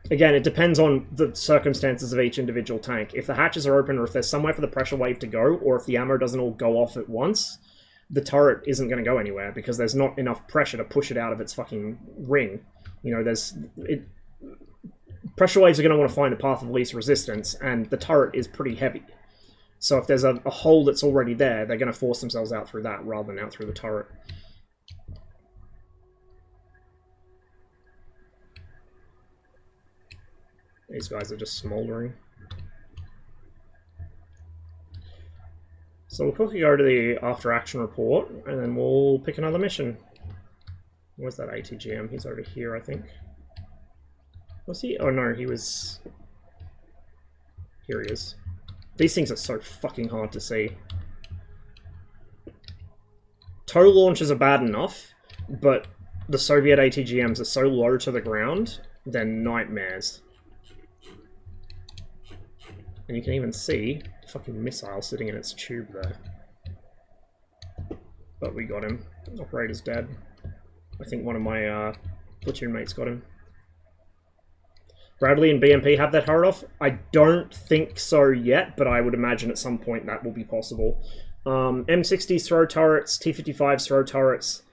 Again, it depends on the circumstances of each individual tank. If the hatches are open, or if there's somewhere for the pressure wave to go, or if the ammo doesn't all go off at once, the turret isn't going to go anywhere because there's not enough pressure to push it out of its fucking ring. You know, pressure waves are going to want to find the path of least resistance, and the turret is pretty heavy. So if there's a hole that's already there, they're going to force themselves out through that rather than out through the turret. These guys are just smouldering. So we'll quickly go to the after action report, and then we'll pick another mission. Where's that ATGM? He's over here, I think. Was he? Oh no, he was... Here he is. These things are so fucking hard to see. Total launches are bad enough, but the Soviet ATGMs are so low to the ground, they're nightmares. And you can even see the fucking missile sitting in its tube there. But we got him. Operator's dead. I think one of my platoon mates got him. Bradley and BMP have that turret off? I don't think so yet, but I would imagine at some point that will be possible. M60s throw turrets, T-55s throw turrets,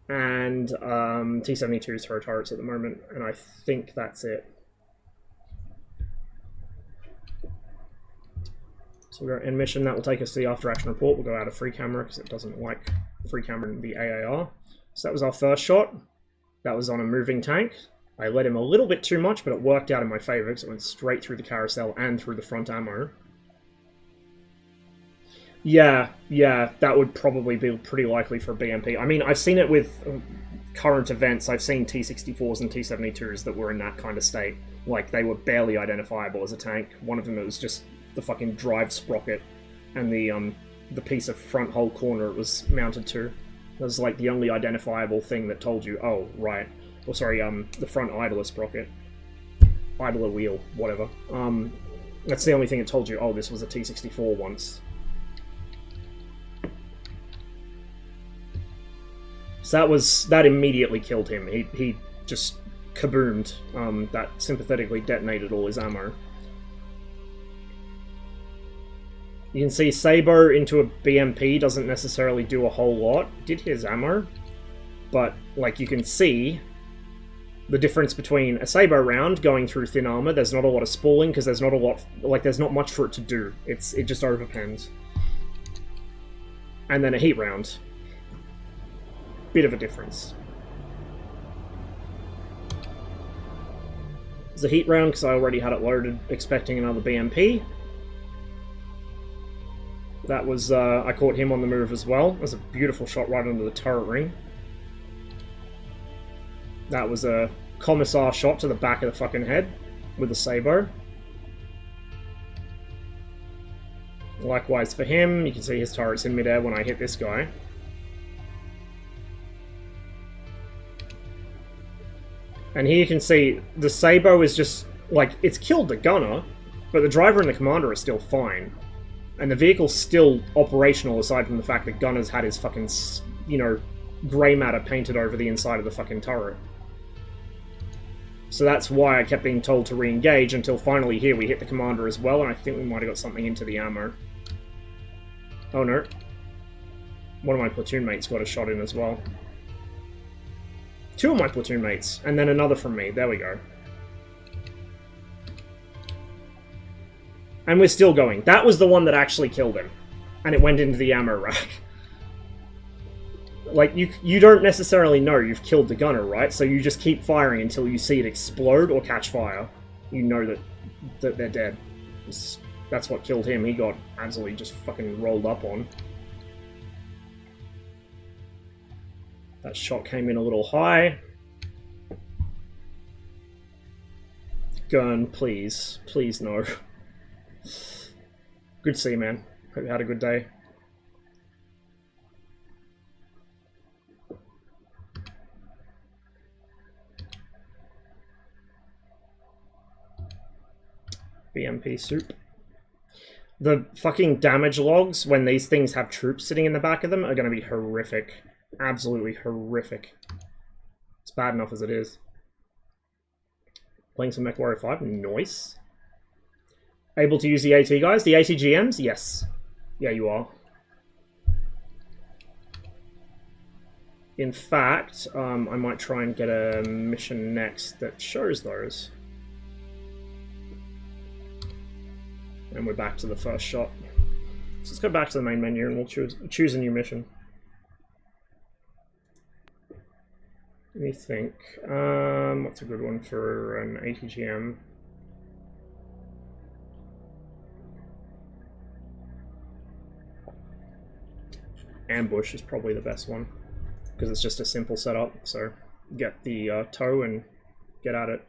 and T-72s throw turrets at the moment, and I think that's it. So we're in mission. That will take us to the after action report. We'll go out of free camera because it doesn't like free camera in the AAR. So that was our first shot. That was on a moving tank. I let him a little bit too much, but it worked out in my favor because it went straight through the carousel and through the front ammo. Yeah, that would probably be pretty likely for a BMP. I mean, I've seen it with current events. I've seen T-64s and T-72s that were in that kind of state. Like, they were barely identifiable as a tank. One of them, it was just the fucking drive sprocket and the piece of front hull corner it was mounted to. It was like the only identifiable thing that told you, oh, right. Or sorry, the front idler sprocket. Idler wheel, whatever. That's the only thing that told you, oh, this was a T-64 once. So that immediately killed him. He just kaboomed. That sympathetically detonated all his ammo. You can see Sabo into a BMP doesn't necessarily do a whole lot. Did his ammo, but like you can see the difference between a Sabo round going through thin armor. There's not a lot of spooling because there's not a lot, like there's not much for it to do. It just overpens. And then a heat round. Bit of a difference. It's a heat round because I already had it loaded, expecting another BMP. That was, I caught him on the move as well. It was a beautiful shot right under the turret ring. That was a commissar shot to the back of the fucking head with a Sabo. Likewise for him, you can see his turret's in midair when I hit this guy. And here you can see the Sabo is just, like, it's killed the gunner, but the driver and the commander are still fine. And the vehicle's still operational aside from the fact that Gunner's had his fucking, you know, grey matter painted over the inside of the fucking turret. So that's why I kept being told to re-engage until finally here we hit the commander as well, and I think we might have got something into the ammo. Oh no. One of my platoon mates got a shot in as well. Two of my platoon mates, and then another from me. There we go. And we're still going. That was the one that actually killed him. And it went into the ammo rack. Like, you don't necessarily know you've killed the gunner, right? So you just keep firing until you see it explode or catch fire. You know that they're dead. That's what killed him. He got absolutely just fucking rolled up on. That shot came in a little high. Gun, please. Please, no. Good to see you, man. Hope you had a good day. BMP soup. The fucking damage logs, when these things have troops sitting in the back of them, are going to be horrific. Absolutely horrific. It's bad enough as it is. Playing some MechWarrior 5? Nice. Able to use the AT guys? The ATGMs? Yes. Yeah, you are. In fact, I might try and get a mission next that shows those. And we're back to the first shot. So let's go back to the main menu and we'll choose a new mission. Let me think. What's a good one for an ATGM? Ambush is probably the best one, because it's just a simple setup, so get the tow and get at it.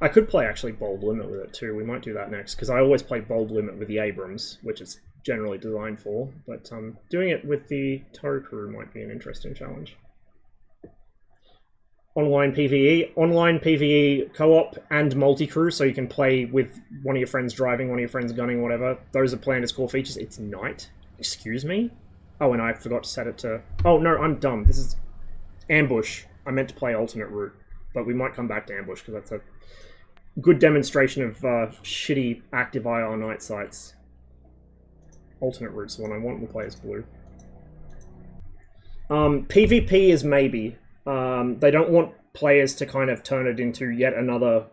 I could play actually Bold Limit with it too, we might do that next, because I always play Bold Limit with the Abrams, which it's generally designed for, but doing it with the tow crew might be an interesting challenge. Online PvE co-op and multi-crew, so you can play with one of your friends driving, one of your friends gunning, whatever. Those are planned as core features. It's night. Excuse me? Oh, and I forgot to set it to... Oh, no, I'm dumb. This is ambush. I meant to play alternate route, but we might come back to ambush, because that's a good demonstration of shitty active IR night sights. Alternate route's the one I want. We'll play as blue. PvP is maybe. They don't want players to kind of turn it into yet another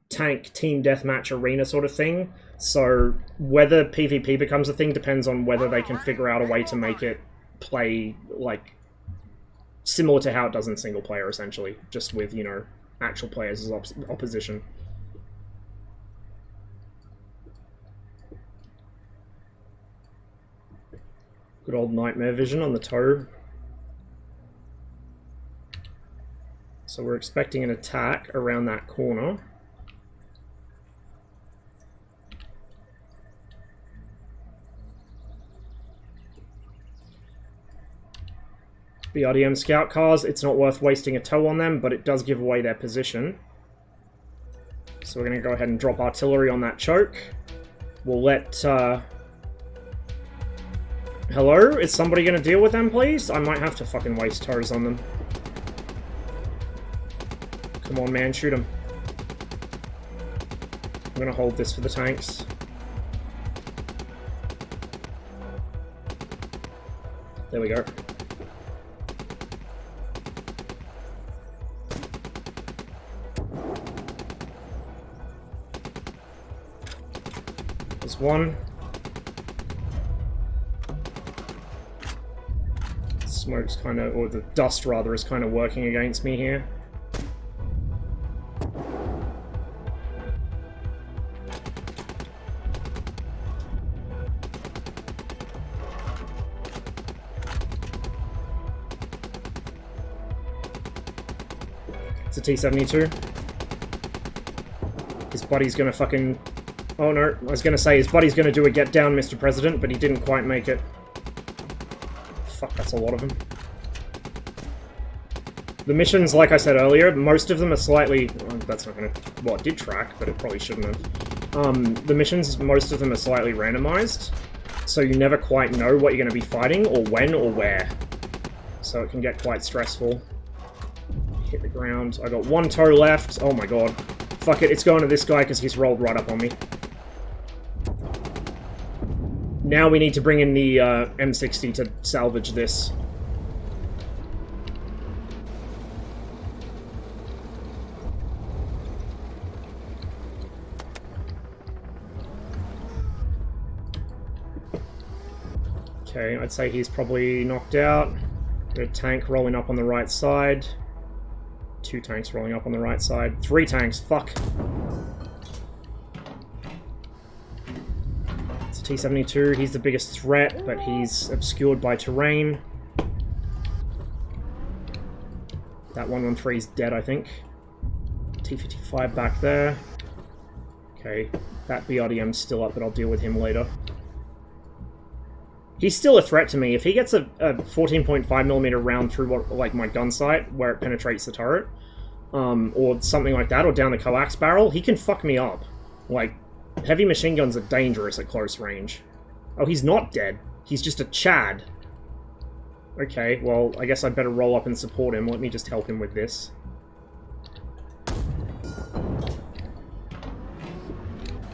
tank team deathmatch arena sort of thing. So whether PvP becomes a thing depends on whether they can figure out a way to make it play like similar to how it does in single player, essentially, just with, you know, actual players as opposition. Good old nightmare vision on the tow. So we're expecting an attack around that corner. BRDM scout cars, it's not worth wasting a tow on them, but it does give away their position. So we're going to go ahead and drop artillery on that choke. We'll let... Hello? Is somebody going to deal with them, please? I might have to fucking waste tows on them. Come on, man, shoot them. I'm going to hold this for the tanks. There we go. There's one. Smoke's kind of, or the dust rather, is kind of working against me here. It's a T-72. His buddy's gonna fucking... Oh no, I was gonna say his buddy's gonna do a get down, Mr. President, but he didn't quite make it. Fuck, that's a lot of them. The missions, like I said earlier, most of them are slightly... Oh, that's not gonna... Well, it did track, but it probably shouldn't have. The missions, most of them are slightly randomized, so you never quite know what you're gonna be fighting, or when, or where. So it can get quite stressful. Hit the ground. I got one tow left. Oh my god. Fuck it, it's going to this guy because he's rolled right up on me. Now we need to bring in the M60 to salvage this. Okay, I'd say he's probably knocked out. Got a tank rolling up on the right side. 2 tanks rolling up on the right side. 3 tanks, fuck. It's a T-72, he's the biggest threat, but he's obscured by terrain. That 113's dead, I think. T-55 back there. Okay, that BRDM's still up, but I'll deal with him later. He's still a threat to me. If he gets a 14.5mm round through what, like my gun sight, where it penetrates the turret, or something like that, or down the coax barrel, he can fuck me up. Like, heavy machine guns are dangerous at close range. Oh, he's not dead. He's just a Chad. Okay, well, I guess I'd better roll up and support him. Let me just help him with this.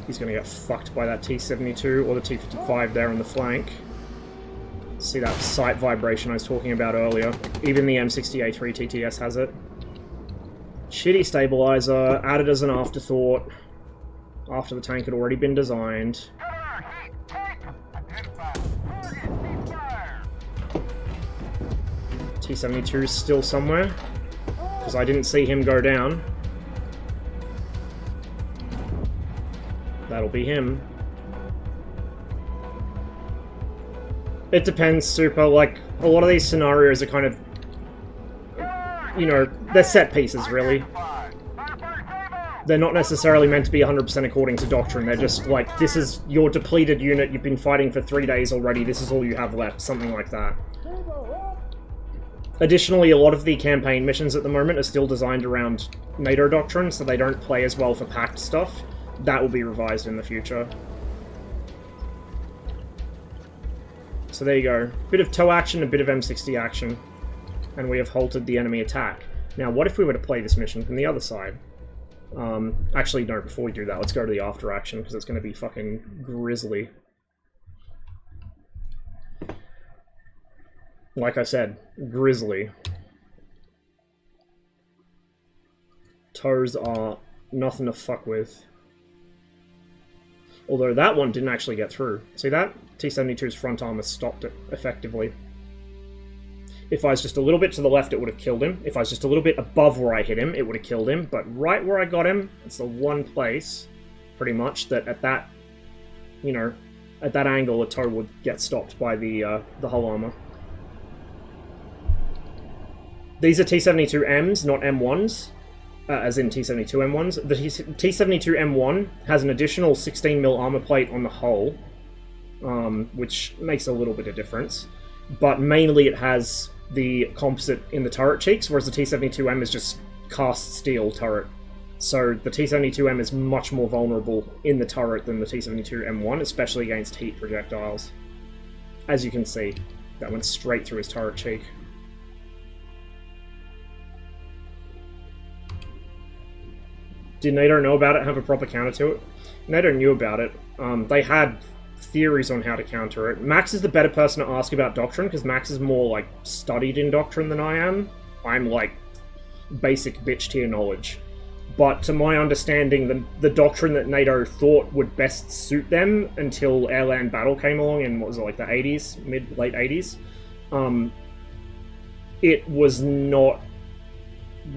He's gonna get fucked by that T-72 or the T-55 there on the flank. See that sight vibration I was talking about earlier. Even the M60A3 TTS has it. Shitty stabilizer, added as an afterthought, after the tank had already been designed. T-72 is still somewhere, because I didn't see him go down. That'll be him. It depends, Super. Like, a lot of these scenarios are kind of, you know, they're set pieces, really. They're not necessarily meant to be 100% according to doctrine. They're just like, this is your depleted unit, you've been fighting for 3 days already, this is all you have left, something like that. Additionally, a lot of the campaign missions at the moment are still designed around NATO doctrine, so they don't play as well for pact stuff. That will be revised in the future. So there you go. Bit of TOW action, a bit of M60 action. And we have halted the enemy attack. Now, what if we were to play this mission from the other side? Actually, no, before we do that, let's go to the after action, because it's going to be fucking grisly. Like I said, grisly. TOWs are nothing to fuck with. Although that one didn't actually get through. See that? T-72's front armor stopped it effectively. If I was just a little bit to the left, it would have killed him. If I was just a little bit above where I hit him, it would have killed him. But right where I got him, it's the one place, pretty much, that at that, you know, at that angle, a TOW would get stopped by the hull armor. These are T-72Ms, not M1s. As in T-72 M1s. The T-72 M1 has an additional 16mm armor plate on the hull, which makes a little bit of difference. But mainly it has the composite in the turret cheeks, whereas the T-72M is just cast steel turret. So the T-72M is much more vulnerable in the turret than the T-72 M1, especially against heat projectiles. As you can see, that went straight through his turret cheek. Did NATO know about it, have a proper counter to it? NATO knew about it. They had theories on how to counter it. Max is the better person to ask about doctrine, because Max is more, like, studied in doctrine than I am. I'm, like, basic bitch tier knowledge. But to my understanding, the doctrine that NATO thought would best suit them until air-land battle came along in, what was it, like the 80s? Late 80s? It was not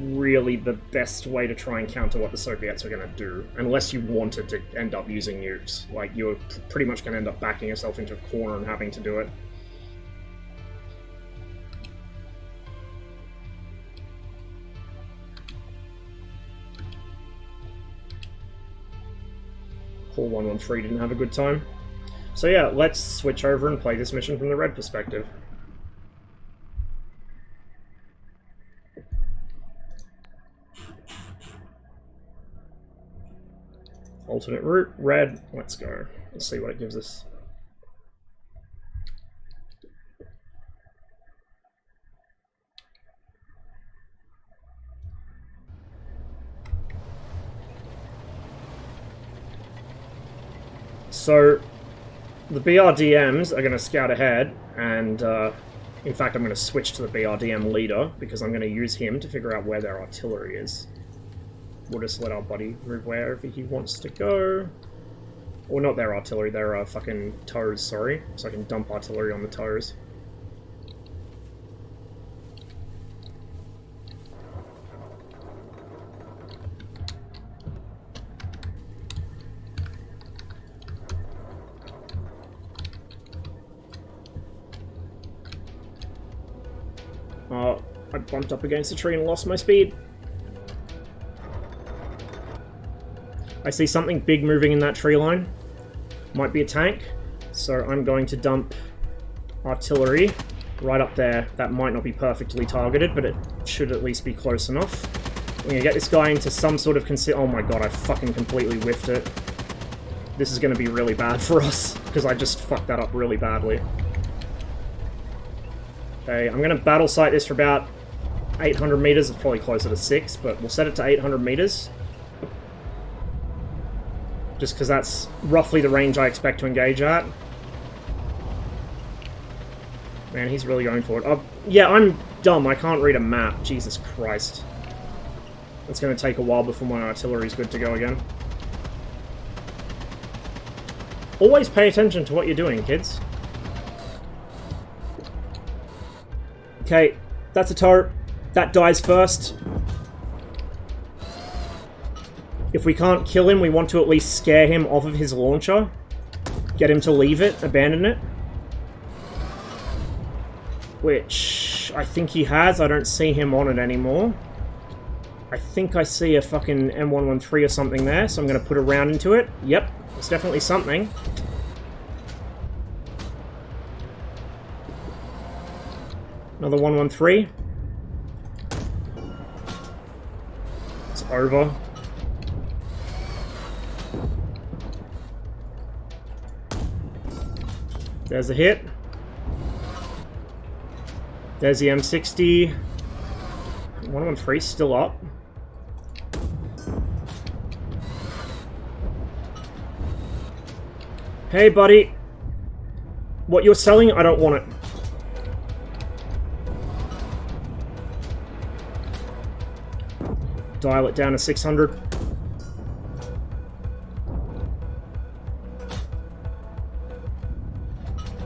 really the best way to try and counter what the Soviets are going to do, unless you wanted to end up using nukes. Like, you're pretty much going to end up backing yourself into a corner and having to do it. Hall 113 didn't have a good time. So yeah, let's switch over and play this mission from the red perspective. Alternate route, red, let's go. Let's see what it gives us. So, the BRDMs are going to scout ahead, and in fact I'm going to switch to the BRDM leader, because I'm going to use him to figure out where their artillery is. We'll just let our buddy move wherever he wants to go. Or not their artillery, their fucking TOWs, sorry. So I can dump artillery on the TOWs. I bumped up against a tree and lost my speed. I see something big moving in that tree line. Might be a tank. So I'm going to dump artillery right up there. That might not be perfectly targeted, but it should at least be close enough. I'm going to get this guy into some sort of oh my god, I fucking completely whiffed it. This is going to be really bad for us, because I just fucked that up really badly. Okay, I'm going to battle sight this for about 800 meters. It's probably closer to 6, but we'll set it to 800 meters. Just because that's roughly the range I expect to engage at. Man, he's really going for it. Oh, yeah, I'm dumb. I can't read a map. Jesus Christ. It's going to take a while before my artillery's good to go again. Always pay attention to what you're doing, kids. Okay, that's a turret. That dies first. If we can't kill him, we want to at least scare him off of his launcher. Get him to leave it, abandon it. Which I think he has. I don't see him on it anymore. I think I see a fucking M113 or something there, so I'm going to put a round into it. Yep, it's definitely something. Another 113. It's over. There's a hit. There's the M60. 113 still up. Hey, buddy. What you're selling, I don't want it. Dial it down to 600.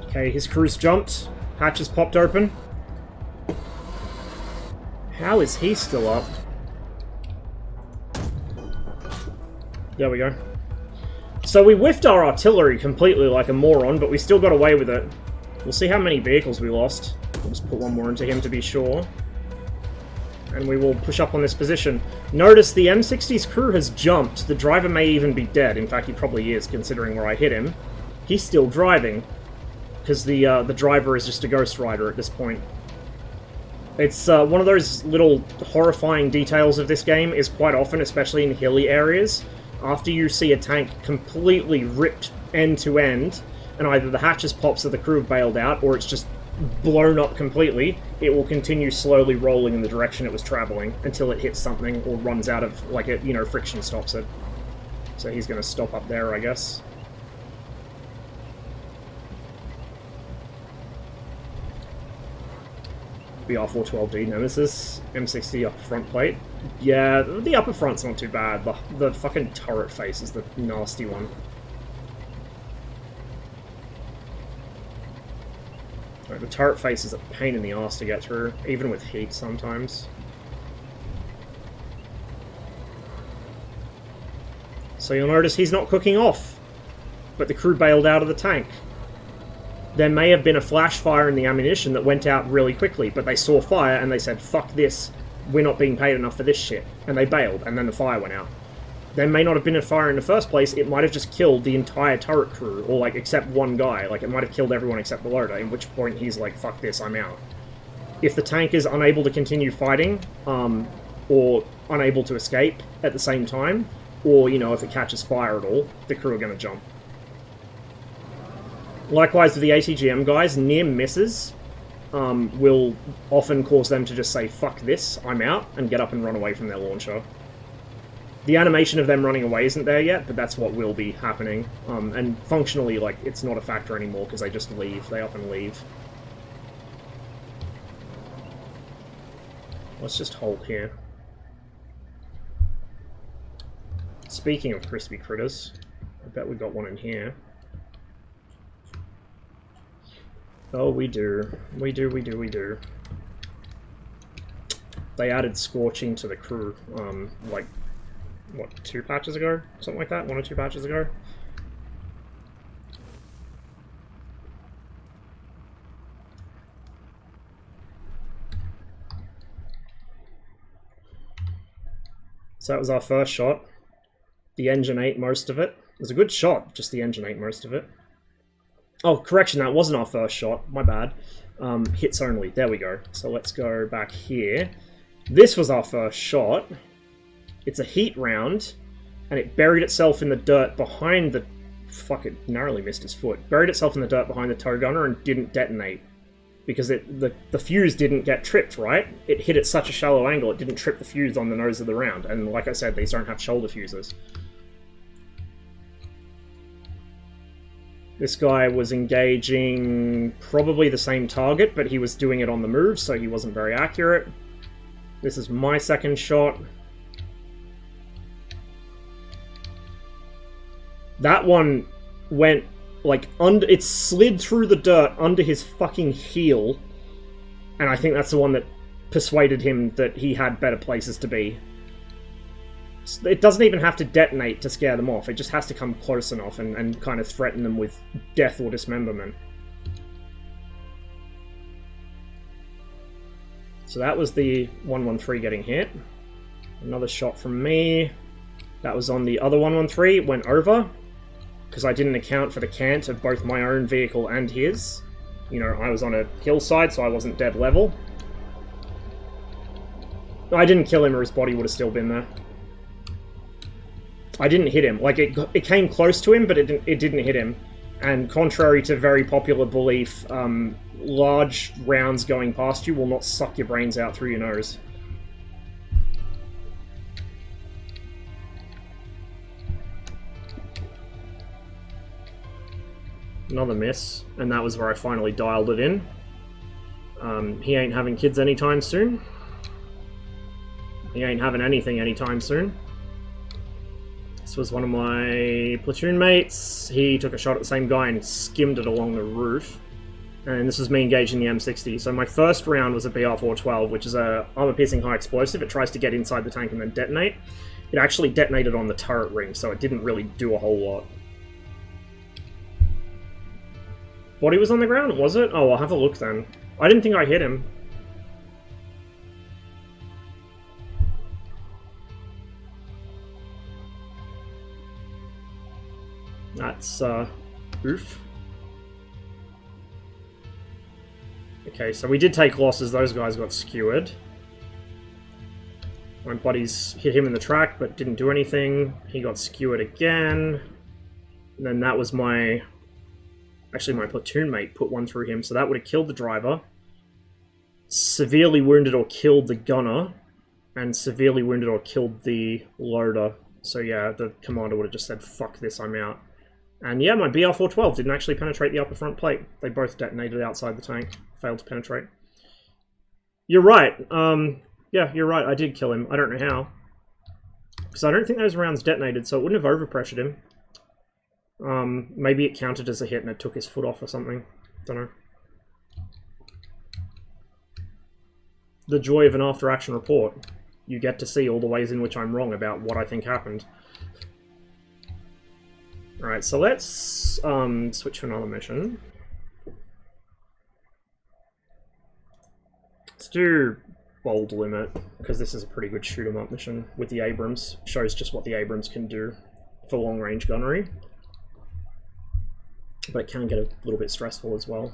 Okay, his crew's jumped. Hatch has popped open. How is he still up? There we go. So we whiffed our artillery completely like a moron, but we still got away with it. We'll see how many vehicles we lost. We'll just put one more into him to be sure. And we will push up on this position. Notice the M60's crew has jumped. The driver may even be dead. In fact, he probably is, considering where I hit him. He's still driving. Because the driver is just a Ghost Rider at this point. It's one of those little horrifying details of this game is quite often, especially in hilly areas, after you see a tank completely ripped end to end, and either the hatches pops so the crew have bailed out, or it's just blown up completely, it will continue slowly rolling in the direction it was traveling until it hits something or runs out of, like, it, you know, friction stops it. So he's going to stop up there, I guess. BR412D Nemesis, M60 upper front plate. Yeah, the upper front's not too bad. The fucking turret face is the nasty one. Right, the turret face is a pain in the ass to get through, even with heat sometimes. So you'll notice he's not cooking off, but the crew bailed out of the tank. There may have been a flash fire in the ammunition that went out really quickly, but they saw fire and they said, fuck this, we're not being paid enough for this shit. And they bailed, and then the fire went out. There may not have been a fire in the first place, it might have just killed the entire turret crew, or like, except one guy. Like, it might have killed everyone except the loader, in which point he's like, fuck this, I'm out. If the tank is unable to continue fighting, or unable to escape at the same time, or, you know, if it catches fire at all, the crew are going to jump. Likewise with the ATGM guys, near misses will often cause them to just say, fuck this, I'm out, and get up and run away from their launcher. The animation of them running away isn't there yet, but that's what will be happening. And functionally, like, it's not a factor anymore because they just leave. They up and leave. Let's just hold here. Speaking of crispy critters, I bet we got one in here. Oh, we do. We do. They added Scorching to the crew, like, what, 2 patches ago? Something like that? 1 or 2 patches ago? So that was our first shot. The engine ate most of it. It was a good shot, just the engine ate most of it. Oh, correction, that wasn't our first shot. My bad. Hits only. There we go. So let's go back here. This was our first shot. It's a heat round, and it buried itself in the dirt behind the... Fuck, it narrowly missed his foot. Buried itself in the dirt behind the tow gunner and didn't detonate. Because the fuse didn't get tripped, right? It hit at such a shallow angle, it didn't trip the fuse on the nose of the round. And like I said, these don't have shoulder fuses. This guy was engaging probably the same target, but he was doing it on the move, so he wasn't very accurate. This is my second shot. That one went, like, under... It slid through the dirt under his fucking heel. And I think that's the one that persuaded him that he had better places to be. It doesn't even have to detonate to scare them off. It just has to come close enough and kind of threaten them with death or dismemberment. So that was the 113 getting hit. Another shot from me. That was on the other 113. Went over. Because I didn't account for the cant of both my own vehicle and his. You know, I was on a hillside, so I wasn't dead level. I didn't kill him or his body would have still been there. I didn't hit him. Like, it came close to him, but it didn't hit him. And contrary to very popular belief, large rounds going past you will not suck your brains out through your nose. Another miss, and that was where I finally dialed it in. He ain't having kids anytime soon. He ain't having anything anytime soon. This was one of my platoon mates. He took a shot at the same guy and skimmed it along the roof. And this was me engaging the M60. So my first round was a BR-412, which is a armor-piercing high explosive. It tries to get inside the tank and then detonate. It actually detonated on the turret ring, so it didn't really do a whole lot. Body was on the ground, was it? Oh, I'll have a look then. I didn't think I hit him. That's, oof. Okay, so we did take losses. Those guys got skewered. My buddies hit him in the track, but didn't do anything. He got skewered again. And then that was my... Actually, my platoon mate put one through him, so that would have killed the driver. Severely wounded or killed the gunner. And severely wounded or killed the loader. So yeah, the commander would have just said, fuck this, I'm out. And yeah, my BR-412 didn't actually penetrate the upper front plate. They both detonated outside the tank. Failed to penetrate. You're right. Yeah, you're right. I did kill him. I don't know how. Because I don't think those rounds detonated, so it wouldn't have overpressured him. Maybe it counted as a hit and it took his foot off or something. Don't know. The joy of an after-action report. You get to see all the ways in which I'm wrong about what I think happened. Alright, so let's switch to another mission. Let's do Bold Limit, because this is a pretty good shoot 'em up mission with the Abrams. Shows just what the Abrams can do for long-range gunnery. But it can get a little bit stressful as well.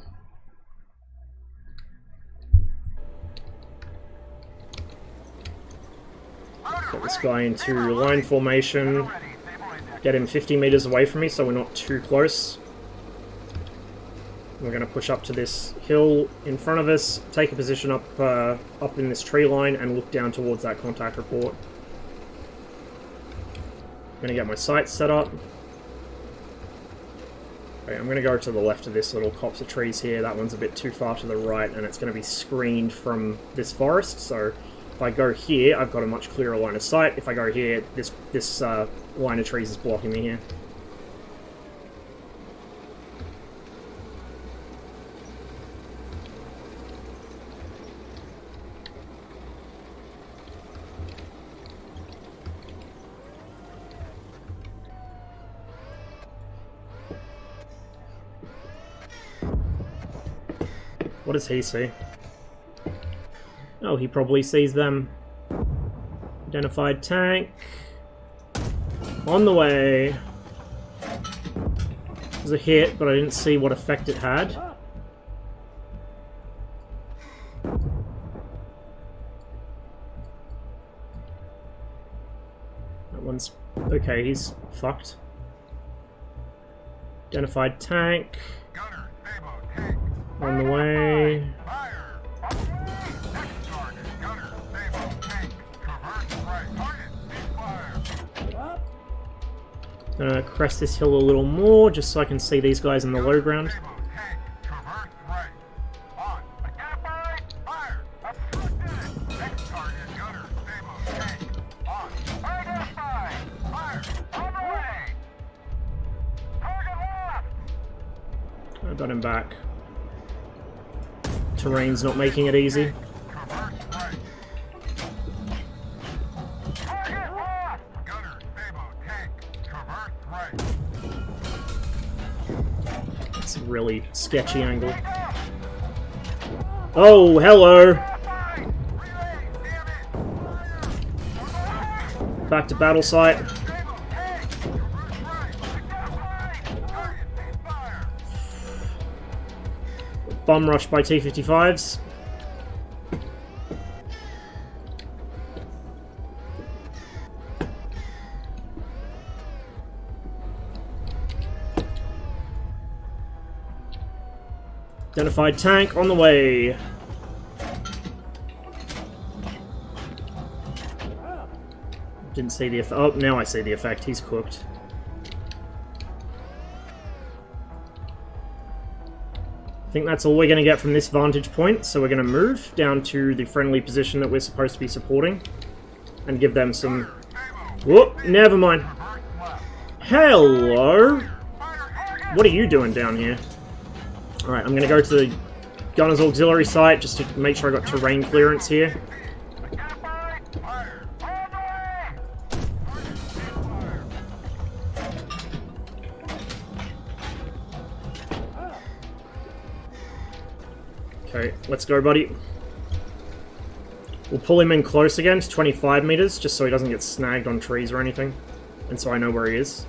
Get this guy into line formation. Get him 50 meters away from me so we're not too close. We're going to push up to this hill in front of us, take a position up in this tree line, and look down towards that contact report. I'm going to get my sights set up. Okay, I'm going to go to the left of this little copse of trees here. That one's a bit too far to the right, and it's going to be screened from this forest. So if I go here, I've got a much clearer line of sight. If I go here, this line of trees is blocking me here. What does he see? Oh, he probably sees them. Identified tank. On the way. It was a hit, but I didn't see what effect it had. That one's... okay, he's fucked. Identified tank. Gunner, ammo, tank. On the way. Fire! Next target, gunner, ammo, tank. Traverse right. Target, cease fire. Gonna crest this hill a little more, just so I can see these guys in the low ground. I got him back. Terrain's not making it easy. It's a really sketchy angle. Oh, hello! Back to battle site. Bomb rush by T-55s. Identified tank on the way. Didn't see the effect. Oh, now I see the effect. He's cooked. I think that's all we're going to get from this vantage point, so we're going to move down to the friendly position that we're supposed to be supporting and give them some... Whoop, never mind. Hello? What are you doing down here? Alright, I'm going to go to the gunner's auxiliary site just to make sure I got terrain clearance here. Okay, let's go, buddy. We'll pull him in close again to 25 meters, just so he doesn't get snagged on trees or anything. And so I know where he is.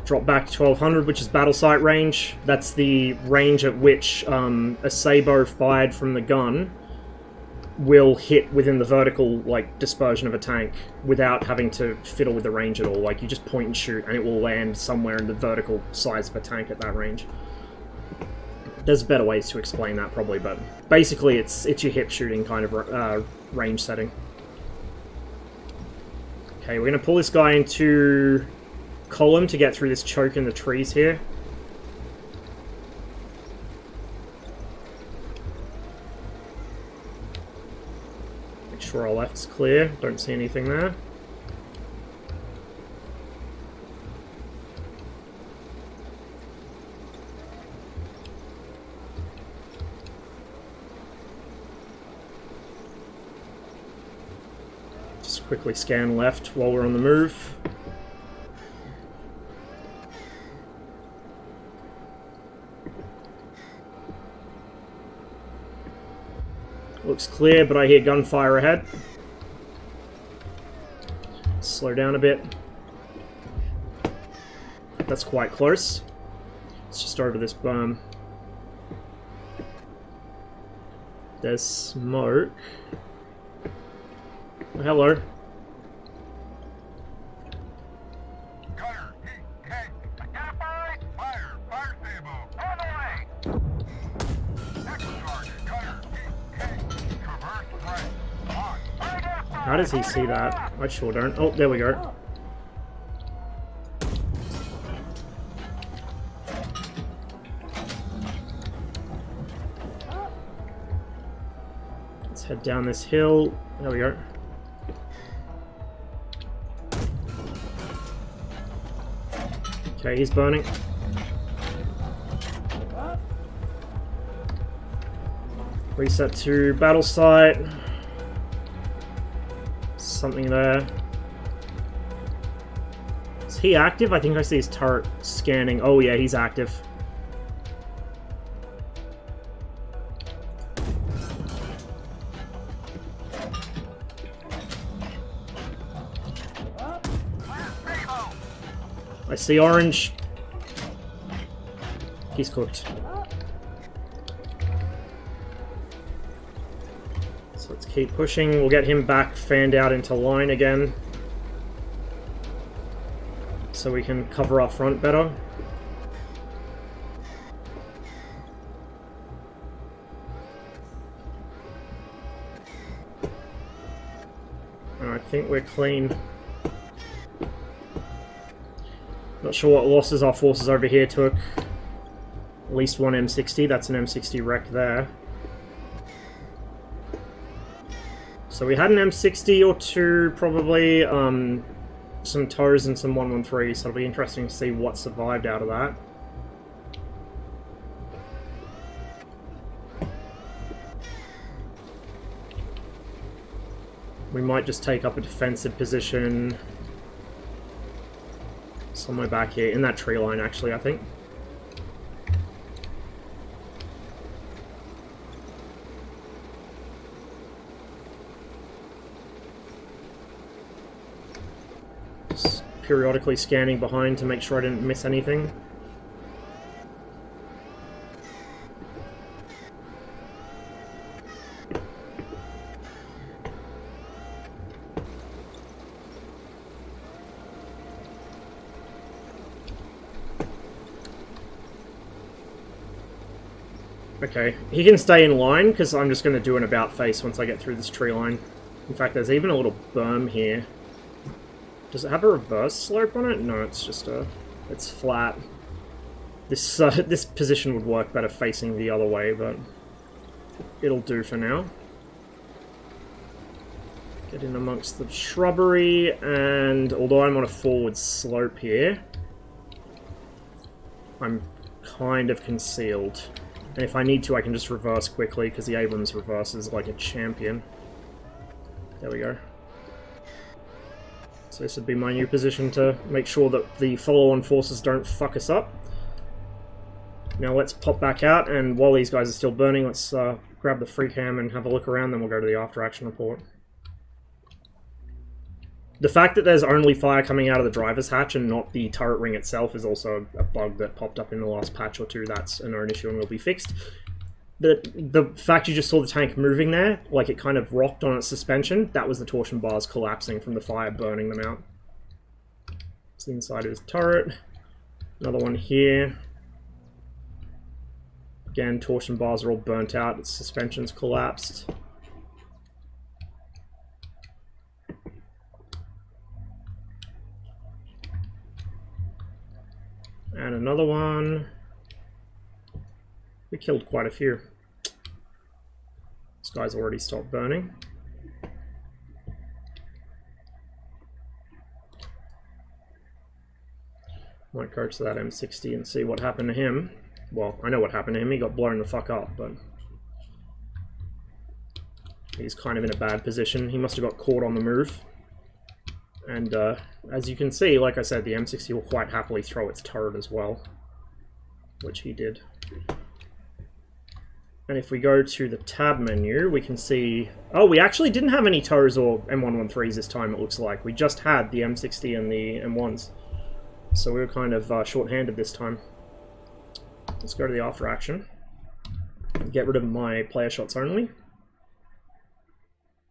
Drop back to 1200, which is battle site range. That's the range at which a sabot fired from the gun will hit within the vertical, like, dispersion of a tank without having to fiddle with the range at all. Like, you just point and shoot and it will land somewhere in the vertical size of a tank at that range. There's better ways to explain that probably, but basically it's your hip shooting kind of range setting. Okay, we're going to pull this guy into column to get through this choke in the trees here. Make sure our left's clear. Don't see anything there. Just quickly scan left while we're on the move. Looks clear, but I hear gunfire ahead. Slow down a bit. That's quite close. Let's just over this berm. There's smoke. Oh, hello. How does he see that? I sure don't. Oh, there we go. Let's head down this hill. There we go. Okay, he's burning. Reset to battle site. Something there. Is he active? I think I see his turret scanning. Oh yeah, he's active. I see orange. He's cooked. Let's keep pushing. We'll get him back fanned out into line again, so we can cover our front better. think we're clean. Not sure what losses our forces over here took. At least one M60, that's an M60 wreck there. So we had an M60 or two, probably, some TOWs and some 113s, so it'll be interesting to see what survived out of that. We might just take up a defensive position somewhere back here, in that tree line actually, I think. Just periodically scanning behind to make sure I didn't miss anything. Okay, he can stay in line, because I'm just going to do an about face once I get through this tree line. In fact, there's even a little berm here. Does it have a reverse slope on it? No, it's just a... it's flat. This, this position would work better facing the other way, but it'll do for now. Get in amongst the shrubbery, and although I'm on a forward slope here, I'm kind of concealed. And if I need to, I can just reverse quickly, because the Abrams reverses like a champion. There we go. So this would be my new position to make sure that the follow-on forces don't fuck us up. Now let's pop back out, and while these guys are still burning, let's grab the free cam and have a look around, then we'll go to the after-action report. The fact that there's only fire coming out of the driver's hatch and not the turret ring itself is also a bug that popped up in the last patch or two. That's a known issue and will be fixed. The fact you just saw the tank moving there, like it kind of rocked on its suspension, that was the torsion bars collapsing from the fire burning them out. It's the inside of his turret. Another one here. Again, torsion bars are all burnt out, its suspension's collapsed. And another one. We killed quite a few. This guy's already stopped burning. Might go to that M60 and see what happened to him. Well, I know what happened to him. He got blown the fuck up, but he's kind of in a bad position. He must have got caught on the move. And as you can see, like I said, the M60 will quite happily throw its turret as well, which he did. And if we go to the tab menu, we can see... oh, we actually didn't have any TOWs or M113s this time, it looks like. We just had the M60 and the M1s. So we were kind of short-handed this time. Let's go to the after action. Get rid of my player shots only.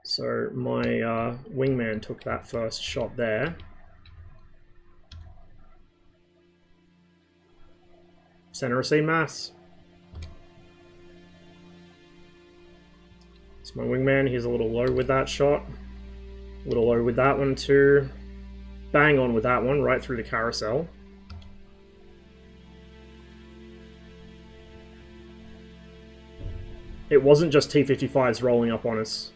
So my wingman took that first shot there. Center of scene mass. It's my wingman, he's a little low with that shot. A little low with that one too. Bang on with that one, right through the carousel. It wasn't just T-55s rolling up on us.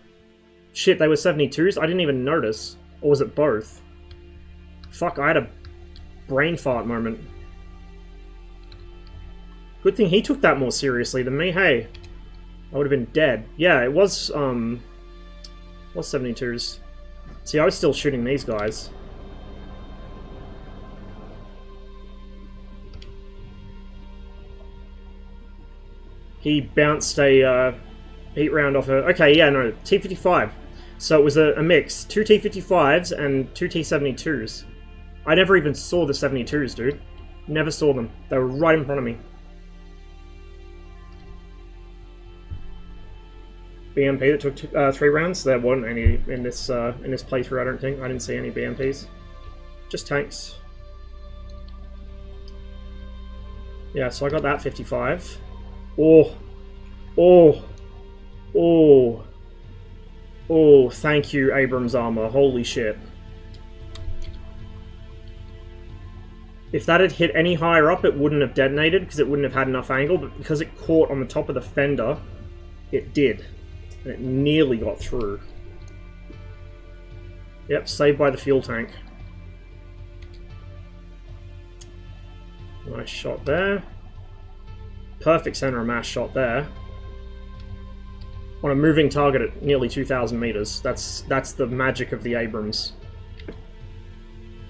Shit, they were 72s? I didn't even notice. Or was it both? Fuck, I had a brain fart moment. Good thing he took that more seriously than me, hey. I would have been dead. Yeah, it was 72s. See, I was still shooting these guys. He bounced a heat round off a... okay, yeah, no, T-55. So it was a mix. 2 T-55s and 2 T-72s. I never even saw the 72s, dude. Never saw them. They were right in front of me. BMP that took 3 rounds. There weren't any in this playthrough, I don't think. I didn't see any BMPs. Just tanks. Yeah, so I got that 55. Oh. Oh. Oh. Oh, thank you, Abrams armor. Holy shit. If that had hit any higher up, it wouldn't have detonated, because it wouldn't have had enough angle, but because it caught on the top of the fender, it did. And it nearly got through. Yep, saved by the fuel tank. Nice shot there. Perfect center of mass shot there. On a moving target at nearly 2,000 meters. That's the magic of the Abrams.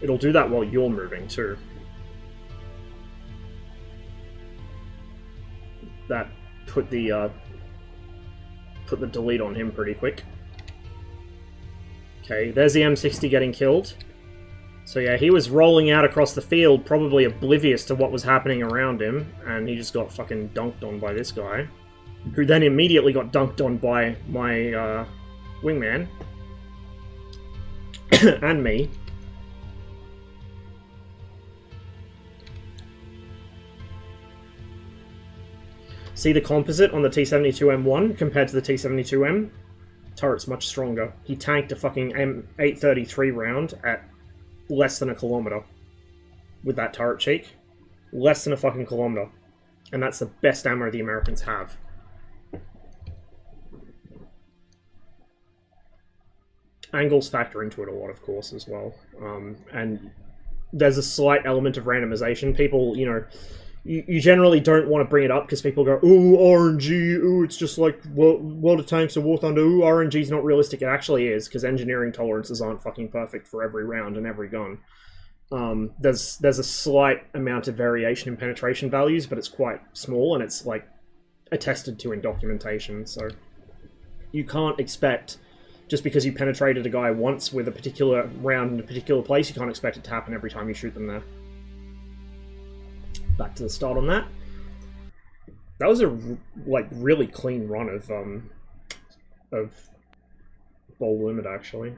It'll do that while you're moving too. That put the delete on him pretty quick. Okay, there's the M60 getting killed. So yeah, he was rolling out across the field, probably oblivious to what was happening around him, and he just got fucking dunked on by this guy, who then immediately got dunked on by my wingman and me. See the composite on the T-72M1 compared to the T-72M? Turret's much stronger. He tanked a fucking M833 round at less than a kilometer with that turret cheek. Less than a fucking kilometer. And that's the best ammo the Americans have. Angles factor into it a lot, of course, as well. And there's a slight element of randomization. People, you know, you generally don't want to bring it up because people go, ooh, RNG, ooh, it's just like World of Tanks or War Thunder, ooh, RNG's not realistic. It actually is, because engineering tolerances aren't fucking perfect for every round and every gun. There's a slight amount of variation in penetration values, but it's quite small, and it's, like, attested to in documentation, so you can't expect, just because you penetrated a guy once with a particular round in a particular place, you can't expect it to happen every time you shoot them there. Back to the start on that. That was a really clean run of Bold Limit, actually.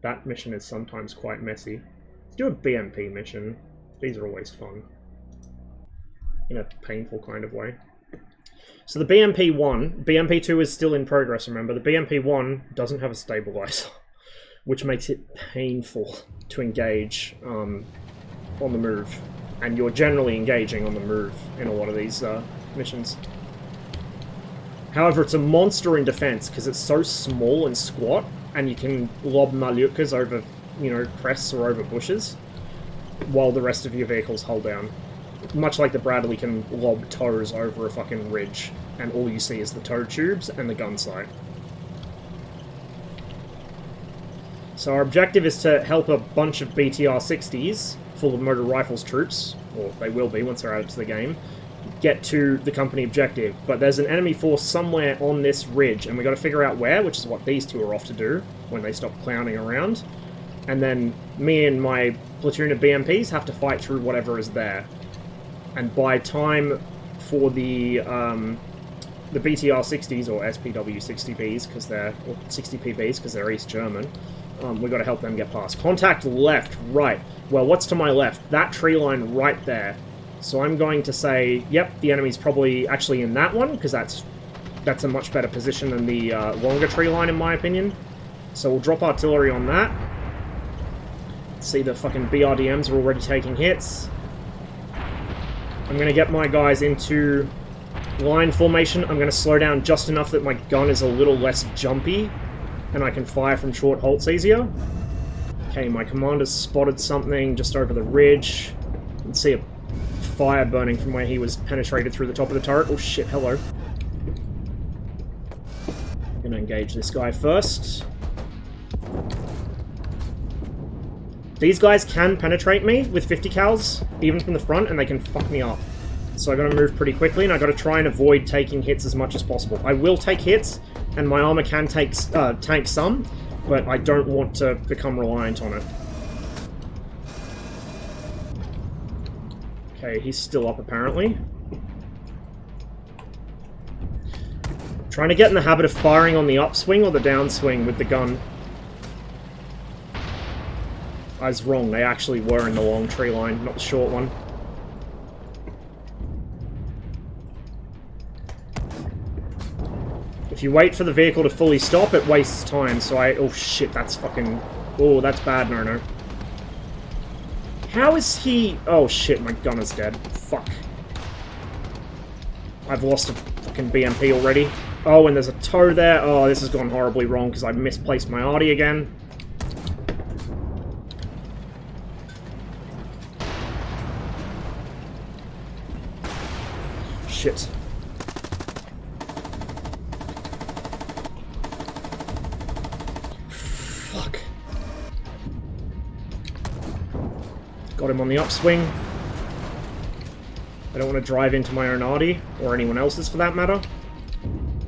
That mission is sometimes quite messy. Let's do a BMP mission. These are always fun. In a painful kind of way. So the BMP-1, BMP-2 is still in progress, remember. The BMP-1 doesn't have a stabilizer, which makes it painful to engage on the move. And you're generally engaging on the move in a lot of these missions. However, it's a monster in defense because it's so small and squat, and you can lob malukas over, you know, crests or over bushes, while the rest of your vehicles hold down. Much like the Bradley can lob tows over a fucking ridge, and all you see is the tow tubes and the gun sight. So our objective is to help a bunch of BTR-60s, full of motor rifles troops, or they will be once they're added to the game, get to the company objective. But there's an enemy force somewhere on this ridge, and we've got to figure out where, which is what these two are off to do when they stop clowning around. And then me and my platoon of BMPs have to fight through whatever is there. And by time for the BTR-60s, or SPW-60Bs, because they're, or 60PBs, because they're East German, we've got to help them get past. Contact left, right. Well, what's to my left? That tree line right there. So I'm going to say, yep, the enemy's probably actually in that one, because that's a much better position than the longer tree line, in my opinion. So we'll drop artillery on that. See, the fucking BRDMs are already taking hits. I'm going to get my guys into line formation. I'm going to slow down just enough that my gun is a little less jumpy, and I can fire from short holts easier. Okay, my commander's spotted something just over the ridge. You can see a fire burning from where he was penetrated through the top of the turret. Oh shit, hello. I'm gonna engage this guy first. These guys can penetrate me with 50 cals, even from the front, and they can fuck me up. So I gotta move pretty quickly, and I gotta try and avoid taking hits as much as possible. I will take hits, and my armor can tank some, but I don't want to become reliant on it. Okay, he's still up apparently. Trying to get in the habit of firing on the upswing or the downswing with the gun. I was wrong, they actually were in the long tree line, not the short one. If If you wait for the vehicle to fully stop, it wastes time, so oh shit, that's fucking... Oh, that's bad, no. How is he... Oh shit, my gun is dead. Fuck. I've lost a fucking BMP already. Oh, and there's a tow there. Oh, this has gone horribly wrong because I misplaced my arty again. Shit. Fuck. Got him on the upswing. I don't want to drive into my own arty, or anyone else's for that matter.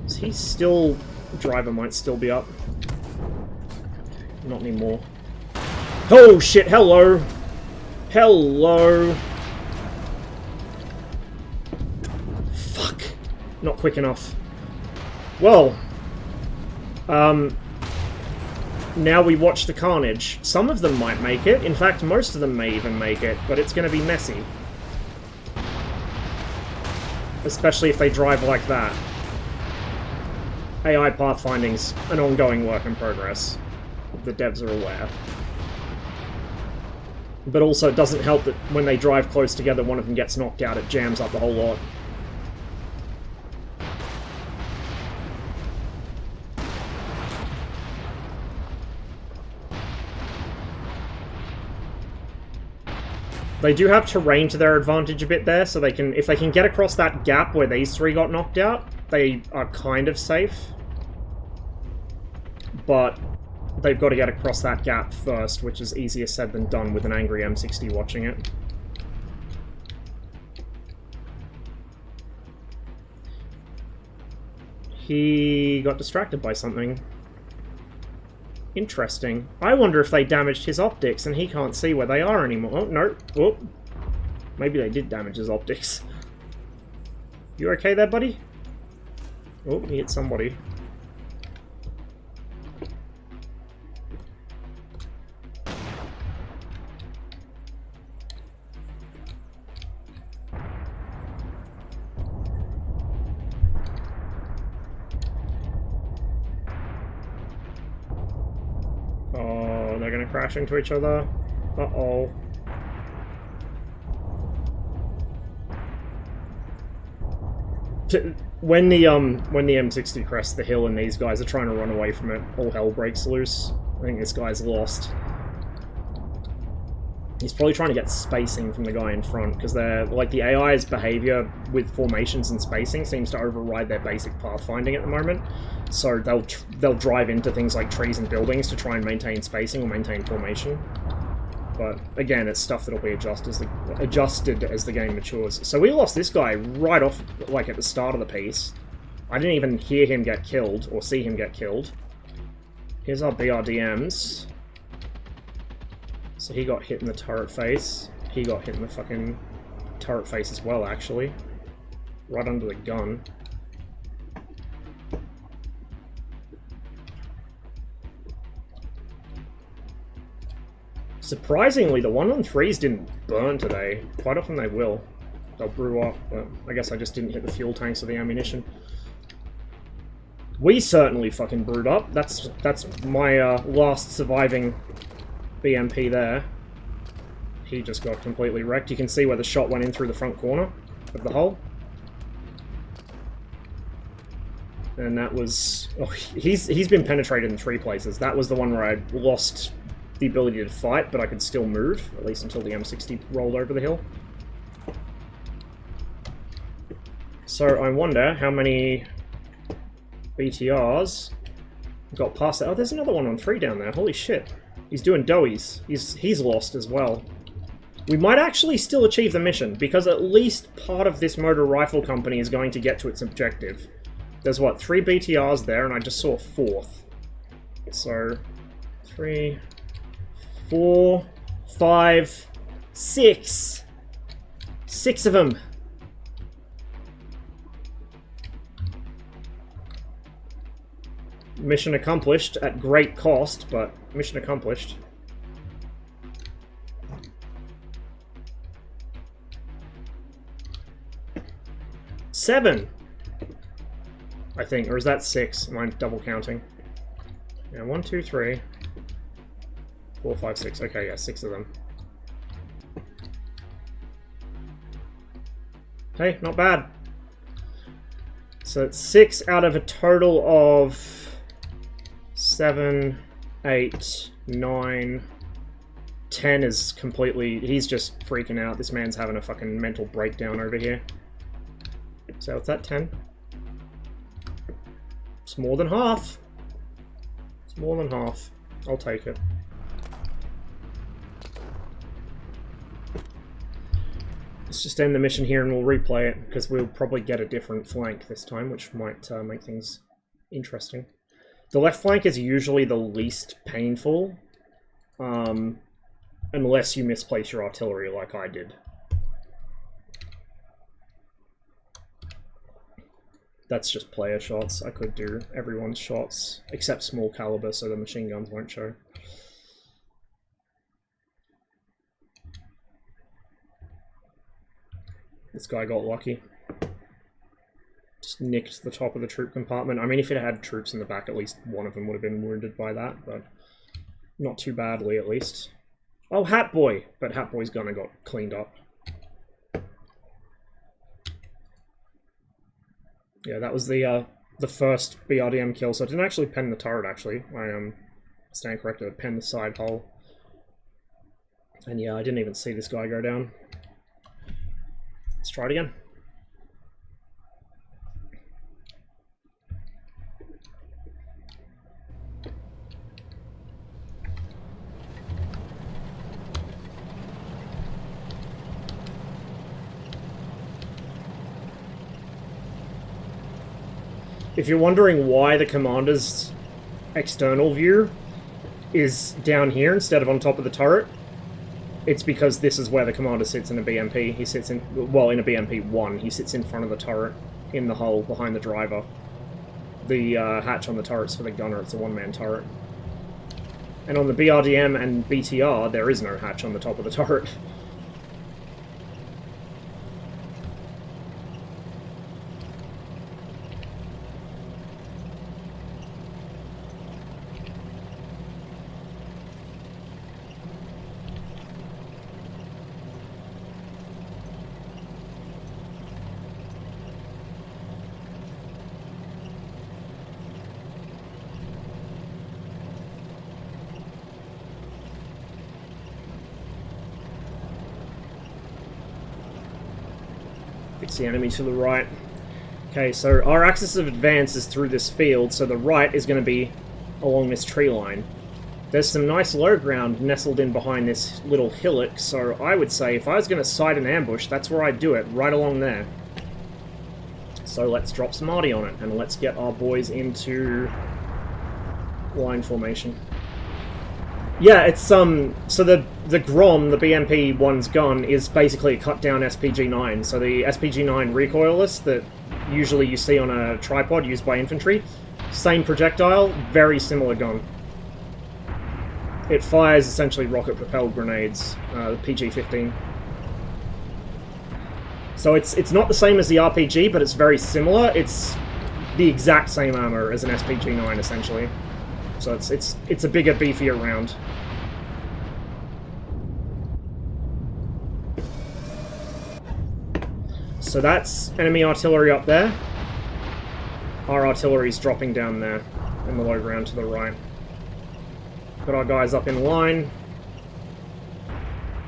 Is he still... The driver might still be up. Not anymore. Oh shit, hello! Hello! Fuck. Not quick enough. Well. Now we watch the carnage. Some of them might make it. In fact, most of them may even make it, but it's going to be messy. Especially if they drive like that. AI pathfinding's an ongoing work in progress. The devs are aware. But also, it doesn't help that when they drive close together, one of them gets knocked out, it jams up the whole lot. They do have terrain to their advantage a bit there, so they can, if they can get across that gap where these three got knocked out, they are kind of safe. But they've got to get across that gap first, which is easier said than done with an angry M60 watching it. He got distracted by something. Interesting. I wonder if they damaged his optics and he can't see where they are anymore. Oh, no. Oh. Maybe they did damage his optics. You okay there, buddy? Oh, he hit somebody. Oh, they're gonna crash into each other. Uh-oh. When the M60 crests the hill and these guys are trying to run away from it, all hell breaks loose. I think this guy's lost. He's probably trying to get spacing from the guy in front, because they're like the AI's behavior with formations and spacing seems to override their basic pathfinding at the moment. So they'll drive into things like trees and buildings to try and maintain spacing or maintain formation. But again, it's stuff that'll be adjusted as the game matures. So we lost this guy right off, like at the start of the piece. I didn't even hear him get killed or see him get killed. Here's our BRDMs. So he got hit in the turret face. He got hit in the fucking turret face as well, actually. Right under the gun. Surprisingly, the 1-on-3s didn't burn today. Quite often they will. They'll brew up, but I guess I just didn't hit the fuel tanks or the ammunition. We certainly fucking brewed up. That's my last surviving BMP there. He just got completely wrecked. You can see where the shot went in through the front corner of the hull. And that was... Oh, he's been penetrated in 3 places. That was the one where I lost the ability to fight, but I could still move, at least until the M60 rolled over the hill. So I wonder how many BTRs got past that. Oh, there's another 1-on-3 down there. Holy shit. He's doing doughies. He's lost as well. We might actually still achieve the mission, because at least part of this motor rifle company is going to get to its objective. There's, what, 3 BTRs there, and I just saw a 4th. So, 3, 4, 5, 6. 6 of them. Mission accomplished at great cost, but mission accomplished. Seven. I think. Or is that 6? Am I double counting? Yeah, 1, 2, 3, 4, 5, 6. Okay, yeah, 6 of them. Hey, not bad. So it's 6 out of a total of 7, 8, 9, 10 is completely... He's just freaking out. This man's having a fucking mental breakdown over here. So what's that, 10? It's more than half. It's more than half. I'll take it. Let's just end the mission here and we'll replay it, because we'll probably get a different flank this time, which might make things interesting. The left flank is usually the least painful, unless you misplace your artillery like I did. That's just player shots. I could do everyone's shots, except small caliber, so the machine guns won't show. This guy got lucky. Just nicked the top of the troop compartment. I mean, if it had troops in the back, at least one of them would have been wounded by that, but not too badly, at least. Oh, Hat Boy! But Hat Boy's gunner got cleaned up. Yeah, that was the first BRDM kill, so I didn't actually pen the turret, actually. I stand corrected, I penned the side hull. And yeah, I didn't even see this guy go down. Let's try it again. If you're wondering why the commander's external view is down here instead of on top of the turret, it's because this is where the commander sits in a BMP. He sits in, well, in a BMP-1, he sits in front of the turret, in the hull, behind the driver. The hatch on the turret's for the gunner, it's a one-man turret. And on the BRDM and BTR, there is no hatch on the top of the turret. Fix the enemy to the right. Okay, so our axis of advance is through this field, so the right is going to be along this tree line. There's some nice low ground nestled in behind this little hillock, so I would say if I was going to sight an ambush, that's where I'd do it, right along there. So let's drop some arty on it, and let's get our boys into line formation. Yeah, it's so the Grom, the BMP-1's gun, is basically a cut-down SPG-9. So the SPG-9 recoilless that usually you see on a tripod used by infantry, same projectile, very similar gun. It fires essentially rocket-propelled grenades, the PG-15. So it's not the same as the RPG, but it's very similar. It's the exact same armor as an SPG-9, essentially. So it's a bigger, beefier round. So that's enemy artillery up there. Our artillery's dropping down there in the low ground to the right. Got our guys up in line.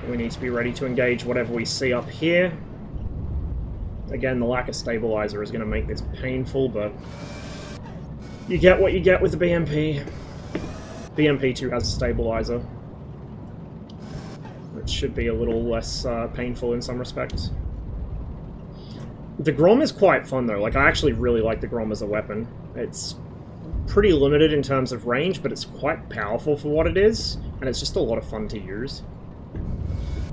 We need to be ready to engage whatever we see up here. Again, the lack of stabilizer is going to make this painful, but you get what you get with the BMP. BMP-2 has a stabilizer, which should be a little less painful in some respects. The Grom is quite fun though, like I actually really like the Grom as a weapon. It's pretty limited in terms of range, but it's quite powerful for what it is, and it's just a lot of fun to use.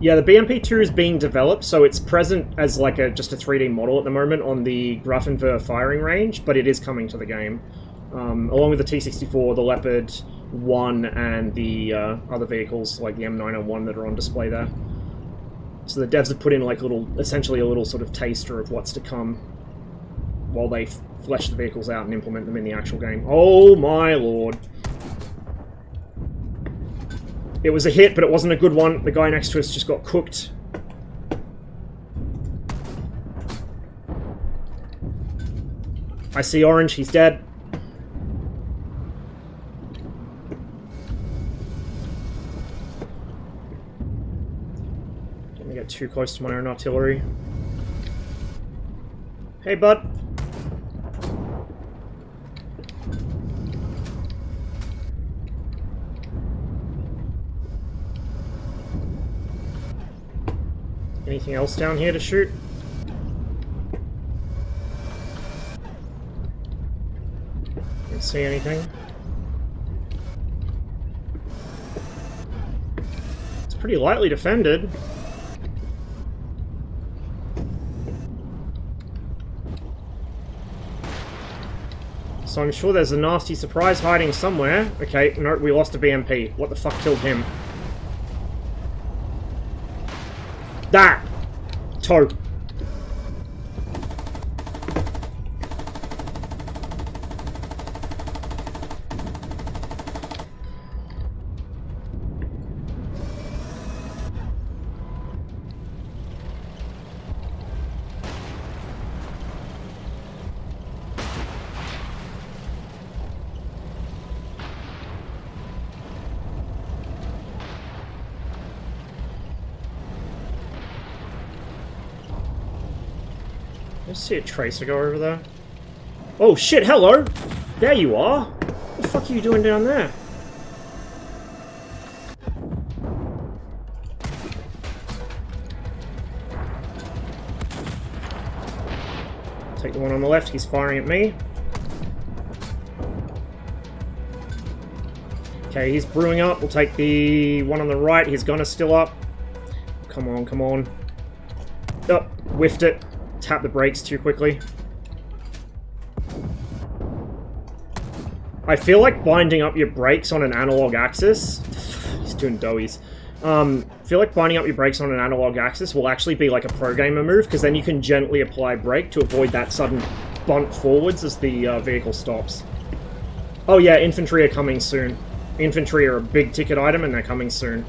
Yeah, the BMP-2 is being developed, so it's present as like just a 3D model at the moment on the Grafenwehr firing range, but it is coming to the game. Along with the T-64, the Leopard 1, and the other vehicles like the M901 that are on display there. So the devs have put in like essentially a little sort of taster of what's to come. while they flesh the vehicles out and implement them in the actual game. Oh my lord. It was a hit, but it wasn't a good one. The guy next to us just got cooked. I see orange, he's dead. Don't get too close to my own artillery. Hey, bud. Anything else down here to shoot? Don't see anything. It's pretty lightly defended. So I'm sure there's a nasty surprise hiding somewhere. Okay, no, we lost a BMP. What the fuck killed him? That! Toe. I see a tracer go over there. Oh shit, hello! There you are! What the fuck are you doing down there? Take the one on the left, he's firing at me. Okay, he's brewing up. We'll take the one on the right, his gun is still up. Come on, come on. Oh, whiffed it. Tap the brakes too quickly. I feel like binding up your brakes on an analog axis... He's doing doughies. I feel like binding up your brakes on an analog axis will actually be like a pro gamer move, because then you can gently apply brake to avoid that sudden bunt forwards as the vehicle stops. Oh yeah, infantry are coming soon. Infantry are a big ticket item and they're coming soon.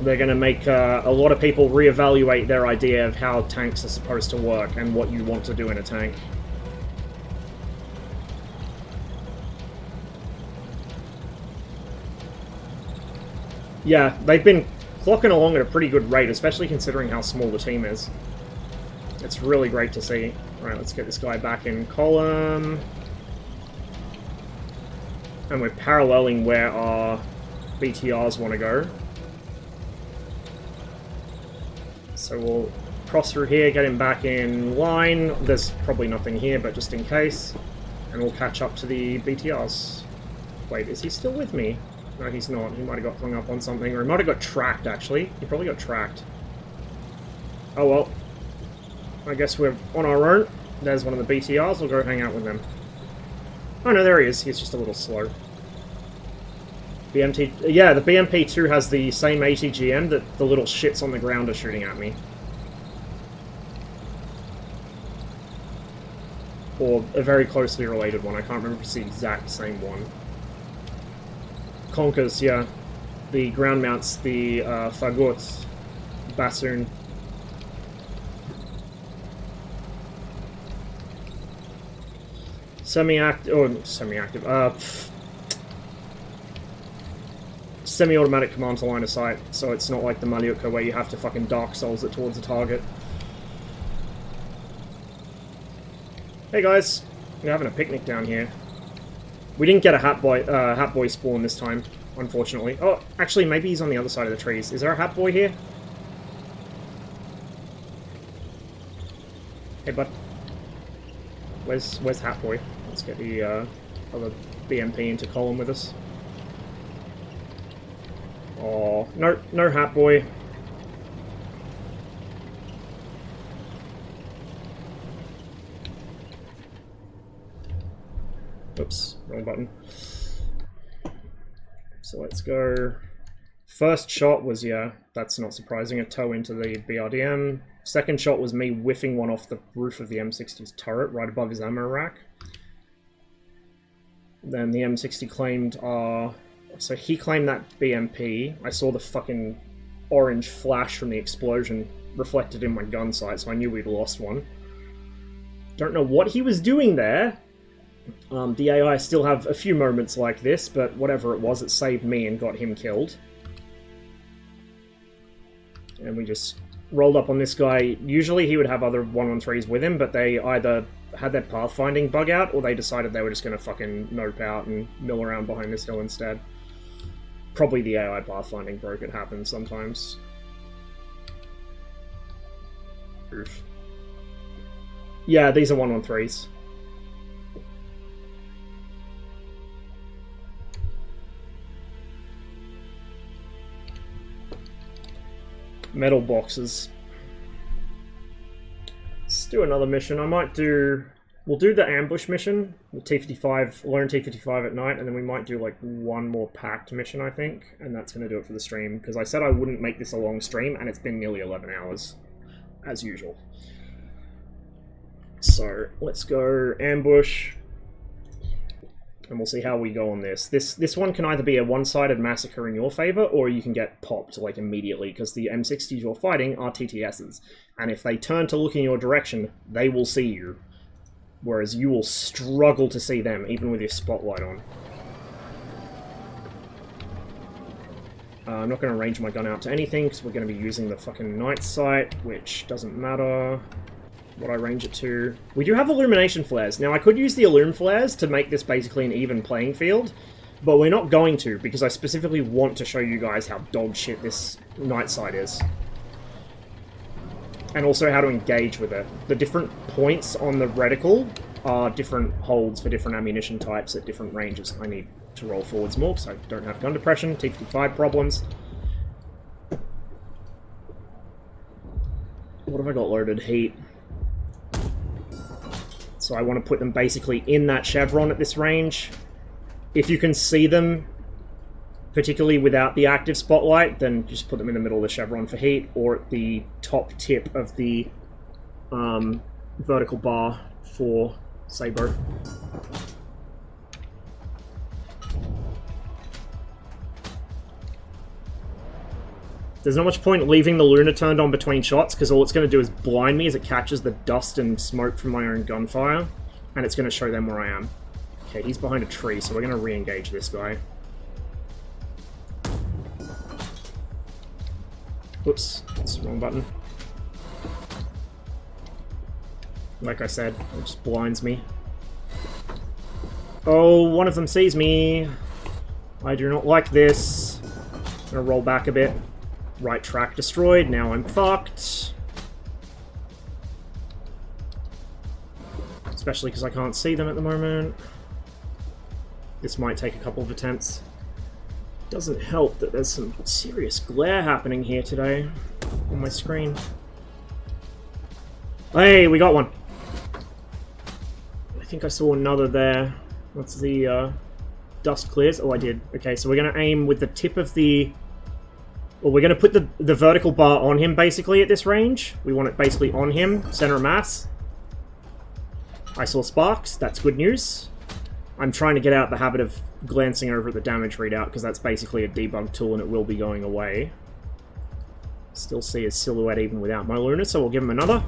They're going to make a lot of people reevaluate their idea of how tanks are supposed to work and what you want to do in a tank. Yeah, they've been clocking along at a pretty good rate, especially considering how small the team is. It's really great to see. Alright, let's get this guy back in column. And we're paralleling where our BTRs want to go. So we'll cross through here, get him back in line. There's probably nothing here, but just in case. And we'll catch up to the BTRs. Wait, is he still with me? No, he's not. He might have got hung up on something, or he might have got tracked, actually. He probably got tracked. Oh well. I guess we're on our own. There's one of the BTRs. We'll go hang out with them. Oh no, there he is. He's just a little slow. BMT... Yeah, the BMP-2 has the same ATGM that the little shits on the ground are shooting at me. Or a very closely related one. I can't remember if it's the exact same one. Conkers, yeah. The ground mounts, the fagots, bassoon. Semi-active... Oh, semi-active. Semi-automatic command to line of sight, so it's not like the Malyutka where you have to fucking Dark Souls it towards the target. Hey guys, we're having a picnic down here. We didn't get a Hat Boy spawn this time, unfortunately. Oh, actually, maybe he's on the other side of the trees. Is there a Hat Boy here? Hey, bud. Where's Hat Boy? Let's get the other BMP into column with us. Oh, no Hat Boy. Oops, wrong button. So let's go. First shot was, yeah, that's not surprising, a toe into the BRDM. Second shot was me whiffing one off the roof of the M60's turret right above his ammo rack. Then the M60 claimed so he claimed that BMP. I saw the fucking orange flash from the explosion reflected in my gun sight, so I knew we'd lost one. Don't know what he was doing there. The AI still have a few moments like this, but whatever it was, it saved me and got him killed. And we just rolled up on this guy. Usually he would have other 113s with him, but they either had their pathfinding bug out, or they decided they were just going to fucking nope out and mill around behind this hill instead. Probably the AI pathfinding broke. It happens sometimes. Oof. Yeah, these are 113s. Metal boxes. Let's do another mission. We'll do the ambush mission, the T-55, learn T-55 at night, and then we might do like one more packed mission, I think, and that's going to do it for the stream, because I said I wouldn't make this a long stream, and it's been nearly 11 hours, as usual. So, let's go ambush, and we'll see how we go on this. This one can either be a one-sided massacre in your favor, or you can get popped, like, immediately, because the M60s you're fighting are TTSs, and if they turn to look in your direction, they will see you. Whereas you will struggle to see them, even with your spotlight on. I'm not going to range my gun out to anything, because we're going to be using the fucking night sight, which doesn't matter what I range it to. We do have illumination flares. Now, I could use the illum flares to make this basically an even playing field, but we're not going to, because I specifically want to show you guys how dog shit this night sight is. And also how to engage with it. The different points on the reticle are different holds for different ammunition types at different ranges. I need to roll forwards more because I don't have gun depression, T-55 problems. What have I got loaded? Heat. So I want to put them basically in that chevron at this range. If you can see them, particularly without the active spotlight, then just put them in the middle of the chevron for heat, or at the top tip of the vertical bar for Sabo. There's not much point leaving the Luna turned on between shots, because all it's going to do is blind me as it catches the dust and smoke from my own gunfire, and it's going to show them where I am. Okay, he's behind a tree, so we're going to re-engage this guy. Oops, that's the wrong button. Like I said, it just blinds me. Oh, one of them sees me. I do not like this. I'm gonna roll back a bit. Right track destroyed, now I'm fucked. Especially because I can't see them at the moment. This might take a couple of attempts. Doesn't help that there's some serious glare happening here today on my screen. Hey, we got one. I think I saw another there. Once the dust clears. Oh, I did. Okay, so we're going to aim with the tip of the... Well, we're going to put the vertical bar on him, basically, at this range. We want it basically on him, center of mass. I saw sparks. That's good news. I'm trying to get out the habit of glancing over at the damage readout, because that's basically a debug tool and it will be going away. Still see his silhouette even without my Luna, so we'll give him another.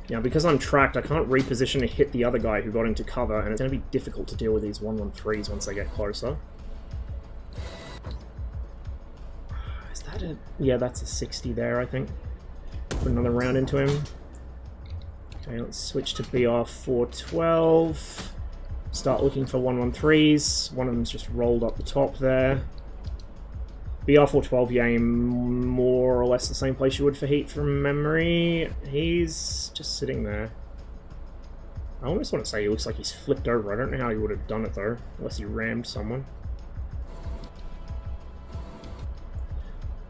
Now, because I'm tracked, I can't reposition to hit the other guy who got into cover, and it's going to be difficult to deal with these 113s once they get closer. Is that a... Yeah, that's a 60 there, I think. Put another round into him. Okay, let's switch to BR 412. Start looking for 113s. One of them's just rolled up the top there. BR 412, you aim more or less the same place you would for heat from memory. He's just sitting there. I almost want to say he looks like he's flipped over. I don't know how he would have done it though, unless he rammed someone.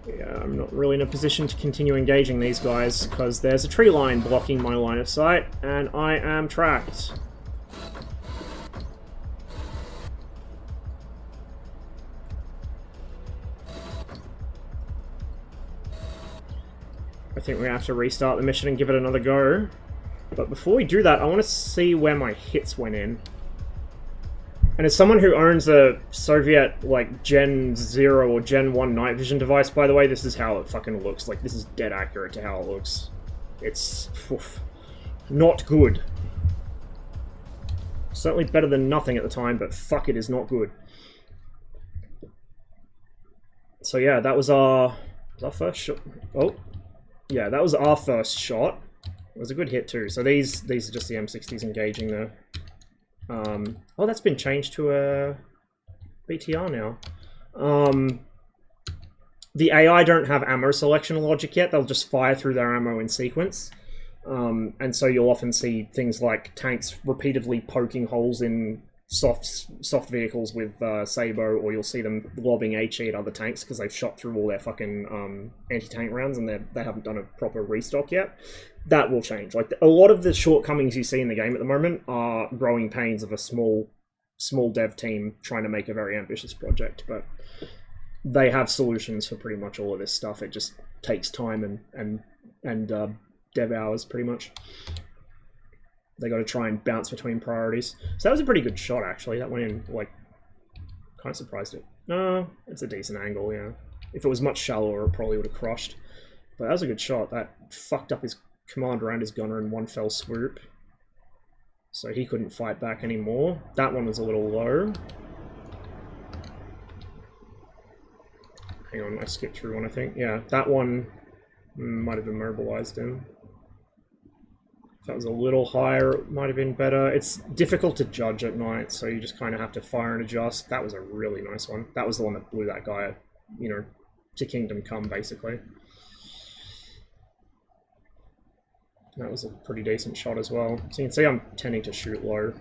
Yeah, I'm not really in a position to continue engaging these guys, because there's a tree line blocking my line of sight, and I am tracked. I think we're gonna have to restart the mission and give it another go. But before we do that, I want to see where my hits went in. And as someone who owns a Soviet, like, Gen 0 or Gen 1 night vision device, by the way, this is how it fucking looks. Like, this is dead accurate to how it looks. It's... oof, not good. Certainly better than nothing at the time, but fuck, it is not good. So yeah, that was our first shot. Oh, yeah, that was our first shot. It was a good hit too. So these are just the M60s engaging there. Oh, that's been changed to a BTR now. The AI don't have ammo selection logic yet. They'll just fire through their ammo in sequence. And so you'll often see things like tanks repeatedly poking holes in soft vehicles with Sabo, or you'll see them lobbing HE at other tanks because they've shot through all their fucking anti-tank rounds and they haven't done a proper restock yet. That will change. Like, a lot of the shortcomings you see in the game at the moment are growing pains of a small dev team trying to make a very ambitious project, but they have solutions for pretty much all of this stuff. It just takes time and dev hours, pretty much. They got to try and bounce between priorities. So that was a pretty good shot, actually. That went in, like, kind of surprised it. No, it's a decent angle, yeah. If it was much shallower, it probably would have crushed. But that was a good shot. That fucked up his commander and his gunner in one fell swoop. So he couldn't fight back anymore. That one was a little low. Hang on, I skipped through one, I think. Yeah, that one might have immobilized him. If that was a little higher, it might have been better. It's difficult to judge at night, so you just kind of have to fire and adjust. That was a really nice one. That was the one that blew that guy, you know, to Kingdom Come, basically. That was a pretty decent shot as well. So you can see I'm tending to shoot low,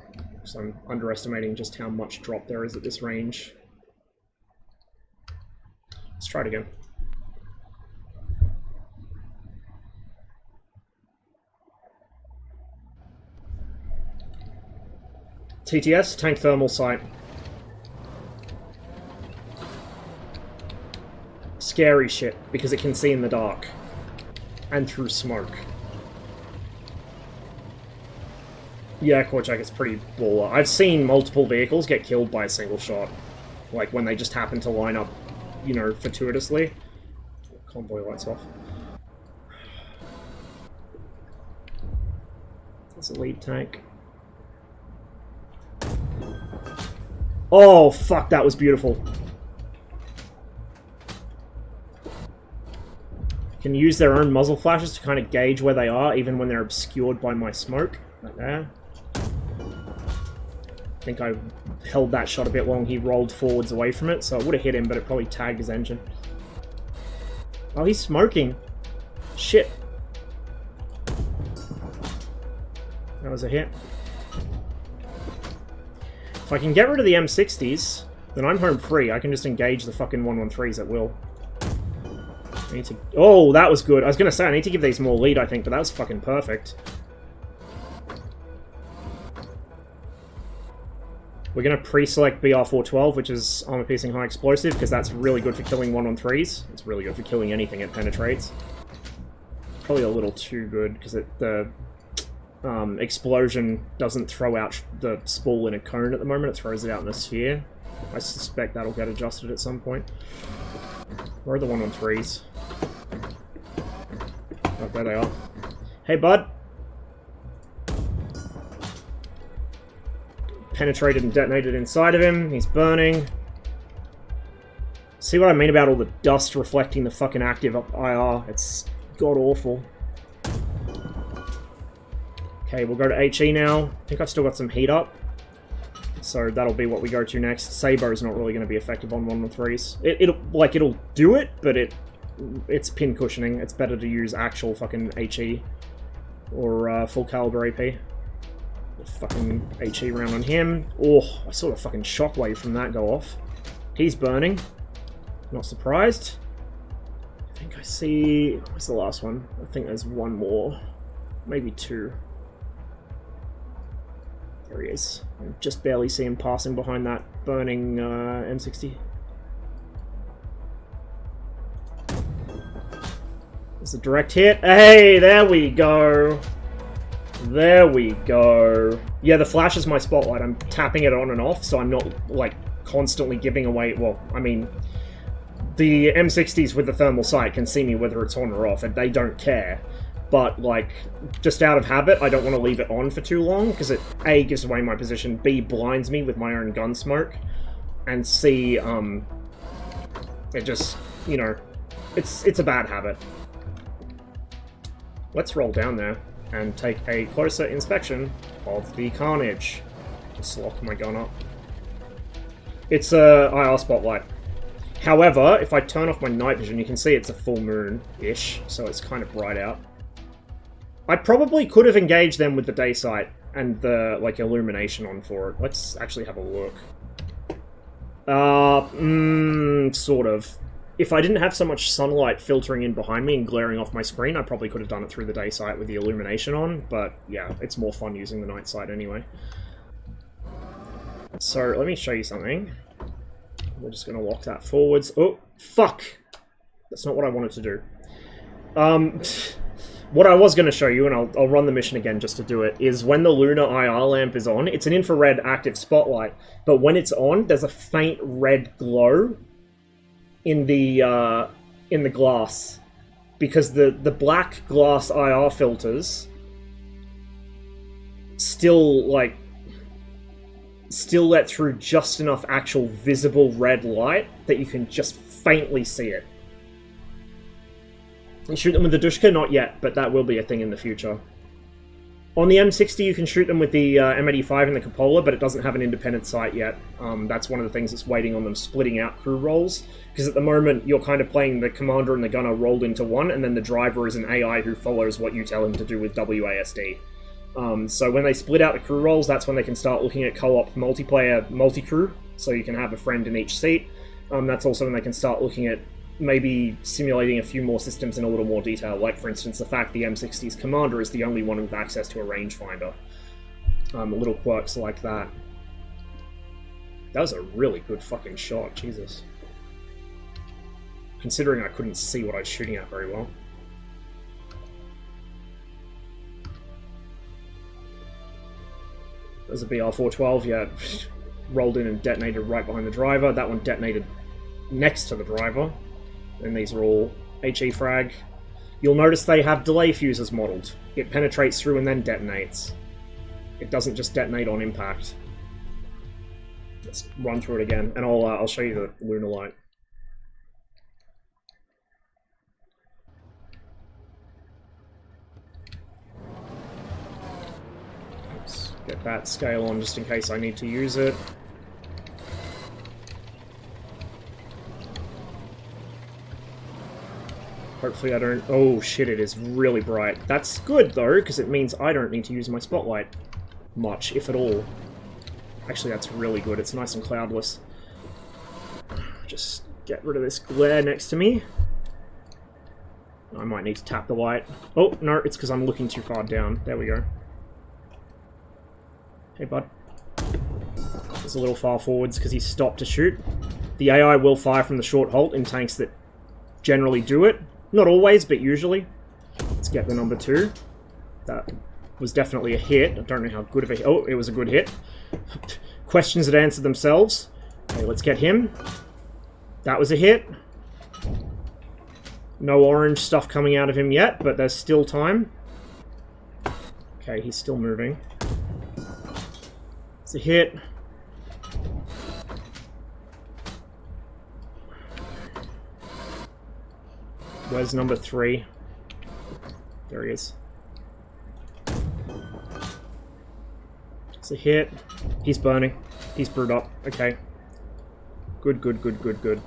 so I'm underestimating just how much drop there is at this range. Let's try it again. TTS, tank thermal sight. Scary shit, because it can see in the dark. And through smoke. Yeah, Korchak, it's pretty baller. I've seen multiple vehicles get killed by a single shot. Like, when they just happen to line up, you know, fortuitously. Convoy lights off. That's a lead tank. Oh, fuck, that was beautiful. Can use their own muzzle flashes to kind of gauge where they are, even when they're obscured by my smoke. Right there. I think I held that shot a bit long. He rolled forwards away from it, so it would have hit him, but it probably tagged his engine. Oh, he's smoking. Shit. That was a hit. If I can get rid of the M60s, then I'm home free. I can just engage the fucking 113s at will. I need to... Oh, that was good. I was going to say, I need to give these more lead, I think, but that was fucking perfect. We're going to pre-select BR412, which is armor-piercing high explosive, because that's really good for killing 113s. It's really good for killing anything it penetrates. Probably a little too good, because the explosion doesn't throw out the spool in a cone at the moment, it throws it out in a sphere. I suspect that'll get adjusted at some point. Where are the 113s? Oh, there they are. Hey, bud! Penetrated and detonated inside of him. He's burning. See what I mean about all the dust reflecting the fucking active IR? It's god-awful. Okay, we'll go to HE now. I think I've still got some heat up. So that'll be what we go to next. Sabo's not really going to be effective on 113s. It'll do it, but it's pin cushioning. It's better to use actual fucking HE or full caliber AP. Fucking HE round on him. Oh, I saw the fucking shockwave from that go off. He's burning. Not surprised. I think I see... What's the last one? I think there's one more. Maybe two. There he is. I just barely see him passing behind that burning M60. It's a direct hit. Hey, there we go. There we go. Yeah, the flash is my spotlight. I'm tapping it on and off, so I'm not, like, constantly giving away... Well, I mean, the M60s with the thermal sight can see me whether it's on or off, and they don't care. But, like, just out of habit, I don't want to leave it on for too long, because it, A, gives away my position, B, blinds me with my own gun smoke, and C, it just, you know, it's a bad habit. Let's roll down there and take a closer inspection of the carnage. Just lock my gun up. It's a IR spotlight. However, if I turn off my night vision, you can see it's a full moon-ish, so it's kind of bright out. I probably could have engaged them with the day sight and the, like, illumination on for it. Let's actually have a look. Sort of. If I didn't have so much sunlight filtering in behind me and glaring off my screen, I probably could have done it through the day sight with the illumination on, but yeah, it's more fun using the night sight anyway. So, let me show you something. We're just going to lock that forwards. Oh, fuck! That's not what I wanted to do. What I was going to show you, and I'll run the mission again just to do it, is when the lunar IR lamp is on, it's an infrared active spotlight, but when it's on, there's a faint red glow in the glass, because the black glass IR filters still let through just enough actual visible red light that you can just faintly see it. You shoot them with the Dushka? Not yet, but that will be a thing in the future. On the M60 you can shoot them with the M85 and the Cupola, but it doesn't have an independent sight yet. That's one of the things that's waiting on them splitting out crew roles, because at the moment you're kind of playing the commander and the gunner rolled into one, and then the driver is an AI who follows what you tell him to do with WASD. So when they split out the crew roles, that's when they can start looking at co-op multiplayer multi-crew, so you can have a friend in each seat. That's also when they can start looking at maybe simulating a few more systems in a little more detail, like for instance the fact the M60's commander is the only one with access to a rangefinder. Little quirks like that. That was a really good fucking shot, Jesus. Considering I couldn't see what I was shooting at very well. There's a BR-412, yeah, rolled in and detonated right behind the driver. That one detonated next to the driver. And these are all HE frag. You'll notice they have delay fuses modeled. It penetrates through and then detonates. It doesn't just detonate on impact. Let's run through it again, and I'll show you the lunar light. Let's get that scale on just in case I need to use it. Hopefully I don't... Oh shit, it is really bright. That's good though, because it means I don't need to use my spotlight much, if at all. Actually, that's really good. It's nice and cloudless. Just get rid of this glare next to me. I might need to tap the light. Oh, no, it's because I'm looking too far down. There we go. Hey, bud. It's a little far forwards because he stopped to shoot. The AI will fire from the short halt in tanks that generally do it. Not always, but usually. Let's get the number 2. That was definitely a hit. I don't know how good of a hit. Oh, it was a good hit. Questions that answer themselves. Okay, let's get him. That was a hit. No orange stuff coming out of him yet, but there's still time. Okay, he's still moving. It's a hit. Where's number 3? There he is. It's a hit. He's burning. He's brewed up. Okay. Good, good, good, good, good.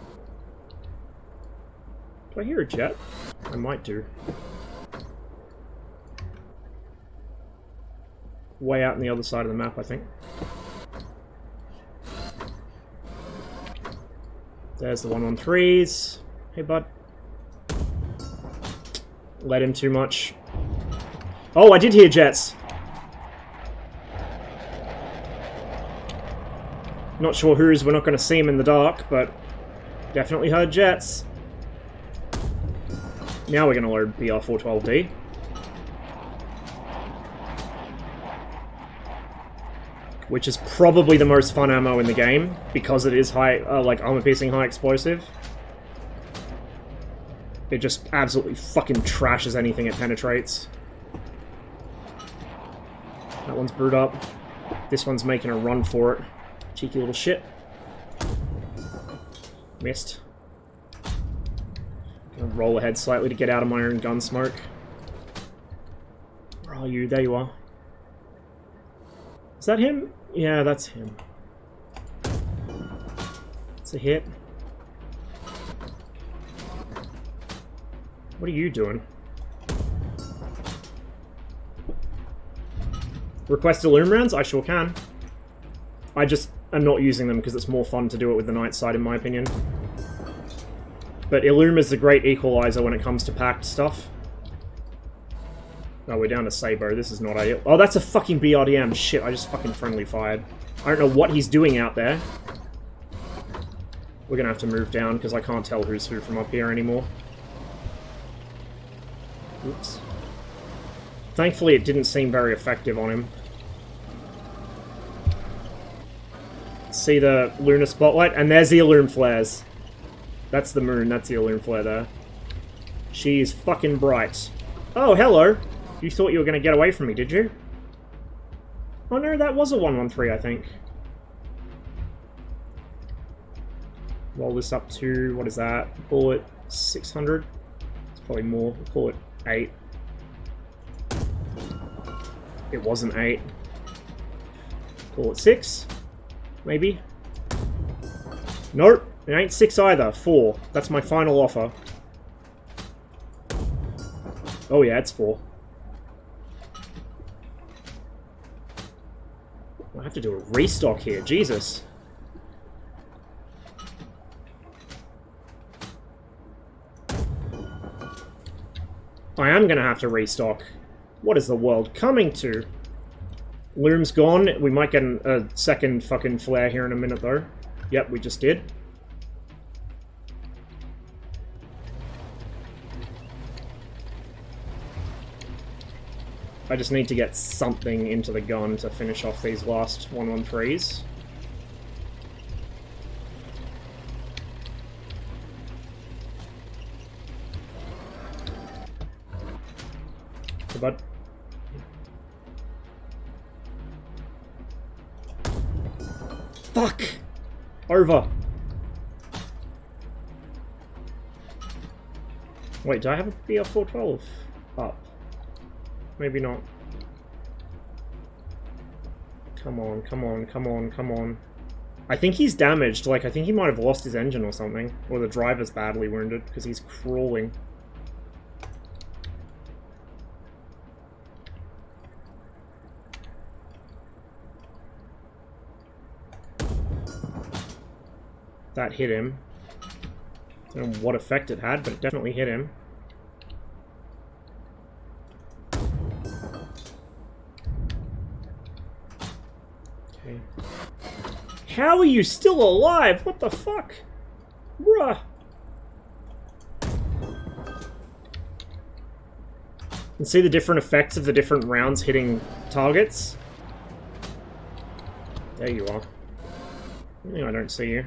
Do I hear a jet? I might do. Way out on the other side of the map, I think. There's the one on 3s. Hey, bud. Let him too much. Oh, I did hear jets. Not sure whose, we're not going to see him in the dark, but definitely heard jets. Now we're going to load BR412D. Which is probably the most fun ammo in the game, because it is high, like armor-piercing high explosive. It just absolutely fucking trashes anything it penetrates. That one's brewed up. This one's making a run for it. Cheeky little shit. Missed. Gonna roll ahead slightly to get out of my own gun smoke. Where are you? There you are. Is that him? Yeah, that's him. It's a hit. What are you doing? Request Illume rounds? I sure can. I just am not using them because it's more fun to do it with the night sight, in my opinion. But Illume is the great equalizer when it comes to packed stuff. Oh, we're down to Sabo. This is not ideal. Oh, that's a fucking BRDM. Shit, I just fucking friendly fired. I don't know what he's doing out there. We're gonna have to move down because I can't tell who's who from up here anymore. Oops. Thankfully, it didn't seem very effective on him. See the lunar spotlight? And there's the Illume flares. That's the moon. That's the Illume flare there. She is fucking bright. Oh, hello. You thought you were going to get away from me, did you? Oh no, that was a 113, I think. Roll this up to, what is that? Call it 600? It's probably more. We'll call it 8. It wasn't 8. Call it 6? Maybe? Nope, it ain't 6 either. 4. That's my final offer. Oh yeah, it's 4. I have to do a restock here, Jesus. I am going to have to restock. What is the world coming to? Lume's gone. We might get a second fucking flare here in a minute, though. Yep, we just did. I just need to get something into the gun to finish off these last 113s. Hey, bud. Fuck! Over! Wait, do I have a BR412 up? Maybe not. Come on, come on, come on, come on. I think he's damaged. Like, I think he might have lost his engine or something. Or the driver's badly wounded, because he's crawling. That hit him. I don't know what effect it had, but it definitely hit him. Okay. How are you still alive? What the fuck? Bruh. And see the different effects of the different rounds hitting targets? There you are. I don't see you.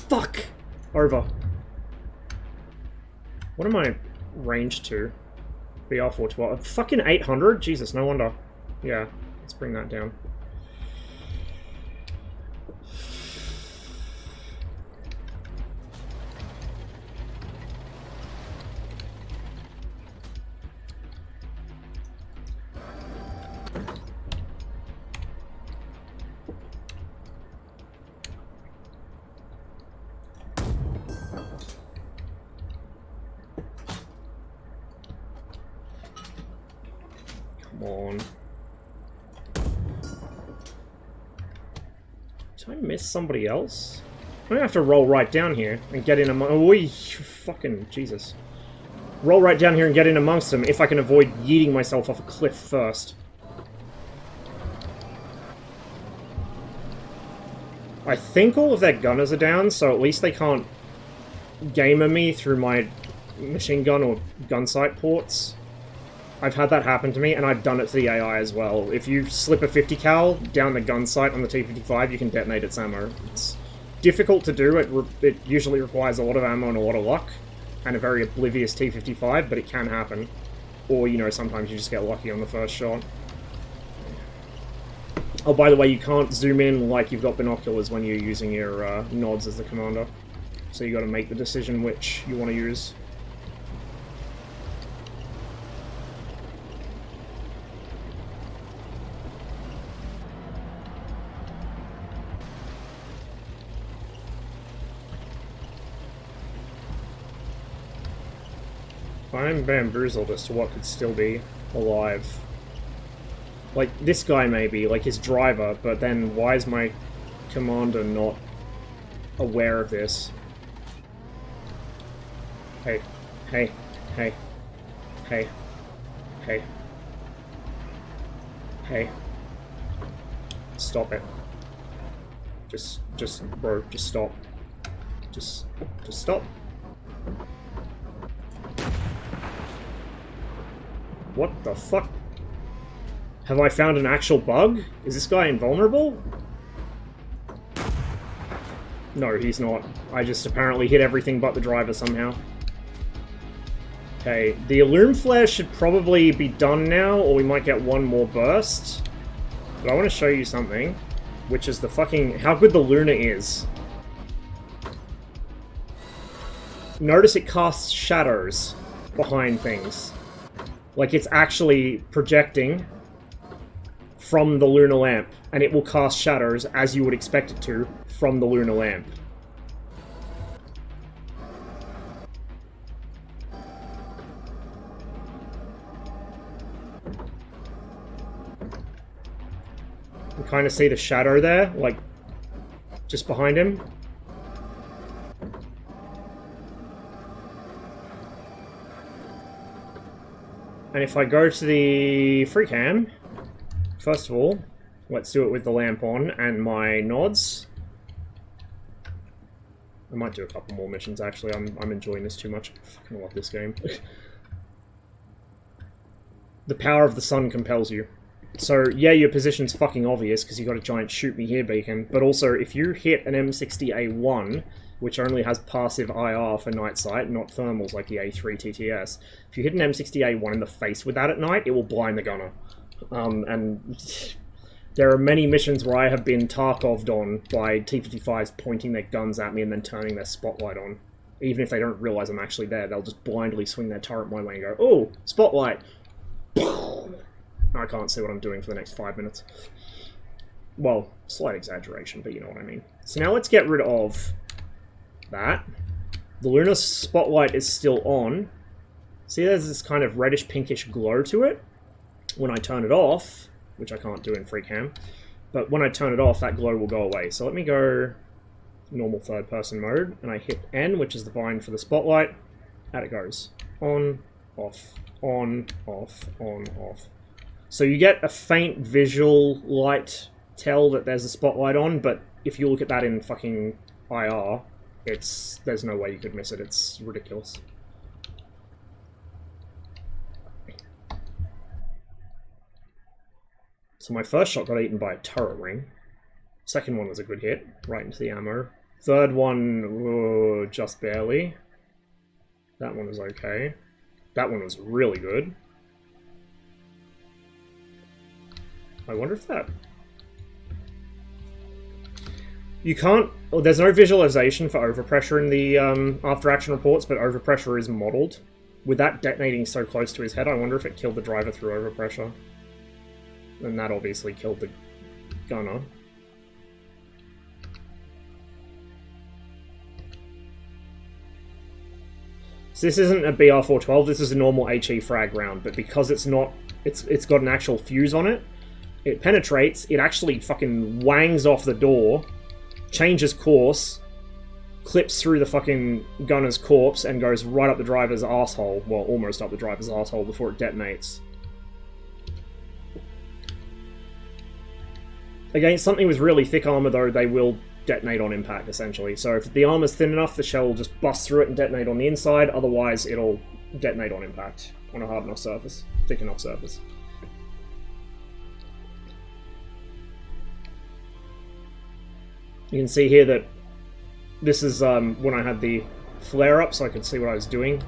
Fuck! Over. What am I ranged to? BR412. Fucking 800? Jesus, no wonder. Yeah, let's bring that down. Come on. Did I miss somebody else? I'm gonna have to roll right down here and get in among. Oh, fucking Jesus! Roll right down here and get in amongst them if I can avoid yeeting myself off a cliff first. I think all of their gunners are down, so at least they can't gamer me through my machine gun or gun sight ports. I've had that happen to me, and I've done it to the AI as well. If you slip a 50 cal down the gun sight on the T-55, you can detonate its ammo. It's difficult to do. It usually requires a lot of ammo and a lot of luck, and a very oblivious T-55, but it can happen. Or, you know, sometimes you just get lucky on the first shot. Oh, by the way, you can't zoom in like you've got binoculars when you're using your nods as the commander. So you got to make the decision which you want to use. I'm bamboozled as to what could still be alive. Like, this guy maybe, like his driver, but then why is my commander not aware of this? Hey, hey, hey, hey, hey, hey. Stop it. Bro, just stop. Just stop. What the fuck? Have I found an actual bug? Is this guy invulnerable? No, he's not. I just apparently hit everything but the driver somehow. Okay, the Illume Flare should probably be done now, or we might get one more burst. But I want to show you something, which is the fucking... how good the Luna is. Notice it casts shadows behind things. Like, it's actually projecting from the lunar lamp, and it will cast shadows as you would expect it to from the lunar lamp. You kind of see the shadow there, like, just behind him. And if I go to the free cam, first of all, let's do it with the lamp on and my nods. I might do a couple more missions, actually. I'm enjoying this too much. I fucking love this game. The power of the sun compels you. So, yeah, your position's fucking obvious because you got a giant shoot me here beacon, but also if you hit an M60A1, which only has passive IR for night sight, not thermals like the A3 TTS, if you hit an M60A1 in the face with that at night, it will blind the gunner. And there are many missions where I have been Tarkov'd on by T-55s pointing their guns at me and then turning their spotlight on. Even if they don't realise I'm actually there, they'll just blindly swing their turret my way and go, "Oh, spotlight!" I can't see what I'm doing for the next 5 minutes. Well, slight exaggeration, but you know what I mean. So now let's get rid of that. The lunar spotlight is still on. See, there's this kind of reddish pinkish glow to it. When I turn it off, which I can't do in free cam, but when I turn it off, that glow will go away. So let me go normal third person mode, and I hit N, which is the bind for the spotlight, and it goes on, off, on, off, on, off. So you get a faint visual light tell that there's a spotlight on, but if you look at that in fucking IR, there's no way you could miss it. It's ridiculous. So my first shot got eaten by a turret ring. Second one was a good hit, right into the ammo. Third one, just barely. That one was okay. That one was really good. I wonder if that... You can't... Oh, there's no visualization for overpressure in the after-action reports, but overpressure is modeled. With that detonating so close to his head, I wonder if it killed the driver through overpressure. And that obviously killed the gunner. So this isn't a BR-412, this is a normal HE frag round, but because it's not... It's got an actual fuse on it, it penetrates, it actually fucking wangs off the door, changes course, clips through the fucking gunner's corpse, and goes right up the driver's asshole. Well, almost up the driver's asshole before it detonates. Against something with really thick armor, though, they will detonate on impact, essentially. So if the armor's thin enough, the shell will just bust through it and detonate on the inside, otherwise it'll detonate on impact, on a hard enough surface, thick enough surface. You can see here that this is when I had the flare up, so I could see what I was doing.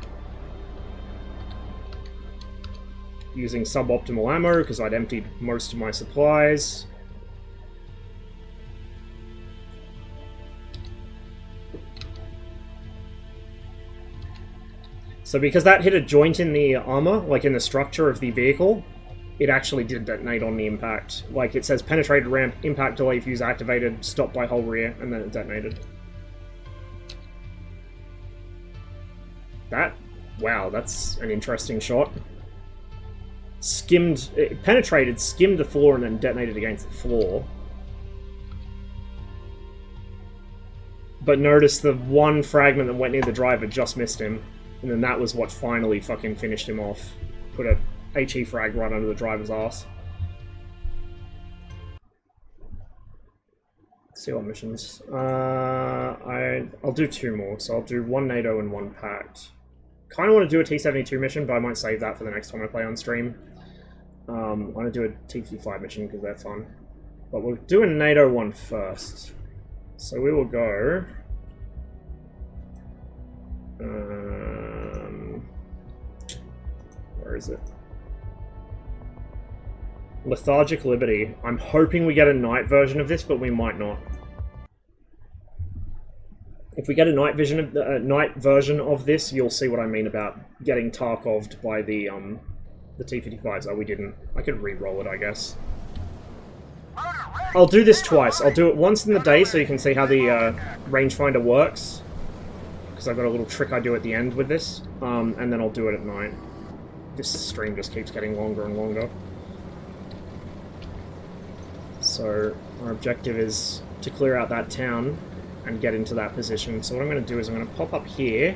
Using suboptimal ammo, because I'd emptied most of my supplies. So because that hit a joint in the armor, like in the structure of the vehicle, it actually did detonate on the impact. Like it says penetrated ramp, impact delay fuse activated, stopped by whole rear, and then it detonated. Wow, that's an interesting shot. It penetrated, skimmed the floor, and then detonated against the floor. But notice the one fragment that went near the driver just missed him. And then that was what finally fucking finished him off. Put a HE frag right under the driver's ass. Let's see what missions. I'll do 2 more. So I'll do 1 NATO and 1 pact. Kind of want to do a T-72 mission, but I might save that for the next time I play on stream. I want to do a T-55 mission because they're fun. But we'll do a NATO one first. So we will go... where is it? Lethargic Liberty. I'm hoping we get a night version of this, but we might not. If we get a night version of this, you'll see what I mean about getting Tarkov'd by the T-55s. Oh, we didn't. I could re-roll it, I guess. I'll do this twice. I'll do it once in the day so you can see how the rangefinder works. Because I've got a little trick I do at the end with this. And then I'll do it at night. This stream just keeps getting longer and longer. So, our objective is to clear out that town and get into that position. So what I'm going to do is I'm going to pop up here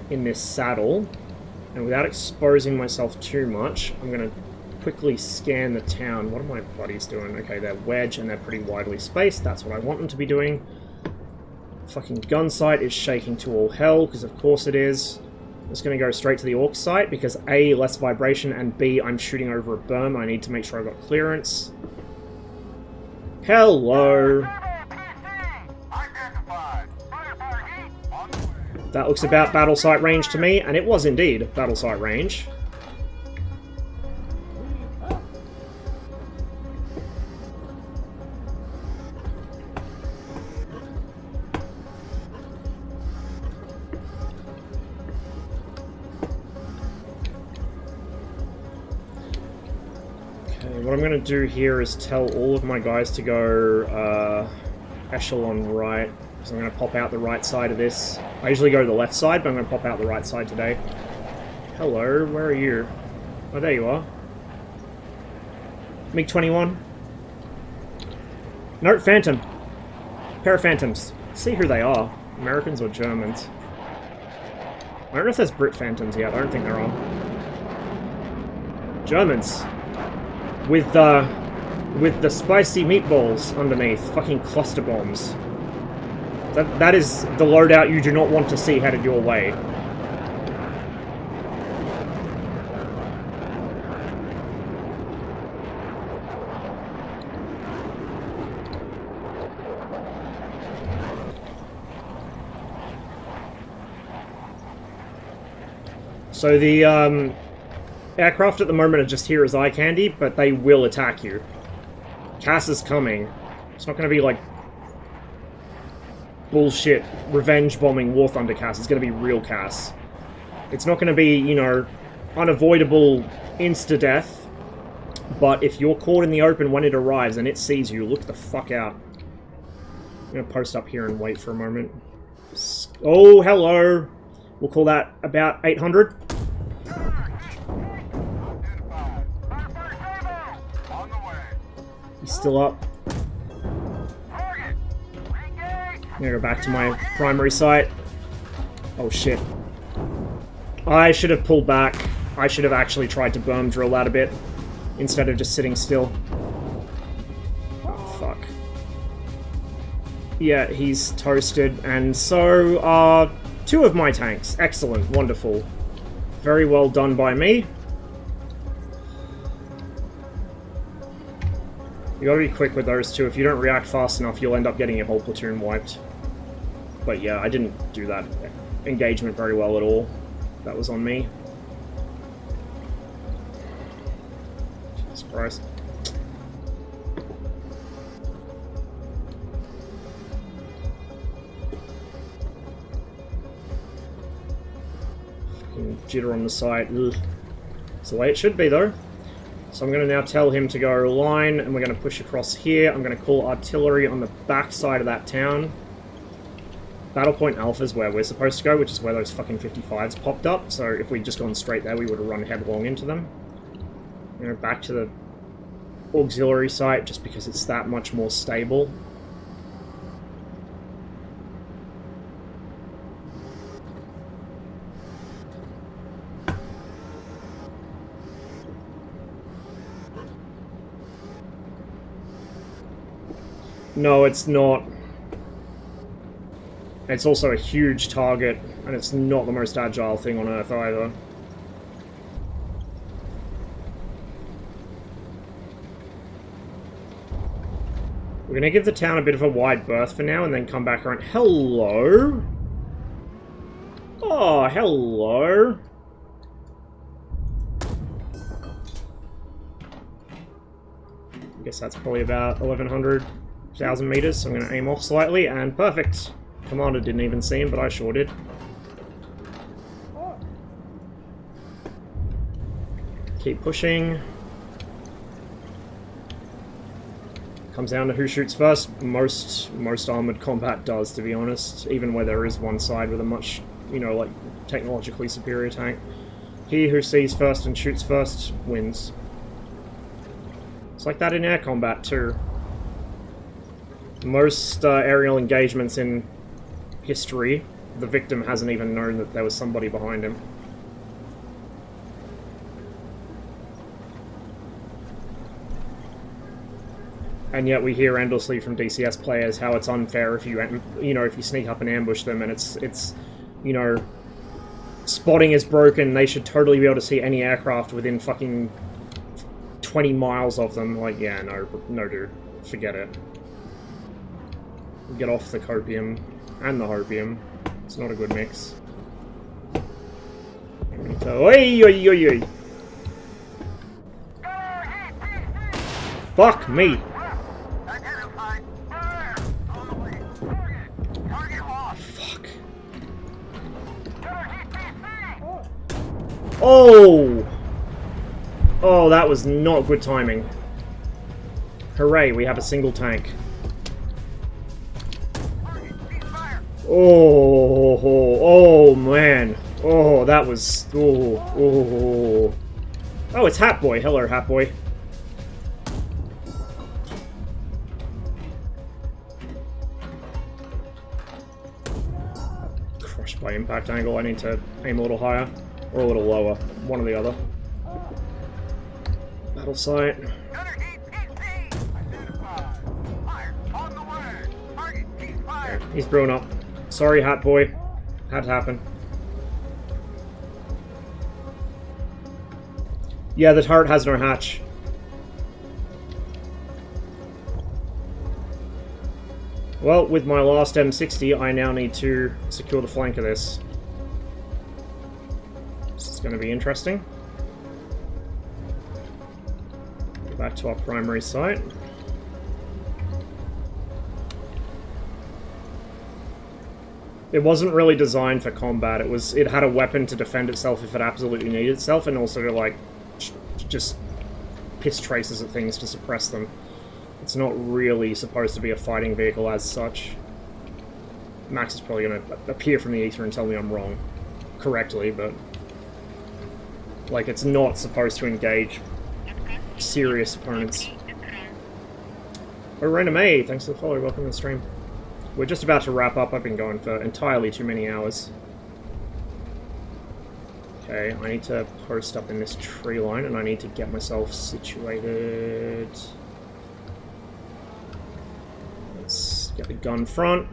in this saddle, and without exposing myself too much, I'm going to quickly scan the town. What are my buddies doing? Okay, they're wedge and they're pretty widely spaced. That's what I want them to be doing. Fucking gun sight is shaking to all hell, because of course it is. I'm just going to go straight to the orc site, because A, less vibration, and B, I'm shooting over a berm. I need to make sure I've got clearance. Hello! That looks about battle site range to me, and it was indeed battle site range. What I'm going to do here is tell all of my guys to go echelon right, because I'm going to pop out the right side of this. I usually go to the left side, but I'm going to pop out the right side today. Hello, where are you? Oh, there you are. MiG-21. No, Phantom. Pair of Phantoms. See who they are. Americans or Germans. I don't know if there's Brit Phantoms yet. I don't think there are. Germans. With the spicy meatballs underneath. Fucking cluster bombs. That is the loadout you do not want to see headed your way. So the aircraft at the moment are just here as eye candy, but they will attack you. Cass is coming. It's not going to be like bullshit revenge bombing War Thunder Cass. It's going to be real Cass. It's not going to be, you know, unavoidable insta-death, but if you're caught in the open when it arrives and it sees you, look the fuck out. I'm going to post up here and wait for a moment. Oh, hello! We'll call that about 800. He's still up. I'm gonna go back to my primary site. Oh shit. I should have pulled back. I should have actually tried to berm drill that a bit, instead of just sitting still. Oh fuck. Yeah, he's toasted, and so are 2 of my tanks. Excellent, wonderful. Very well done by me. You gotta be quick with those 2. If you don't react fast enough, you'll end up getting your whole platoon wiped. But yeah, I didn't do that engagement very well at all. That was on me. Jesus Christ. Fucking jitter on the site. Ugh. It's the way it should be, though. So I'm going to now tell him to go line, and we're going to push across here. I'm going to call artillery on the back side of that town. Battle Point Alpha is where we're supposed to go, which is where those fucking 55s popped up. So if we'd just gone straight there, we would have run headlong into them. You know, back to the auxiliary site, just because it's that much more stable. No, it's not. It's also a huge target, and it's not the most agile thing on Earth either. We're gonna give the town a bit of a wide berth for now, and then come back around. Hello? Oh, hello. I guess that's probably about 1,100 meters, so I'm going to aim off slightly, and perfect. Commander didn't even see him, but I sure did. Keep pushing. Comes down to who shoots first. Most armored combat does, to be honest, even where there is one side with a much, you know, like, technologically superior tank. He who sees first and shoots first wins. It's like that in air combat, too. Most aerial engagements in history, the victim hasn't even known that there was somebody behind him. And yet we hear endlessly from DCS players how it's unfair if if you sneak up and ambush them, and it's you know, spotting is broken. They should totally be able to see any aircraft within fucking 20 miles of them. Like, yeah, no dude, forget it. Get off the copium and the hopium. It's not a good mix. Oi, oi, oi, oi. Fuck me. Fuck. Oh! Oh, that was not good timing. Hooray, we have a single tank. Oh, man. Oh, that was... Oh, it's Hat Boy. Hello, Hat Boy. Crushed by impact angle. I need to aim a little higher. Or a little lower. One or the other. Battle site. Okay, he's brewing up. Sorry, Hat Boy. Had to happen. Yeah, the turret has no hatch. Well, with my last M60, I now need to secure the flank of this. This is going to be interesting. Go back to our primary site. It wasn't really designed for combat. It had a weapon to defend itself if it absolutely needed itself, and also to, like, just piss traces at things to suppress them. It's not really supposed to be a fighting vehicle as such. Max is probably going to appear from the ether and tell me I'm wrong. Correctly, but... like, it's not supposed to engage serious opponents. Oh, Raina May, thanks for the follow. Welcome to the stream. We're just about to wrap up. I've been going for entirely too many hours. Okay, I need to post up in this tree line, and I need to get myself situated. Let's get Get the gun front.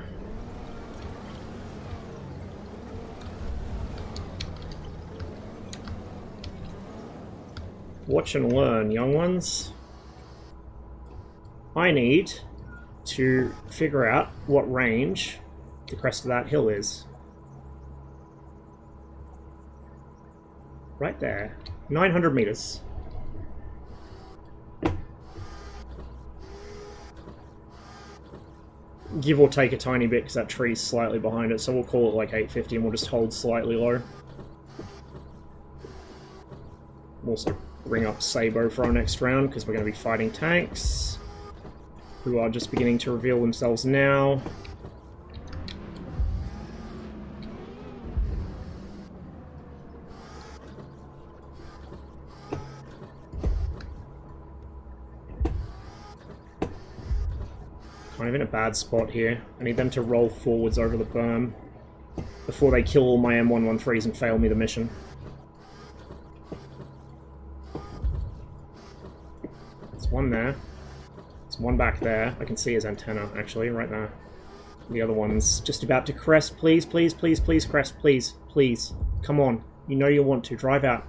Watch and learn, young ones. I need to figure out what range the crest of that hill is. Right there. 900 meters. Give or take a tiny bit because that tree's slightly behind it, so we'll call it like 850 and we'll just hold slightly low. We'll also bring up Sabo for our next round because we're going to be fighting tanks who are just beginning to reveal themselves now. Kind of in a bad spot here. I need them to roll forwards over the berm before they kill all my M113s and fail me the mission. There's one there. There's one back there. I can see his antenna, actually, right there. The other one's just about to crest. Please, please, please, please, crest, please, please. Come on. You know you want to. Drive out.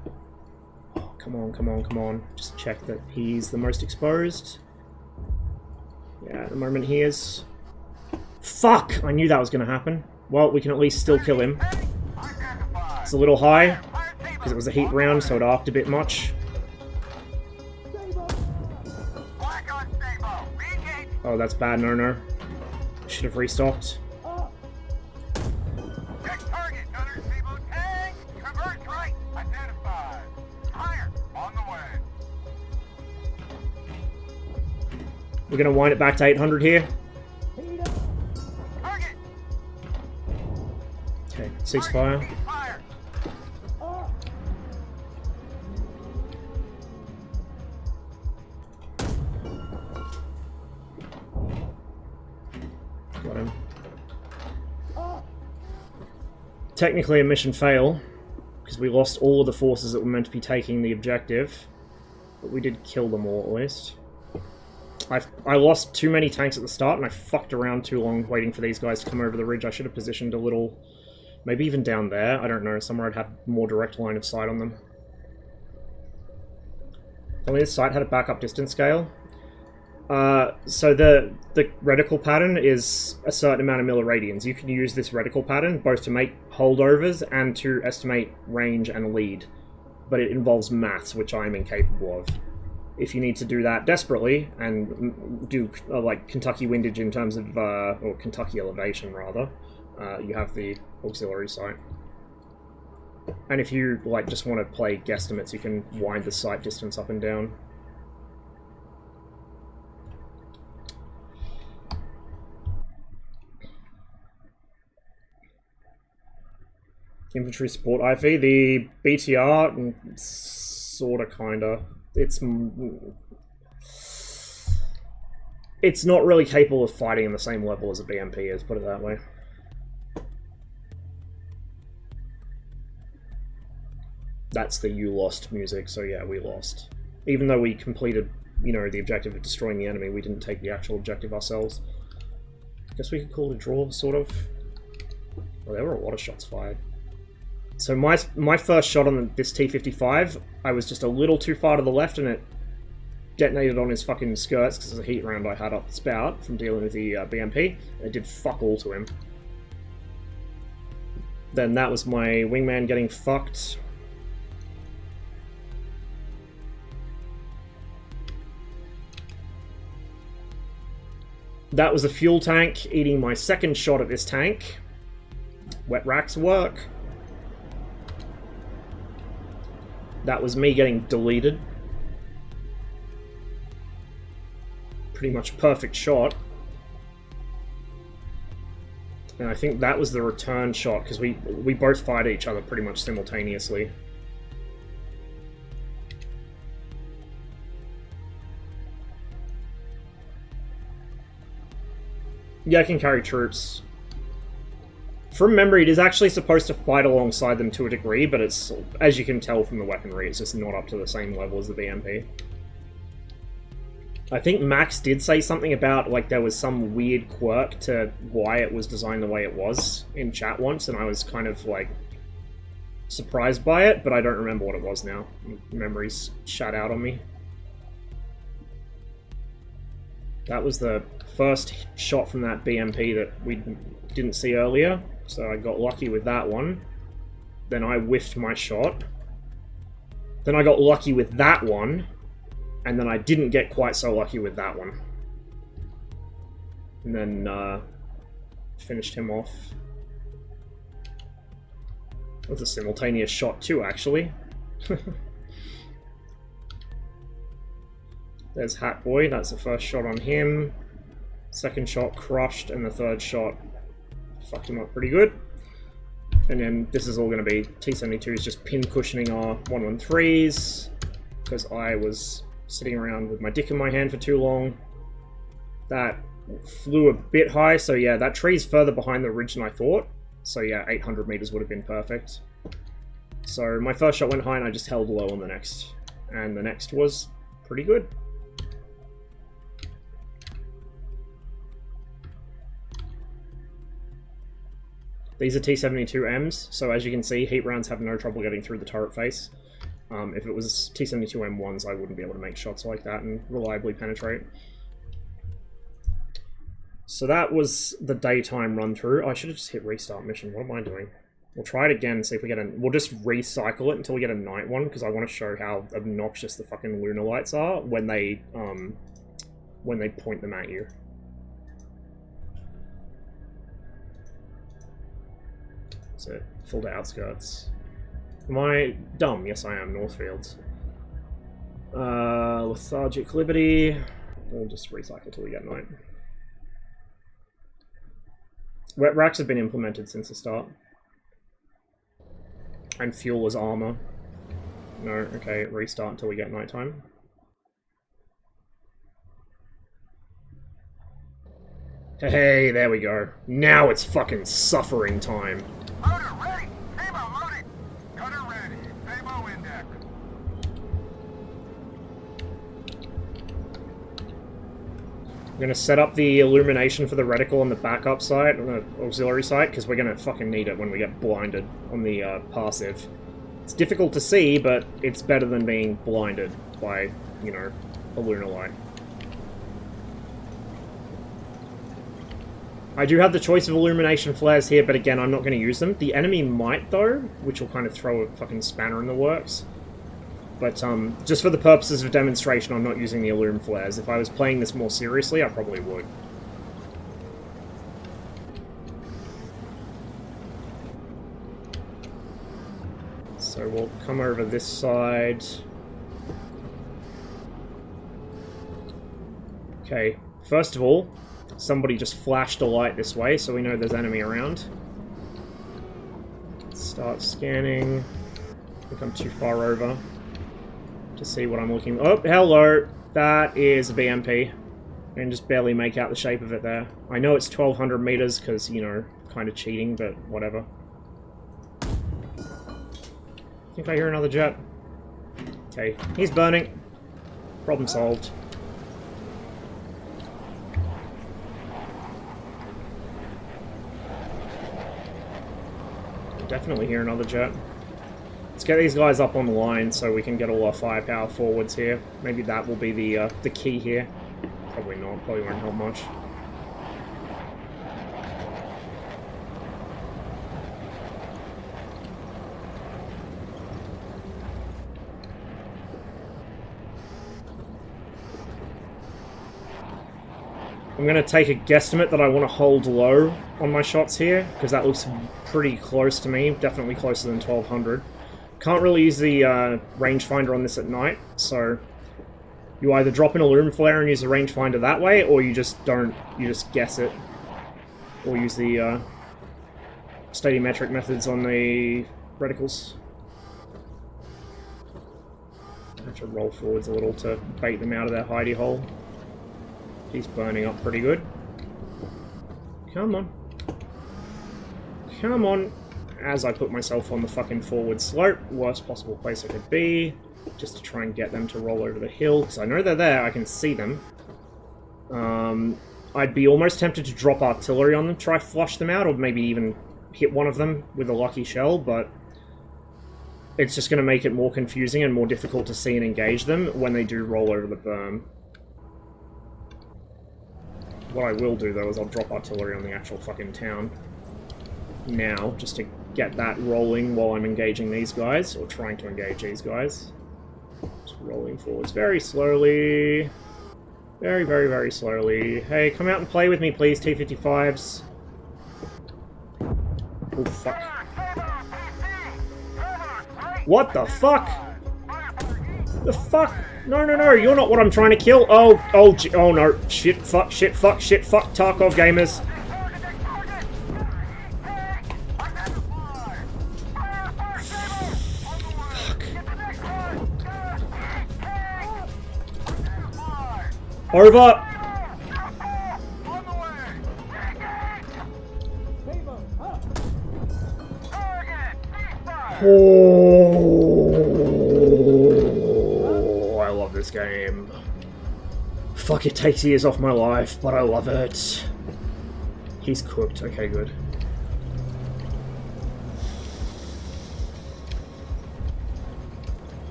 Oh, come on, come on, come on. Just check that he's the most exposed. Yeah, at the moment he is. Fuck! I knew that was going to happen. Well, we can at least still kill him. It's a little high, because it was a heat round, so it arced a bit much. Oh, that's bad, no. Should have restocked. We're going to wind it back to 800 here. Okay, ceasefire. Got him. Technically a mission fail, because we lost all of the forces that were meant to be taking the objective, but we did kill them all at least. I lost too many tanks at the start, and I fucked around too long waiting for these guys to come over the ridge. I should have positioned a little, maybe even down there, I don't know, somewhere I'd have more direct line of sight on them. Only this site had a backup distance scale. So the reticle pattern is a certain amount of milliradians. You can use this reticle pattern both to make holdovers and to estimate range and lead, but it involves maths, which I am incapable of. If you need to do that desperately and do like Kentucky windage in terms of, or Kentucky elevation rather, you have the auxiliary site. And if you like just want to play guesstimates, you can wind the sight distance up and down. Infantry support IFE, the BTR, sorta, kinda. It's not really capable of fighting in the same level as a BMP is, put it that way. That's the you lost music, so yeah, we lost. Even though we completed, you know, the objective of destroying the enemy, we didn't take the actual objective ourselves. Guess we could call it a draw, sort of. Well, there were a lot of shots fired. So my first shot on this T-55, I was just a little too far to the left and it detonated on his fucking skirts because it's a heat round I had up the spout from dealing with the BMP. It did fuck all to him. Then that was my wingman getting fucked. That was a fuel tank eating my second shot at this tank. Wet racks work. That was me getting deleted. Pretty much perfect shot. And I think that was the return shot, because we both fired at each other pretty much simultaneously. Yeah, I can carry troops. From memory, it is actually supposed to fight alongside them to a degree, but it's, as you can tell from the weaponry, it's just not up to the same level as the BMP. I think Max did say something about, like, there was some weird quirk to why it was designed the way it was in chat once, and I was kind of, like, surprised by it, but I don't remember what it was now. Memory's shut out on me. That was the first shot from that BMP that we didn't see earlier, so I got lucky with that one. Then I whiffed my shot. Then I got lucky with that one, and then I didn't get quite so lucky with that one. And then finished him off. That was a simultaneous shot too, actually. There's Hatboy, that's the first shot on him. Second shot crushed, and the third shot fucked him up pretty good. And then this is all going to be T-72s just pin cushioning our 113s, because I was sitting around with my dick in my hand for too long. That flew a bit high, so yeah, that tree's further behind the ridge than I thought. So yeah, 800 meters would have been perfect. So my first shot went high and I just held low on the next. And the next was pretty good. These are T-72Ms, so as you can see, heat rounds have no trouble getting through the turret face. If it was T-72M1s, I wouldn't be able to make shots like that and reliably penetrate. So that was the daytime run through. I should have just hit restart mission. What am I doing? We'll try it again and see if we get a... We'll just recycle it until we get a night one, because I want to show how obnoxious the fucking lunar lights are when they point them at you. So, full to outskirts. Am I dumb? Yes, I am. Northfields. Lethargic Liberty. We'll just recycle till we get night. Wet racks have been implemented since the start. And fuel as armor. No, okay, restart until we get nighttime. Hey, there we go. Now it's fucking suffering time. Motor ready! Tabo loaded! Cutter ready! Tabo index! I'm gonna set up the illumination for the reticle on the backup side, on the auxiliary side, because we're gonna fucking need it when we get blinded on the passive. It's difficult to see, but it's better than being blinded by, you know, a lunar light. I do have the choice of illumination flares here, but again, I'm not going to use them. The enemy might, though, which will kind of throw a fucking spanner in the works. But just for the purposes of demonstration, I'm not using the illum flares. If I was playing this more seriously, I probably would. So we'll come over this side. Okay, first of all, somebody just flashed a light this way, so we know there's enemy around. Start scanning. I think I'm too far over to see what I'm looking... Oh, hello! That is a BMP. I can just barely make out the shape of it there. I know it's 1200 meters, because, you know, kind of cheating, but whatever. I think I hear another jet. Okay, he's burning. Problem solved. Definitely hear another jet. Let's get these guys up on the line so we can get all our firepower forwards here. Maybe that will be the key here. Probably not. Probably won't help much. I'm going to take a guesstimate that I want to hold low on my shots here, because that looks pretty close to me, definitely closer than 1200. Can't really use the rangefinder on this at night, so you either drop in a lumen flare and use the rangefinder that way, or you just don't, you just guess it. Or use the stadiometric methods on the reticles. I have to roll forwards a little to bait them out of their hidey hole. He's burning up pretty good. Come on. Come on. As I put myself on the fucking forward slope, worst possible place I could be, just to try and get them to roll over the hill, because I know they're there, I can see them. I'd be almost tempted to drop artillery on them, try flush them out, or maybe even hit one of them with a lucky shell, but it's just going to make it more confusing and more difficult to see and engage them when they do roll over the berm. What I will do, though, is I'll drop artillery on the actual fucking town now, just to get that rolling while I'm engaging these guys, or trying to engage these guys. Just rolling forwards very slowly. Very, very, very slowly. Hey, come out and play with me, please, T-55s. Oh, fuck. What the fuck? The fuck? No, no, no, you're not what I'm trying to kill. Oh, no. Shit, fuck, Tarkov gamers. Fuck. Over. Oh, I love this game. Fuck, it takes years off my life, but I love it. He's cooked. Okay, good.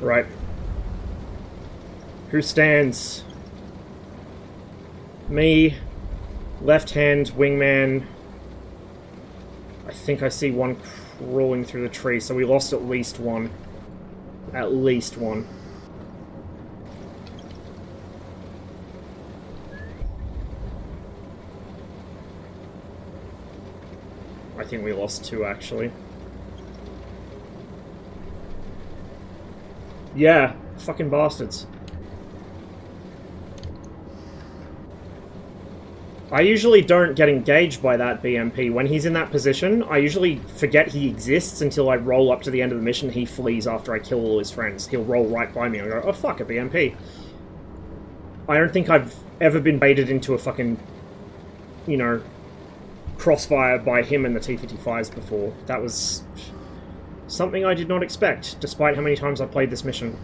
Right. Who stands? Me. Left hand, wingman. I think I see one crawling through the tree, so we lost at least one. At least one. I think we lost two, actually. Yeah, fucking bastards. I usually don't get engaged by that BMP. When he's in that position, I usually forget he exists until I roll up to the end of the mission. He flees after I kill all his friends. He'll roll right by me and go, oh fuck, a BMP. I don't think I've ever been baited into a fucking, you know, crossfire by him and the T-55s before. That was something I did not expect, despite how many times I played this mission.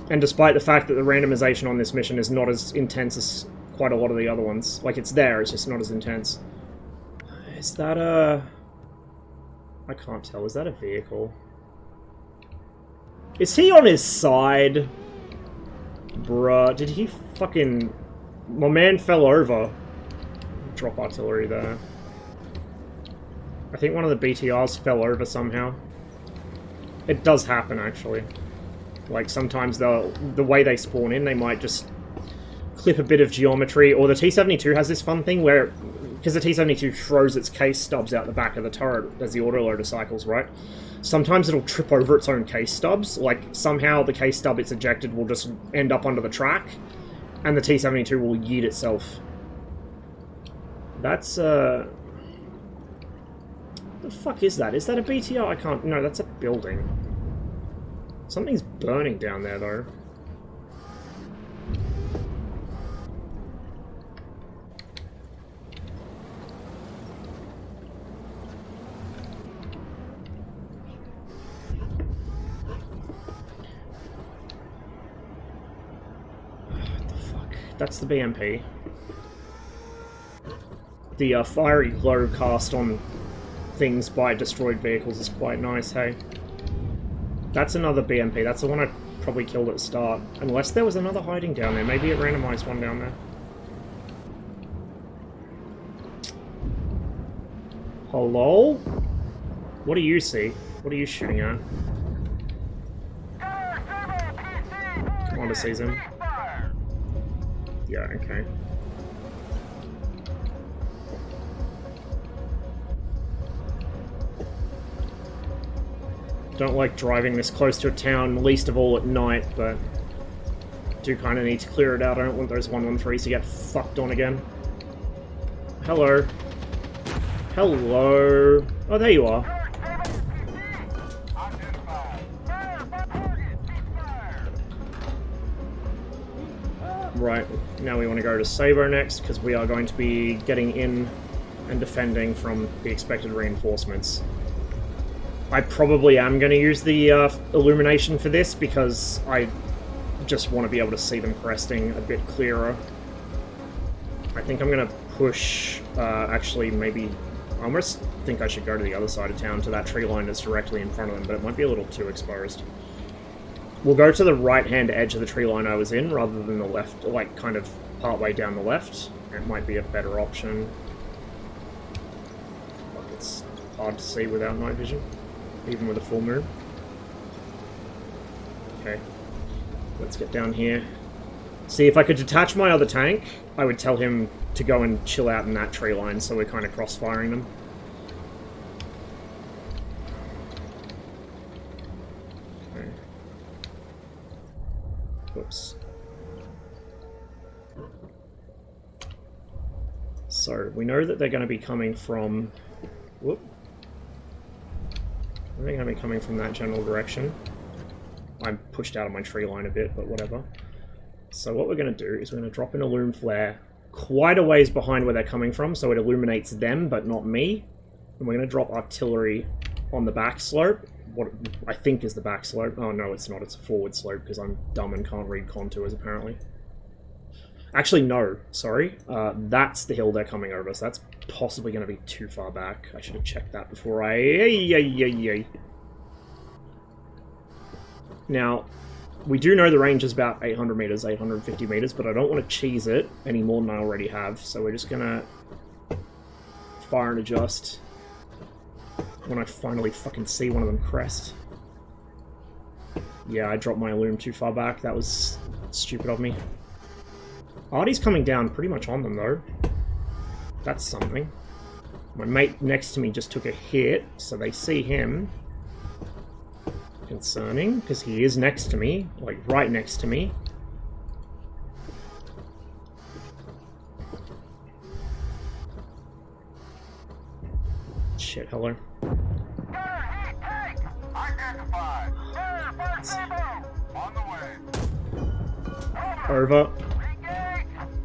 And despite the fact that the randomization on this mission is not as intense as quite a lot of the other ones. Like, it's there, it's just not as intense. Is that a... I can't tell. Is that a vehicle? Is he on his side? Bruh, did he fucking... My man fell over. Drop artillery there. I think one of the BTRs fell over somehow. It does happen, actually. Like, sometimes the way they spawn in, they might just clip a bit of geometry, or the T-72 has this fun thing where, because the T-72 throws its case stubs out the back of the turret as the autoloader cycles, right? Sometimes it'll trip over its own case stubs, like somehow the case stub it's ejected will just end up under the track, and the T-72 will yeet itself. That's, the fuck is that? Is that a BTR? I can't, no, that's a building. Something's burning down there, though. That's the BMP. The fiery glow cast on things by destroyed vehicles is quite nice, hey? That's another BMP. That's the one I probably killed at the start. Unless there was another hiding down there. Maybe it randomized one down there. Hello? What do you see? What are you shooting at? Commander sees him. Yeah, okay. Don't like driving this close to a town, least of all at night, but do kind of need to clear it out. I don't want those 113s to get fucked on again. Hello. Hello. Oh, there you are. Right, now we want to go to Sabo next, because we are going to be getting in and defending from the expected reinforcements. I probably am going to use the illumination for this, because I just want to be able to see them cresting a bit clearer. I think I'm going to push, actually maybe, I almost think I should go to the other side of town, to that tree line that's directly in front of them, but it might be a little too exposed. We'll go to the right-hand edge of the tree line I was in, rather than the left, like, kind of partway down the left. It might be a better option. Fuck, it's hard to see without night vision, even with a full moon. Okay, let's get down here. See, if I could detach my other tank, I would tell him to go and chill out in that tree line, so we're kind of cross-firing them. Okay. Whoops. So, we know that they're going to be coming from... Whoop. They're going to be coming from that general direction. I'm pushed out of my tree line a bit, but whatever. So what we're going to do is we're going to drop an illume flare quite a ways behind where they're coming from, so it illuminates them, but not me. And we're going to drop artillery on the back slope, what I think is the back slope. Oh no, it's not, it's a forward slope, because I'm dumb and can't read contours, apparently. Actually, no, sorry. That's the hill they're coming over, so that's possibly going to be too far back. I should have checked that before I... Now, we do know the range is about 800 meters, 850 meters, but I don't want to cheese it any more than I already have, so we're just gonna fire and adjust when I finally fucking see one of them crest. Yeah, I dropped my illume too far back. That was stupid of me. Artie's coming down pretty much on them, though. That's something. My mate next to me just took a hit, so they see him. Concerning, because he is next to me, like right next to me. Shit, hello. Over.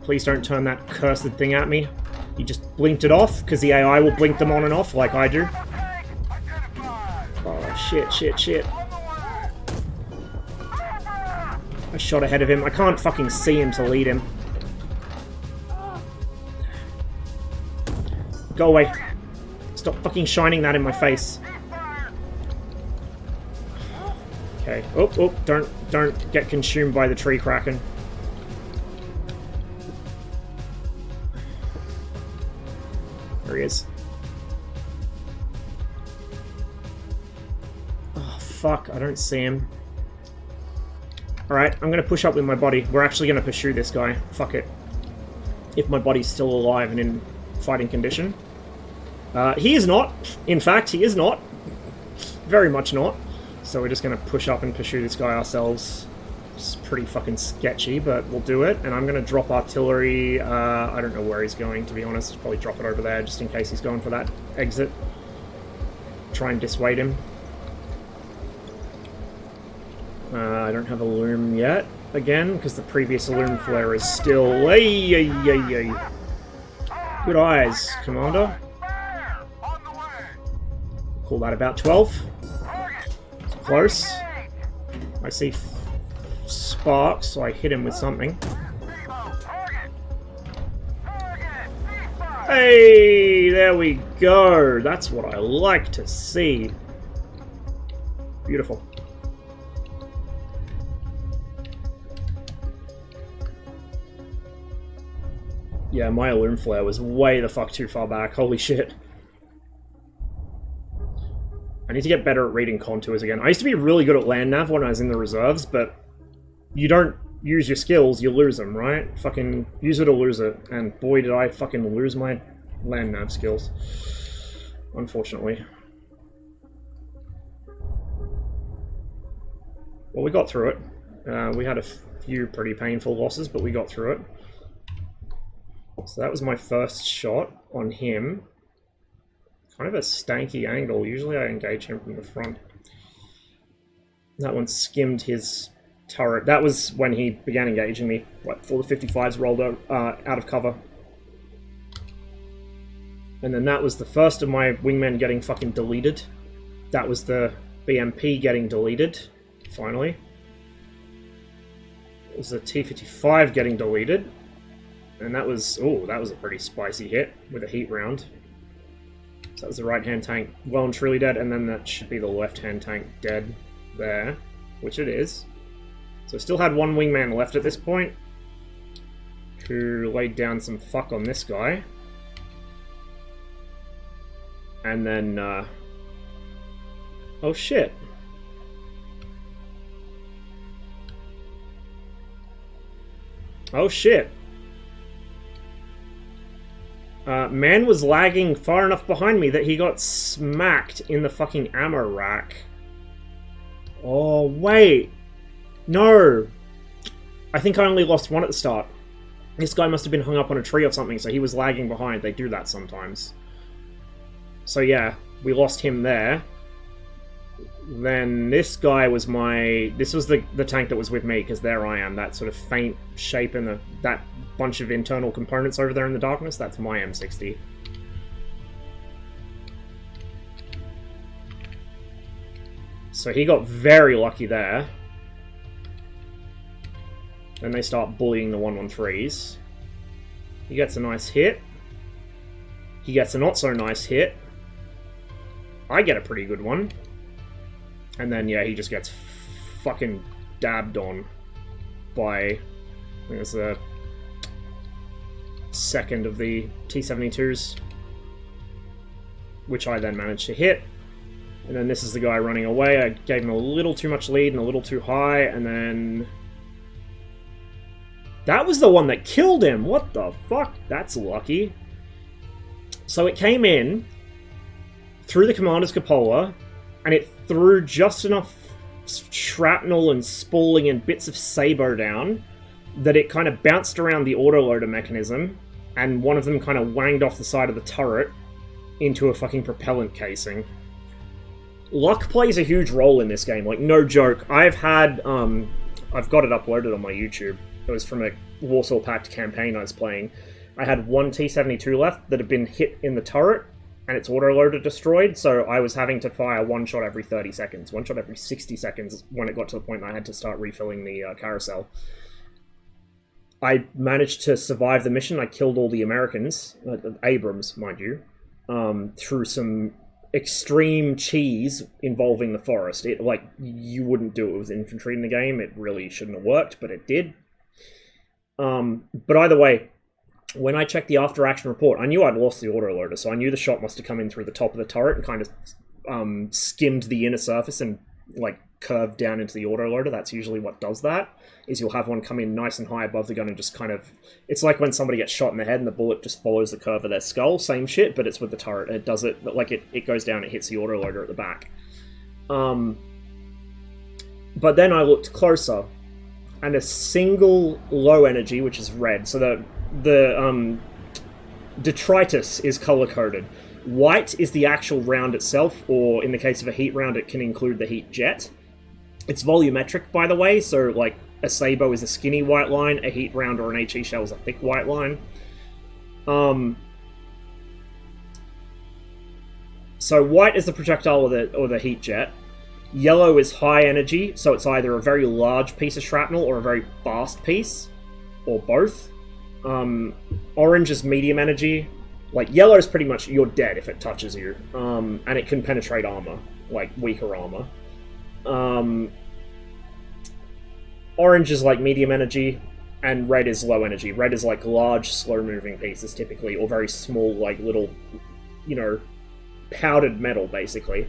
Please don't turn that cursed thing at me. You just blinked it off, because the AI will blink them on and off like I do. Oh, shit, shit, shit. I shot ahead of him. I can't fucking see him to lead him. Go away. Stop fucking shining that in my face. Okay. Oh, oh, don't get consumed by the tree kraken. There he is. Oh, fuck. I don't see him. Alright, I'm going to push up with my body. We're actually going to pursue this guy. Fuck it. If my body's still alive and in fighting condition. He is not. In fact, he is not. Very much not. So we're just going to push up and pursue this guy ourselves. It's pretty fucking sketchy, but we'll do it. And I'm going to drop artillery. I don't know where he's going, to be honest. Probably drop it over there, just in case he's going for that exit. Try and dissuade him. I don't have a loom yet, again, because the previous illume flare is still... Good eyes, Commander. Call that about 12. Close. I see sparks, so I hit him with something. Hey, there we go. That's what I like to see. Beautiful. Yeah, my illume flare was way the fuck too far back. Holy shit. I need to get better at reading contours again. I used to be really good at land nav when I was in the reserves, but you don't use your skills, you lose them, right? Fucking use it or lose it. And boy, did I fucking lose my land nav skills. Unfortunately. Well, we got through it. We had a few pretty painful losses, but we got through it. So that was my first shot on him. Kind of a stanky angle. Usually I engage him from the front. That one skimmed his turret. That was when he began engaging me, right before the 55s rolled out of cover. And then that was the first of my wingmen getting fucking deleted. That was the BMP getting deleted, finally. was the T-55 getting deleted. And that was... oh, that was a pretty spicy hit with a heat round. So that was the right-hand tank well and truly dead, and then that should be the left-hand tank dead there, which it is. So we still had one wingman left at this point, who laid down some fuck on this guy. And then, oh shit. Oh shit. Man was lagging far enough behind me that he got smacked in the fucking ammo rack. Oh, wait. No. I think I only lost one at the start. This guy must have been hung up on a tree or something, so he was lagging behind. They do that sometimes. So yeah, we lost him there. Then this guy was my... this was the tank that was with me, because there I am. That sort of faint shape in that bunch of internal components over there in the darkness, that's my M60. So he got very lucky there. Then they start bullying the 113s. He gets a nice hit. He gets a not so nice hit. I get a pretty good one. And then, yeah, he just gets fucking dabbed on by, I think it was the second of the T-72s, which I then managed to hit. And then this is the guy running away. I gave him a little too much lead and a little too high, and then... that was the one that killed him! What the fuck? That's lucky. So it came in through the commander's cupola, and it threw just enough shrapnel and spalling and bits of sabot down that it kind of bounced around the autoloader mechanism, and one of them kind of wanged off the side of the turret into a fucking propellant casing. Luck plays a huge role in this game, like, no joke. I've had, I've got it uploaded on my YouTube. It was from a Warsaw Pact campaign I was playing. I had one T-72 left that had been hit in the turret, and its autoloader destroyed, so I was having to fire one shot every 30 seconds, one shot every 60 seconds when it got to the point that I had to start refilling the carousel. I managed to survive the mission. I killed all the Americans, Abrams, mind you, through some extreme cheese involving the forest. It, like, you wouldn't do it with infantry in the game. It really shouldn't have worked, but it did. But either way, when I checked the after-action report, I knew I'd lost the autoloader, so I knew the shot must have come in through the top of the turret and kind of skimmed the inner surface and, like, curved down into the autoloader. That's usually what does that, is you'll have one come in nice and high above the gun and just kind of... it's like when somebody gets shot in the head and the bullet just follows the curve of their skull. Same shit, but it's with the turret. It does it, like, it goes down, it hits the autoloader at the back. But then I looked closer, and a single low energy, which is red, so the detritus is color-coded. White is the actual round itself, or in the case of a heat round, it can include the heat jet. It's volumetric, by the way, so like a sabot is a skinny white line, a heat round or an HE shell is a thick white line. So white is the projectile or the heat jet. Yellow is high energy, so it's either a very large piece of shrapnel or a very fast piece, or both. Orange is medium energy. Like, yellow is pretty much, you're dead if it touches you. And it can penetrate armor, like weaker armor. Orange is like medium energy, and red is low energy. Red is like large, slow-moving pieces, typically, or very small, like little, you know, powdered metal, basically.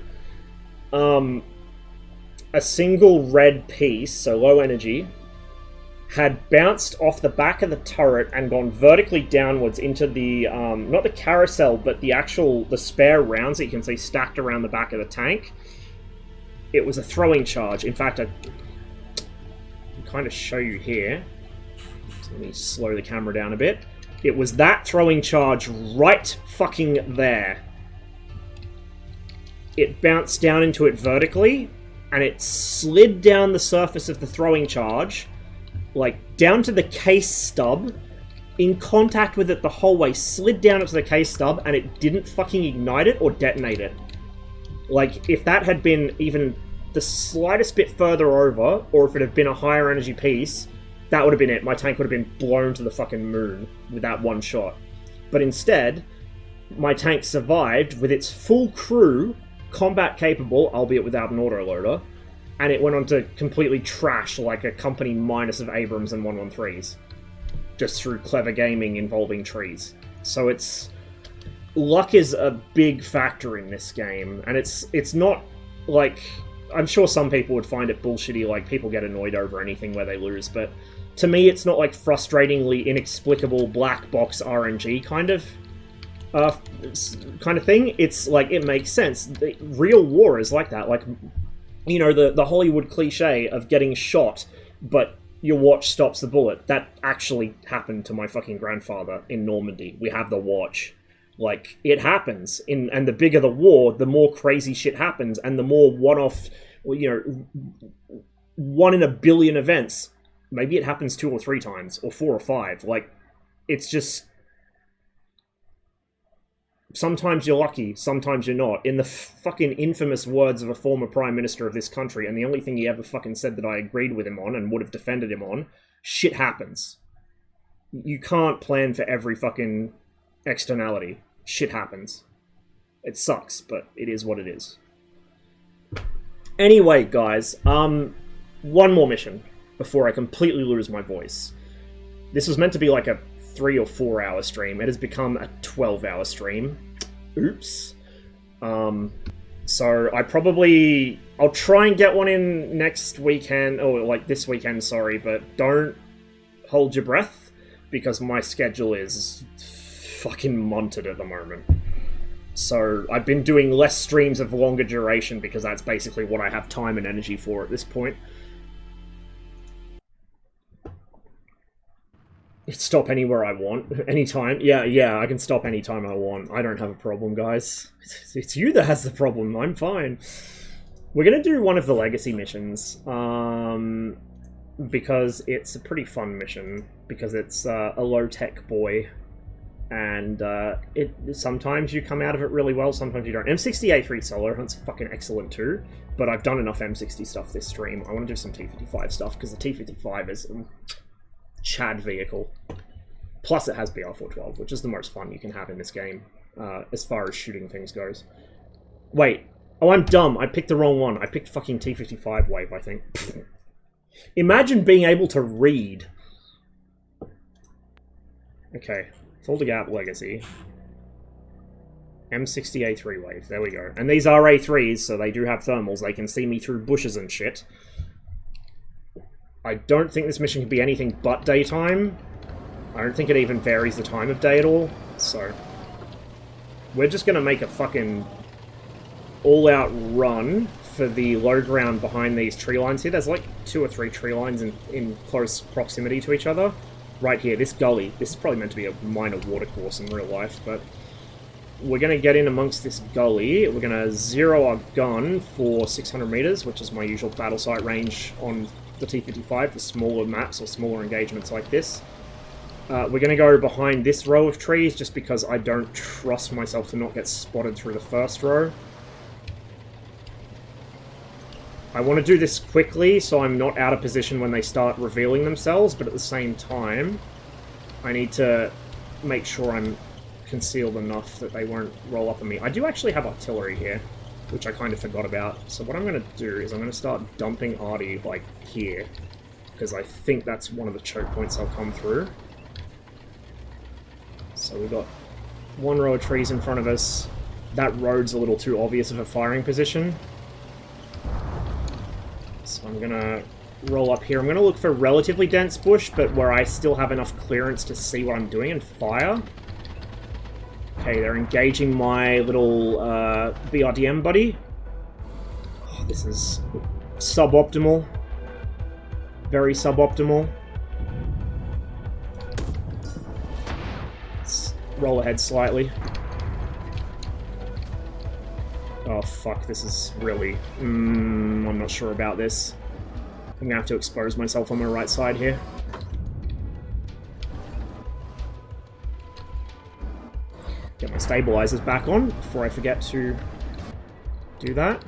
A single red piece, so low energy, had bounced off the back of the turret and gone vertically downwards into the, not the carousel, but the spare rounds that you can see stacked around the back of the tank. It was a throwing charge. In fact, I can kind of show you here. So let me slow the camera down a bit. It was that throwing charge right fucking there. It bounced down into it vertically, and it slid down the surface of the throwing charge, like, down to the case stub, in contact with it the whole way, slid down into the case stub, and it didn't fucking ignite it or detonate it. Like, if that had been even the slightest bit further over, or if it had been a higher energy piece, that would have been it. My tank would have been blown to the fucking moon with that one shot. But instead, my tank survived with its full crew, combat capable, albeit without an autoloader, and it went on to completely trash like a company minus of Abrams and 113s. Just through clever gaming involving trees. So it's... luck is a big factor in this game, and it's not like... I'm sure some people would find it bullshitty, like people get annoyed over anything where they lose, but to me it's not like frustratingly inexplicable black box RNG kind of thing. It's like, it makes sense. The real war is like that, like, you know, the Hollywood cliche of getting shot, but your watch stops the bullet. That actually happened to my fucking grandfather in Normandy. We have the watch. Like, it happens. And the bigger the war, the more crazy shit happens, and the more one-off, you know, 1 in a billion events. Maybe it happens 2 or 3 times, or 4 or 5. Like, it's just... sometimes you're lucky, sometimes you're not. In the fucking infamous words of a former Prime Minister of this country, and the only thing he ever fucking said that I agreed with him on and would have defended him on, shit happens. You can't plan for every fucking externality. Shit happens. It sucks, but it is what it is. Anyway, guys, one more mission before I completely lose my voice. This was meant to be like a 3 or 4 hour stream. It has become a 12-hour stream. Oops. So I'll try and get one in next weekend, or like this weekend, sorry, but don't hold your breath, because my schedule is fucking monted at the moment. So I've been doing less streams of longer duration because that's basically what I have time and energy for at this point. Stop anywhere I want, anytime. Yeah, I can stop anytime I want. I don't have a problem, guys. It's you that has the problem. I'm fine. We're gonna do one of the legacy missions, because it's a pretty fun mission. Because it's a low-tech boy, and sometimes you come out of it really well, sometimes you don't. M60A3 solo, that's fucking excellent too. But I've done enough M60 stuff this stream. I want to do some T55 stuff because the T55 is Chad vehicle. Plus it has BR412, which is the most fun you can have in this game, as far as shooting things goes. Wait. Oh, I'm dumb. I picked the wrong one. I picked fucking T55 wave, I think. Imagine being able to read. Okay. Folder Gap Legacy. M60A3 wave. There we go. And these are A3s, so they do have thermals. They can see me through bushes and shit. I don't think this mission can be anything but daytime. I don't think it even varies the time of day at all. So, we're just gonna make a fucking all-out run for the low ground behind these tree lines here. There's like 2 or 3 tree lines in close proximity to each other. Right here, this gully. This is probably meant to be a minor watercourse in real life, but we're gonna get in amongst this gully. We're gonna zero our gun for 600 meters, which is my usual battle site range on the T55 for smaller maps or smaller engagements like this. We're going to go behind this row of trees just because I don't trust myself to not get spotted through the first row. I want to do this quickly so I'm not out of position when they start revealing themselves, but at the same time I need to make sure I'm concealed enough that they won't roll up on me. I do actually have artillery here, which I kind of forgot about. So what I'm going to do is I'm going to start dumping arty, like, here. Because I think that's one of the choke points they'll come through. So we've got 1 row of trees in front of us. That road's a little too obvious of a firing position. So I'm going to roll up here. I'm going to look for relatively dense bush, but where I still have enough clearance to see what I'm doing and fire. Okay, they're engaging my little BRDM buddy. Oh, this is suboptimal. Very suboptimal. Let's roll ahead slightly. Oh fuck, this is really... I'm not sure about this. I'm gonna have to expose myself on my right side here. Get my stabilizers back on before I forget to do that.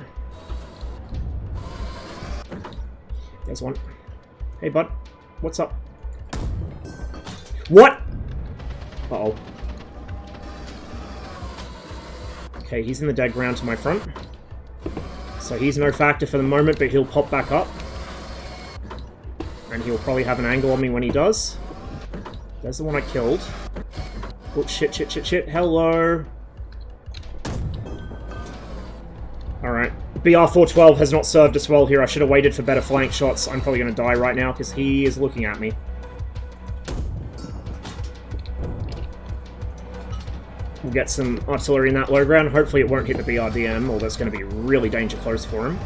There's one. Hey bud, what's up? What? Uh-oh. Okay, he's in the dead ground to my front. So he's no factor for the moment, but he'll pop back up. And he'll probably have an angle on me when he does. There's the one I killed. Oh, shit, shit, shit, shit. Hello. Alright. BR-412 has not served us well here. I should have waited for better flank shots. I'm probably going to die right now because he is looking at me. We'll get some artillery in that low ground. Hopefully it won't hit the BRDM, or that's going to be really danger close for him.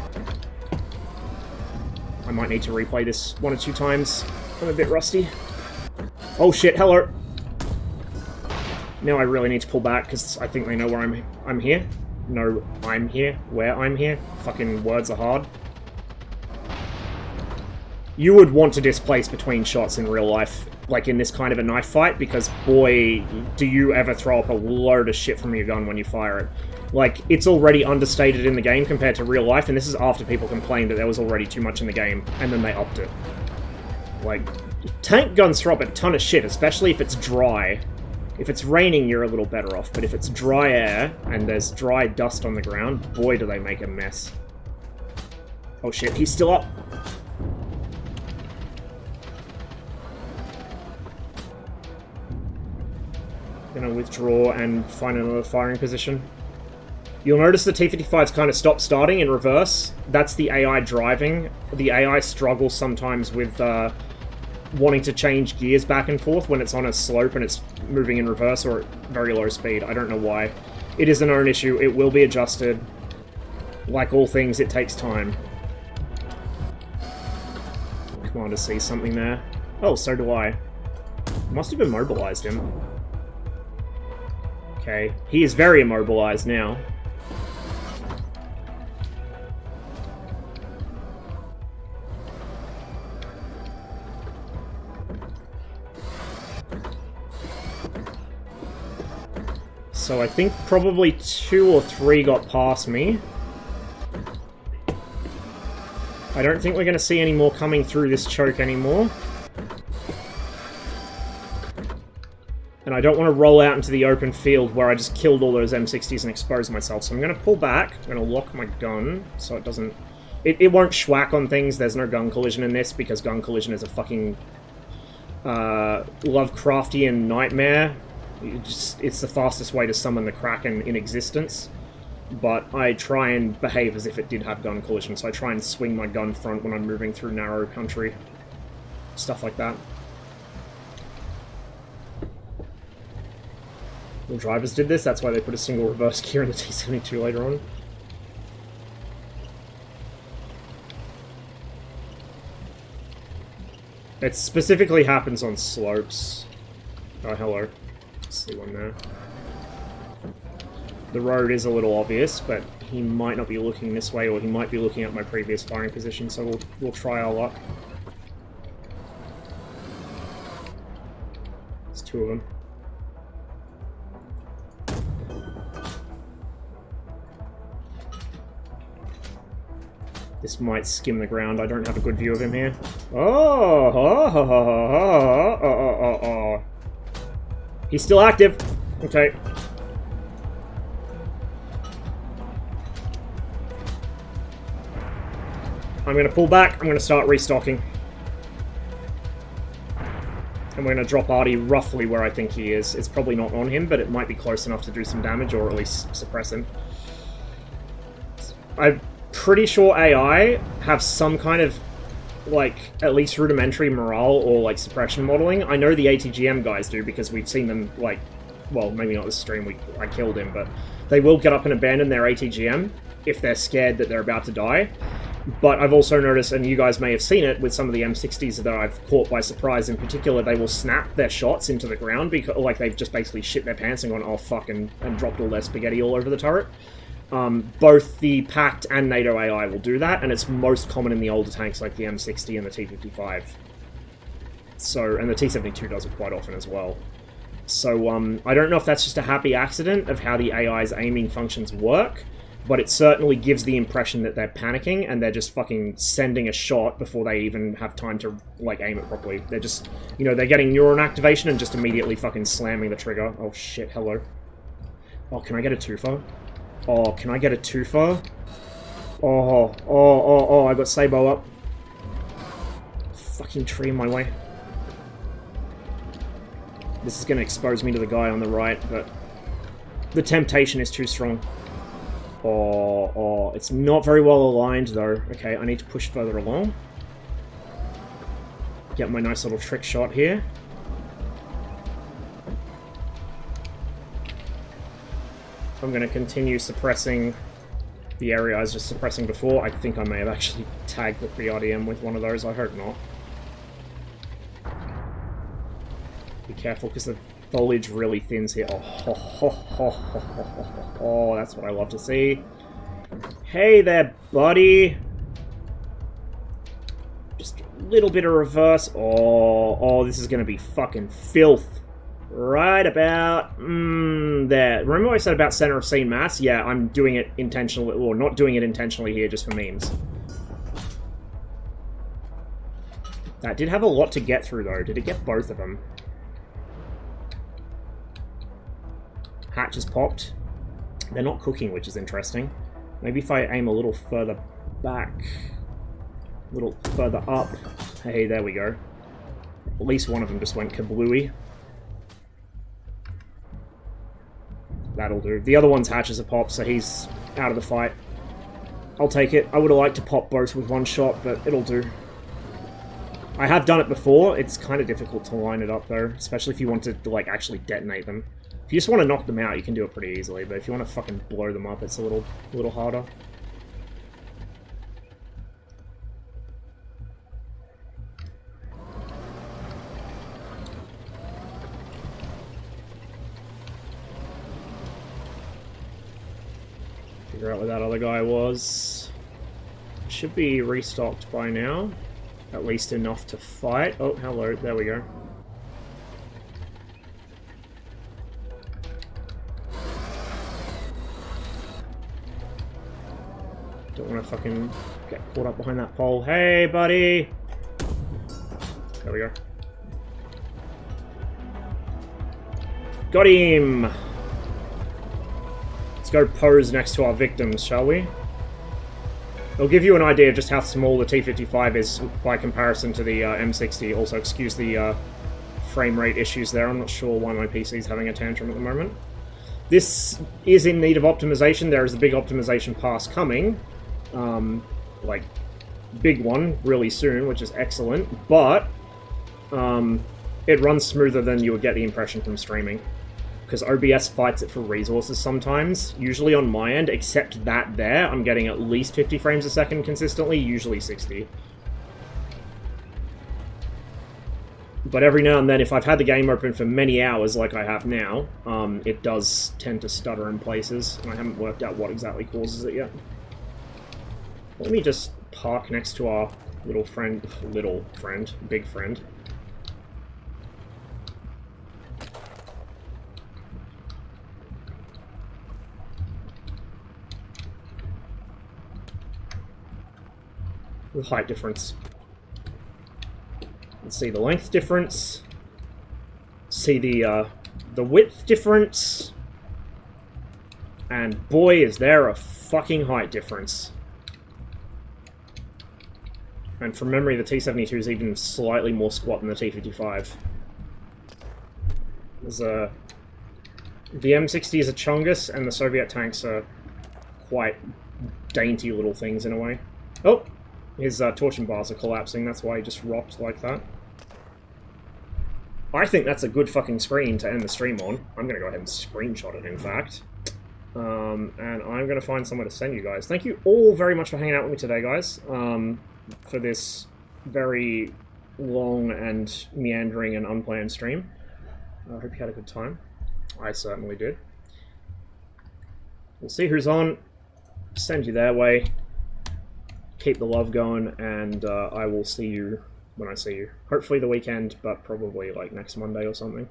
I might need to replay this 1 or 2 times. I'm a bit rusty. Oh shit, hello! Now I really need to pull back, because I think they know where I'm here. No, I'm here. Where I'm here. Fucking words are hard. You would want to displace between shots in real life, like in this kind of a knife fight, because boy, do you ever throw up a load of shit from your gun when you fire it. Like, it's already understated in the game compared to real life, and this is after people complained that there was already too much in the game, and then they upped it. Like, tank guns throw up a ton of shit, especially if it's dry. If it's raining, you're a little better off, but if it's dry air, and there's dry dust on the ground, boy do they make a mess. Oh shit, he's still up! Gonna withdraw and find another firing position. You'll notice the T-55's kind of stop starting in reverse. That's the AI driving. The AI struggles sometimes with wanting to change gears back and forth when it's on a slope and it's moving in reverse or at very low speed. I don't know why. It is a known issue. It will be adjusted. Like all things, it takes time. Commander sees something there. Oh, so do I. Must have immobilized him. Okay, he is very immobilized now. So I think probably 2 or 3 got past me. I don't think we're going to see any more coming through this choke anymore. And I don't want to roll out into the open field where I just killed all those M60s and exposed myself. So I'm going to pull back. I'm going to lock my gun so it doesn't... It won't schwack on things. There's no gun collision in this because gun collision is a fucking Lovecraftian nightmare. It's the fastest way to summon the Kraken in existence. But I try and behave as if it did have gun collision. So I try and swing my gun front when I'm moving through narrow country. Stuff like that. The drivers did this, that's why they put a single reverse gear in the T-72 later on. It specifically happens on slopes. Oh, hello. See one there. The road is a little obvious, but he might not be looking this way, or he might be looking at my previous firing position, so we'll try our luck. There's 2 of them. This might skim the ground. I don't have a good view of him here. Oh. He's still active. Okay. I'm going to pull back. I'm going to start restocking. And we're going to drop Artie roughly where I think he is. It's probably not on him, but it might be close enough to do some damage, or at least suppress him. I'm pretty sure AI have some kind of, like, at least rudimentary morale or, like, suppression modeling. I know the ATGM guys do, because we've seen them, like, well, maybe not this stream, I killed him, but they will get up and abandon their ATGM if they're scared that they're about to die. But I've also noticed, and you guys may have seen it with some of the M60s that I've caught by surprise in particular, they will snap their shots into the ground, because, like, they've just basically shit their pants and gone, oh fuck, and dropped all their spaghetti all over the turret. Both the Pact and NATO AI will do that, and it's most common in the older tanks like the M60 and the T-55. So, and the T-72 does it quite often as well. So, I don't know if that's just a happy accident of how the AI's aiming functions work, but it certainly gives the impression that they're panicking and they're just fucking sending a shot before they even have time to, like, aim it properly. They're just, you know, they're getting neuron activation and just immediately fucking slamming the trigger. Oh shit, hello. Oh, can I get a twofer? Oh, can I get a twofer? Oh, I got Sabo up. Fucking tree in my way. This is gonna expose me to the guy on the right, but the temptation is too strong. Oh, it's not very well aligned though. Okay, I need to push further along. Get my nice little trick shot here. I'm going to continue suppressing the area I was just suppressing before. I think I may have actually tagged the pre-RDM with one of those. I hope not. Be careful because the foliage really thins here. Oh, that's what I love to see. Hey there, buddy. Just a little bit of reverse. Oh, this is going to be fucking filth. Right about there. Remember what I said about center of scene mass? Yeah, I'm doing it intentionally, or not doing it intentionally here, just for memes. That did have a lot to get through, though. Did it get both of them? Hatch is popped. They're not cooking, which is interesting. Maybe if I aim a little further back, a little further up. Hey, there we go. At least one of them just went kablooey. That'll do. The other one's hatches are popped, so he's out of the fight. I'll take it. I would have liked to pop both with one shot, but it'll do. I have done it before. It's kind of difficult to line it up, though, especially if you want to, like, actually detonate them. If you just want to knock them out, you can do it pretty easily, but if you want to fucking blow them up, it's a little harder. Figure out where that other guy was. Should be restocked by now. At least enough to fight. Oh, hello. There we go. Don't want to fucking get caught up behind that pole. Hey, buddy! There we go. Got him! Let's go pose next to our victims, shall we? It'll give you an idea of just how small the T-55 is by comparison to the M60. Also, excuse the frame rate issues there. I'm not sure why my PC is having a tantrum at the moment. This is in need of optimization. There is a big optimization pass coming. Like, big one really soon, which is excellent. But it runs smoother than you would get the impression from streaming. Because OBS fights it for resources sometimes, usually on my end, except that there, I'm getting at least 50 frames a second consistently, usually 60. But every now and then, if I've had the game open for many hours like I have now, it does tend to stutter in places, and I haven't worked out what exactly causes it yet. Let me just park next to our big friend. The height difference. Let's see the length difference. See the width difference. And boy, is there a fucking height difference. And from memory, the T-72 is even slightly more squat than the T-55. There's the M60 is a chungus, and the Soviet tanks are quite dainty little things in a way. Oh! His torsion bars are collapsing, that's why he just rocked like that. I think that's a good fucking screen to end the stream on. I'm gonna go ahead and screenshot it, in fact. And I'm gonna find somewhere to send you guys. Thank you all very much for hanging out with me today, guys. For this very long and meandering and unplanned stream. I hope you had a good time. I certainly did. We'll see who's on. Send you their way. Keep the love going, and I will see you when I see you. Hopefully the weekend, but probably like next Monday or something.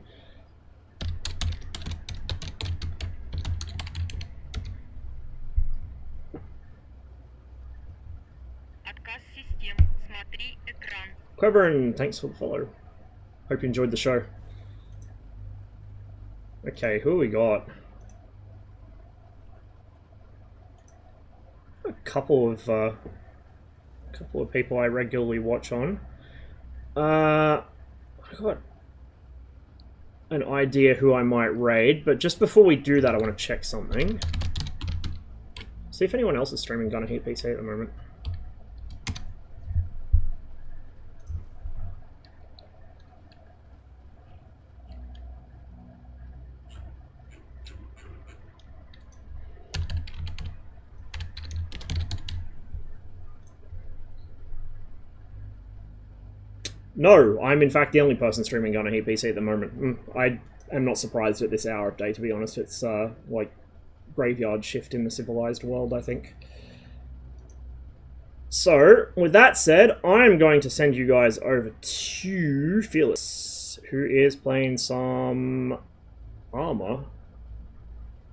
Clever, and thanks for the follow. Hope you enjoyed the show. Okay, who we got? A couple of people I regularly watch on. I got an idea who I might raid, but just before we do that, I want to check something. See if anyone else is streaming Gunner Heat PC at the moment. No, I'm in fact the only person streaming Gunner Heat PC at the moment. I am not surprised at this hour of day, to be honest. It's like graveyard shift in the civilized world, I think. So, with that said, I'm going to send you guys over to Fearless, who is playing some armour.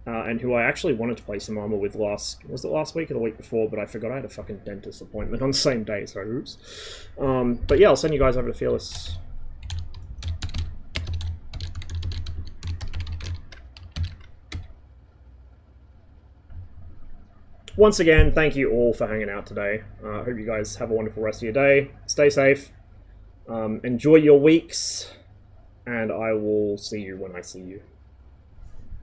And who I actually wanted to play some armour with was it last week or the week before, but I forgot I had a fucking dentist appointment on the same day, so oops. But yeah, I'll send you guys over to Fearless. Once again, thank you all for hanging out today. I hope you guys have a wonderful rest of your day. Stay safe. Enjoy your weeks. And I will see you when I see you.